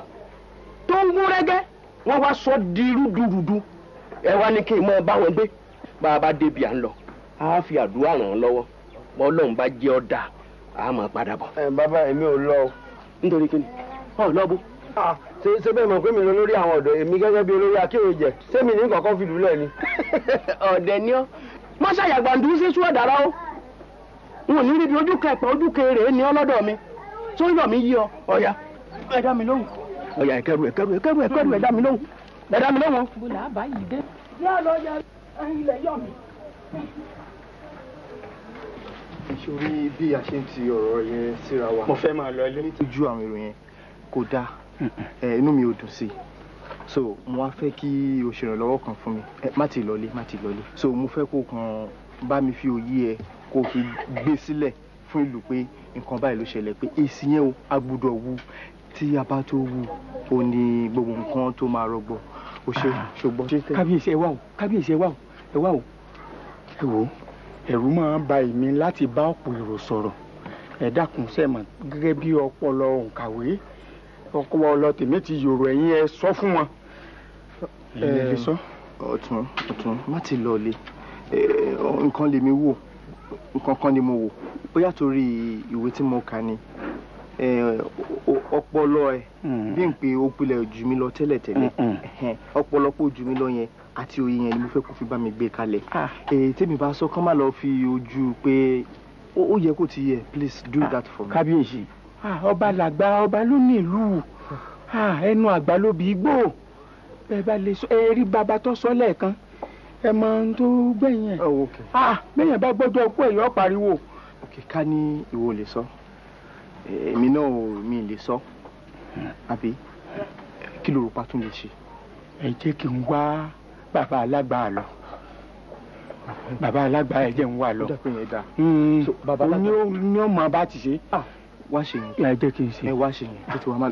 B: tó ń gún rẹ́gẹ́ wọ́n wá sọ di rúdurùdu ẹ wá ní kí n mọ bá wọn gbé bá a bá débi à ń lọ a fi àdúrà ràn án lọ́wọ́ bọ́lọ́run bá jẹ́ ọ̀dà a máa padà bọ̀.
R: Bàbá èmi ò lọ o.
B: Nítorí kí ni ọ̀ lọ́bù.
R: Ṣé bẹ́ẹ̀ mọ̀ pé mi lọ lórí àwọn ọ̀dọ́ èmi gẹ́gẹ́ bí olórí akéwòjẹ ṣé mi ní kọ̀ọ̀kan fi lùlẹ̀ ni.
B: Ọ̀dẹ̀ ni ọ́ má ṣàyàgbàǹdù sí sú ọ̀dàrà ó n ò ní rí bí ojú kẹpẹ́ ojú kéré ní ọlọ́dọ̀ mi tó ń yọ̀ mí yí ọ ọ̀yà ẹ dá mi lóhùn ọ̀yà ẹ̀kẹ́rù ẹ dá mi lóhùn ẹ dá mi lóhùn.
E: bùnà àbá yìí dé. yá lọ ya ilẹ̀ yọ̀ mí.
R: Ìṣòrí bí a ṣe ń ti ọ̀rọ̀ yẹn síra wa.
G: Mo fẹ́ máa lọ ilé.
R: Ojú àwọn èrò yẹn kò dáa inú mi ò dùn sí i so mo wá fẹ́ kí o ṣèrànlọ́wọ́ kan fún mi má ti lọlé so mo fẹ́ kó kàn bá mi fi òye ẹ kó fi gbé sílẹ̀ fún ìlú pé nǹkan báyìí ló ṣẹlẹ̀ pé èsì yẹn o a gbọ́dọ̀ wú tí a bá tó wú o ní gbogbo nǹkan tó máa rọgbọ o ṣe ṣùgbọ́n.
G: Kábíyèsí ẹ wá o ẹ wò ẹ̀rù máa ń ba èmi láti bá ọ̀pọ̀ èrò sọ̀rọ̀ ẹ dákun sẹ́mọ̀ gẹ́gẹ́ bí ọpọlọ òǹkàwé ọpọlọ tèmi ti yòrò ẹ̀yin ẹ sọ fún wọn.
R: Ọ̀tún má ti lọ le nǹkan lèmi wò nǹkan kan ni mo wò bóyá torí ìwé tí mo kà ni ọpọlọ ẹ bí n pe ó pilẹ̀ jù mí lọ tẹ́lẹ̀tẹ́lẹ̀ ọpọlọ pọ̀ jù mí lọ yẹn àti òye yẹn ni mo fẹ́ kó fi bá mi gbé kalẹ̀ tèmi bá sọ kán má lọ fi ojú pé ó yẹ kó ti yẹ please do that for me.
G: Kábíyèsí ọba làgbà ọba ló ní ìlú ẹnu àgbà ló bí igbó ẹ bá lè sọ ẹ rí bàbá tó sọ lẹ́ẹ̀kan ẹ mọ ohun tó gbẹ̀yìn ẹ̀ gbẹ̀yìn bá gbọ́dọ̀ ọkọ ẹ̀yọ́ pariwo.
R: Ká ní ìwọ lè sọ èmi náà mi lè sọ àbí kí ló rò pa tún lè ṣe.
G: Ẹ jẹ́ kí n wá bàbá alágbà lọ ẹ jẹ́ n wá lọ ní ọmọ bá ti ṣe.
R: Wá ṣe yẹn.
G: Ẹ jẹ́ kí n ṣe.
R: Wá ṣe yẹn tètè wá máa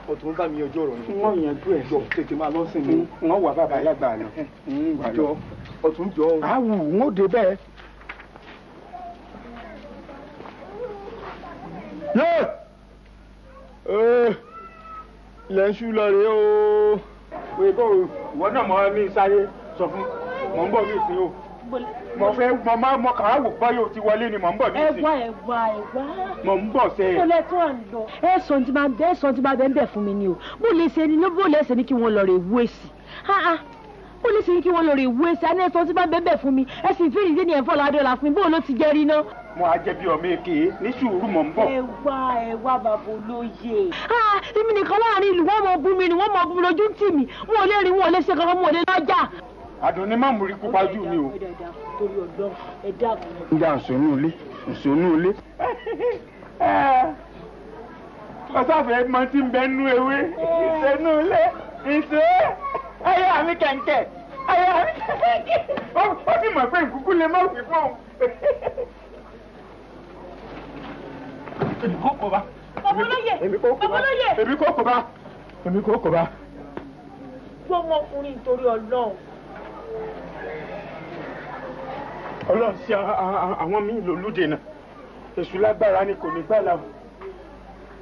R: ọ̀tún bá mi ọjọ́ ọ̀rọ̀ yẹn.
G: Wọ́n yanjú ẹ̀
R: jọ tètè máa lọ sí mi.
G: Wọ́n wà bàbá alágbà lọ.
R: Jọ ọ̀tún jọ.
G: Àwù ń ó dé bẹ́ẹ̀.
R: Ilẹ̀ ń ṣú lọ rèé o.
G: Wèé bò ìwọ náà mọ mi sáré sọ fún mọ̀ ń bọ̀ ní ìsìn o. Mo kàn á wò báyọ̀ ti wọlé ni mò ń bọ̀ ní ìsìn.
F: ẹwà.
G: Mò ń bọ̀ sẹ́yìn.
F: Mo lẹ tó à ń lọ. Ẹ̀sán tí máa bẹ́ẹ̀ bẹ́ẹ̀ fún mi ni o. Bó lè ṣe ni kí wọ́n lọ rè wú èsì. Bó lè ṣe ni kí wọ́n lọ rè wú èsì. Àná ẹ̀sán tí máa bẹ́ẹ̀ fún mi. Ẹ̀sìn fèrè ìdí ni ẹ̀fọ́ ládọ́là fún mi. Bó ló ti jẹ́ rí ná.
G: Mo á jẹ́ bí ọmọ èké ní sùúrù mò ń bọ̀.
F: Ẹwà bàbá olóye. Èmi nìkan láàrin ìlú wọ́n mọ bú mi ni wọ́n mọ bú mi lójú tì mí. Wọn ò lè rí wọn ò lè ṣe kankan wọn ò lè lọ́jà.
G: Àdùnní má múrí kú pájú mi o.
F: Torí Ọlọ́run ẹ dákun.
G: Ǹjẹ́ àǹsọ̀nù ilé. Ọ̀sáfẹ́ mọ tí ń bẹ nú ewé. Ìṣẹ́nú ilé. Ayé mi kẹ̀ǹkẹ̀. Ayé mi kẹ̀ǹkẹ̀. Ó sì mọ̀ pé ìkúkú lè má fi fún òun. Èmi kò kò bá. Èmi kò kò bá.
F: Gbọ́mọkùnrin nítorí Ọlọ́run.
G: Ọlọ́run sí àwọn míì lòlúdè náà. Èṣù lágbára ni kò ní gbà láwọn.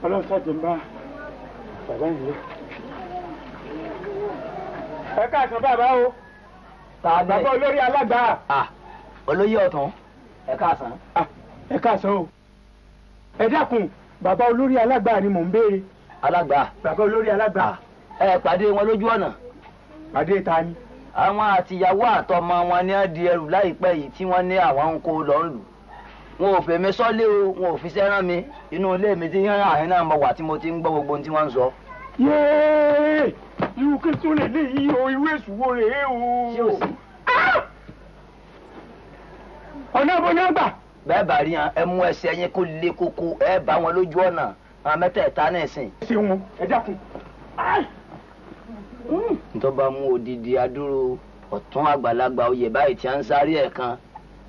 G: Ọlọ́run sáàjẹ̀ ń bá bàbá yìí lé. Ẹ káàsán bàbá o. Bàbá olórí alágbà.
O: Olóyè ọ̀tún ẹ káàsán.
G: Ẹ káàsán o. Ẹ dákun bàbá olórí alágbà ni mò ń béèrè.
O: Alágbà.
G: Bàbá olórí alágbà.
O: Ẹ pàdé wọn lójú ọ̀nà.
G: Pàdé ta ni?
O: Àwọn àtìyàwó àtọmọ wọn ni wọ́n di ẹrù láìpẹ́ yìí tí wọ́n ní àwọn ń kó lọ ń lù. Wọn ò fèmí sọ́lé o, wọn ò fi sẹ́rán mi. Inú ilé mi ti yán àárín náà mo wà tí mo ti ń gbọ́ gbogbo ohun tí wọ́n ń sọ.
G: Yéé! Irú kí tó lè léyìí o, irú èṣù wo rèé o?
O: Ṣé o sí?
G: Ọ̀nà ìbò ni ó gbà.
O: Bẹ́ẹ̀ bá rí hàn ẹ mú ẹsẹ̀ yín kó lé kókó ẹ bá wọn lójú ọ̀nà àwọn mẹ́tẹ̀ẹ̀ta náà sìn.
G: Ṣé wọn? Ẹ dákun.
O: Tó bá mú odidi adúró ọ̀tún àgbàlagbà oyè báyìí tí a ń sáré ẹ̀ kan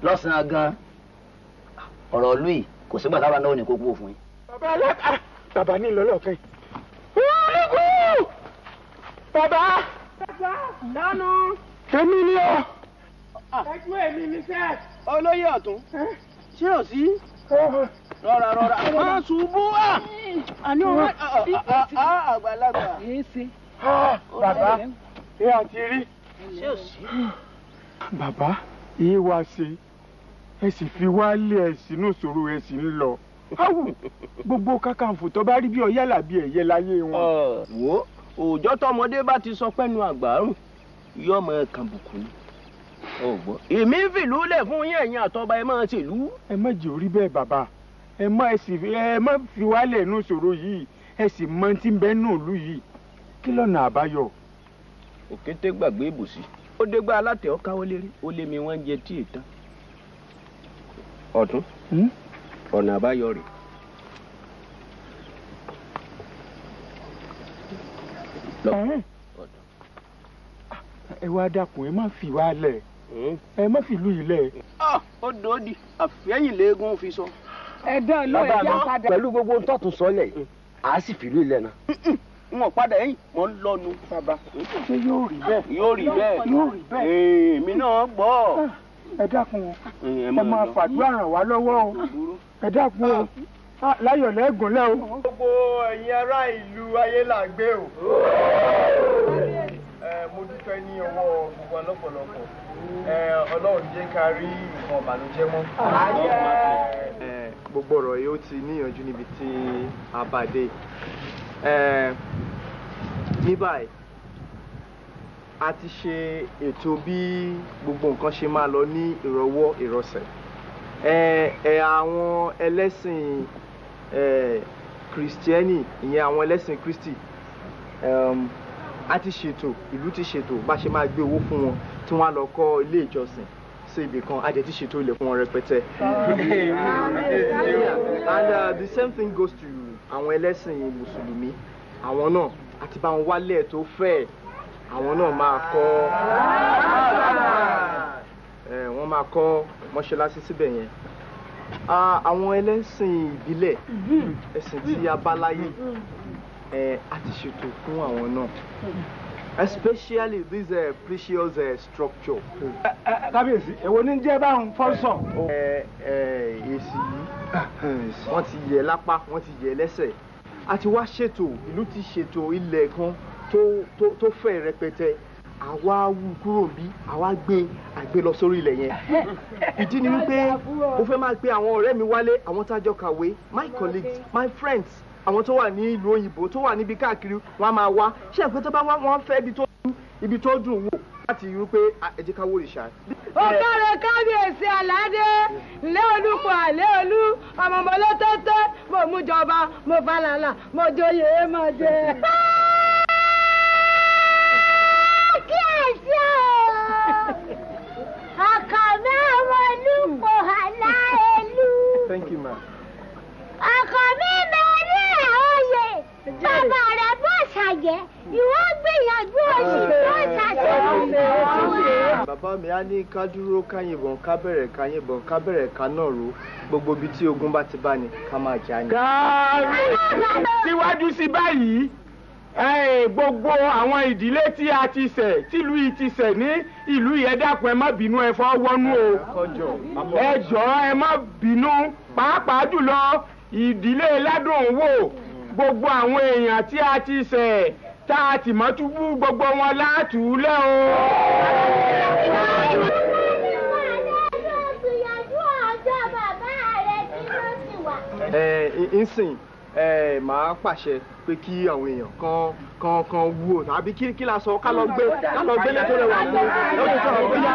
O: lọ́sàn-án gan ọ̀rọ̀ ìlú yìí kò sígbà táwa náà ò ní kó kú òfin.
G: Bàbá alága bàbá ní ìlọ́lọ́kẹ́ yìí. Bàbá.
C: Dánú.
G: Èmi ni ọ.
C: Ẹgbẹ́ èmi ni sẹ́.
J: Olóyè ọ̀tún. Ṣé ò sí? Rọra. Má ṣubú à. Àní òun àgbàlagbà.
G: Bàbá ẹ àti rí.
J: Ṣé ò sí?
G: Bàbá èyí wá ṣe ẹ sì fi wálé ẹ sínú ìṣòro ẹ sì ń lọ. Áwù gbogbo Kakanfò tó bá rí bí ọ̀yálà bí ẹ̀yẹ láyé wọn.
J: Wo òòjọ́ tọmọdé bá ti sọ pẹ́nu àgbàrùn yóò mọ kàbùkù ni. Èmi ń fìlú lẹ̀ fún yín ẹ̀yin àtọba ẹ máa ṣèlú.
G: Ẹ má jẹ́ orí bẹ́ẹ̀ bàbá ẹ má fi wálé inú ìṣòro yìí ẹ sì mọ tí ń bẹ nù ìlú yìí kí lọ́nà àbáyọ.
J: Òkété gbàgbé ìbòsí ó dégbà alátẹ̀ ọ́ káwọ́ lérí ó lé mi wọ́n jẹ tí ètàn. Ọ̀tún ọ̀nà àbáyọ rẹ̀.
G: Ẹ wá dákun ẹ má fi wálẹ̀ ẹ má fi ìlú yìí lẹ̀.
J: Ó dòódì àfẹ́yìn léegun fi sọ.
B: Ẹ dán ló ẹ já padà.
O: Pẹ̀lú gbogbo tọ́tún sọ́lẹ̀ àá sì fìlú ilẹ̀ náà.
J: Wọ́n padà ẹ̀yìn wọ́n lọ́nu.
G: Bàbá ṣé yóò rí bẹ́ẹ̀?
J: Yóò rí bẹ́ẹ̀. Èmi náà gbọ́.
G: Ẹ dákun o ẹ máa fàdúrà ràn wá lọ́wọ́ o ẹ dákun o láyọ̀ lẹ́gùnlẹ̀ o.
R: Gbogbo ẹ̀yin ará ìlú Ayélàgbé o. Mo dúpẹ́ ní ọwọ́ gbogbo ọlọ́pọ̀lọpọ̀. Ọlọ́run jẹ́ ká rí nǹkan ìbànújẹ́ mọ́. Gbogbo ọ̀rọ̀ yìí ó ti níyànjú níbi tí a bá dé. Ní báyìí a ti ṣe ètò bí gbogbo nǹkan ṣe máa lọ ní ìrọ̀wọ́ ìrọ̀sẹ̀. Àwọn ẹlẹ́sìn kìrìsìtẹ́nì ìyẹn àwọn ẹlẹ́sìn Kristi a ti ṣètò ìlú ti ṣètò bá ṣe máa gbé owó fún wọn tí wọ́n á lọ kọ́ ilé ìjọsìn sí ibì kan a jẹ́ ti ṣètò ilẹ̀ fún wọn rẹpẹtẹ. And the same thing goes to àwọn ẹlẹ́sìn mùsùlùmí àwọn náà àti bá wọn wálẹ̀ tó fẹ́ àwọn náà máa kọ́ wọ́n máa kọ́ mọ́ṣáláṣí síbẹ̀ yẹn. Àwọn ẹlẹ́sìn ìbílẹ̀ ẹ̀sìn tí a bá láyé a ti ṣètò fún àwọn náà especially this precious structure.
G: Kábíyèsí èwo ní jẹ́ báwọn fọ́sọ̀.
R: Èsì yìí wọ́n ti yẹ̀ lápá wọ́n ti yẹ̀ lẹ́sẹ̀ a ti wá ṣètò ìlú ti ṣètò ilẹ̀ kan tó fẹ̀ rẹpẹtẹ àwa wú kúrò bí àwa àgbé lọ sórí ilẹ̀ yẹn. Ìdí ni wípé mo fẹ́ máa pe àwọn ọ̀rẹ́ mi wálé àwọn tá a jọ kàwé my colleagues my friends àwọn tó wà ní ìlú òyìnbó tó wà níbi káàkiri wọn a máa wá ṣé ẹ̀pẹ́ tó bá wá wọn fẹ́ ibi tó dùn wò láti rí pé ẹ jẹ́ ká wó ìṣá.
H: Ọ̀kàrẹ̀ kábíyèsí Àládé ilé olúkọ àlẹ́ olú ọmọ ló tẹ́tẹ́ mo mú jọba mo falàlà mo joyè mo jẹ. Kí ẹ ṣe o.
R: bàbá mi á ní ká dúró ká yìnbọn ká bẹ̀rẹ̀ ká yìnbọn ká bẹ̀rẹ̀ ká náà ró gbogbo ibi tí ogun bá ti bá ní ká máa jà ní.
G: síwájú sí báyìí gbogbo àwọn ìdílé tí a ti ṣẹ̀ tìlú yìí ti ṣẹ̀ ní ìlú yìí ẹ dákun ẹ má bínú ẹ fọ́ wọnú o ẹ jọ̀ọ́ ẹ má bínú pàápàá jùlọ ìdílé Ládùnwò gbogbo àwọn èèyàn tí a ti ṣẹ̀ tá a ti mọ́ túbú gbogbo wọn látùúlẹ̀ o.
R: Nsìn màá pàṣẹ pé kí àwọn èèyàn kan wú o tàbí kí la sọ ká lọ gbé lẹ́tọ́ rẹ̀ wà fún lọ́dún tó ọ̀gbẹ́ yá.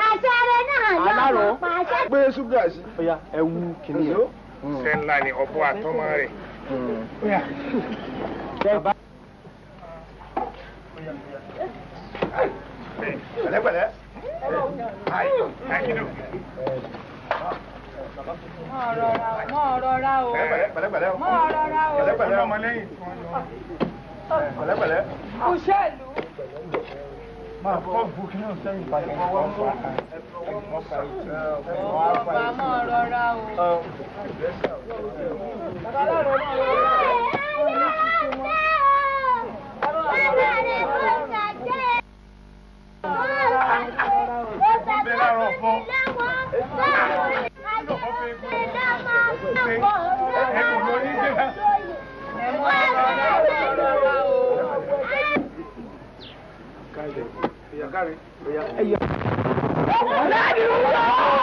A: àṣàrẹ náà
R: alárọ̀ gbé ṣúgà sí. ọ̀ya ẹ wú kìnìún yẹn.
C: ṣe ńlá ni ọ̀bọ àtọmọ rẹ̀. pẹ̀lẹ́pẹ̀lẹ́.
E: Mọ́ rọra o.
C: Pẹ̀lẹ́pẹ̀lẹ́.
E: Mọ́ rọra o.
C: Pẹ̀lẹ́pẹ̀lẹ́ ọmọ lẹ́yìn tí wọ́n lọ. Pẹ̀lẹ́pẹ̀lẹ́.
E: Òṣèlú.
C: Máa fọ́ bu kí náà sẹ́yìn ìbàdàn fọwọ́ mú.
E: Ọba mọ́ rọra o.
C: Ládùúgbò!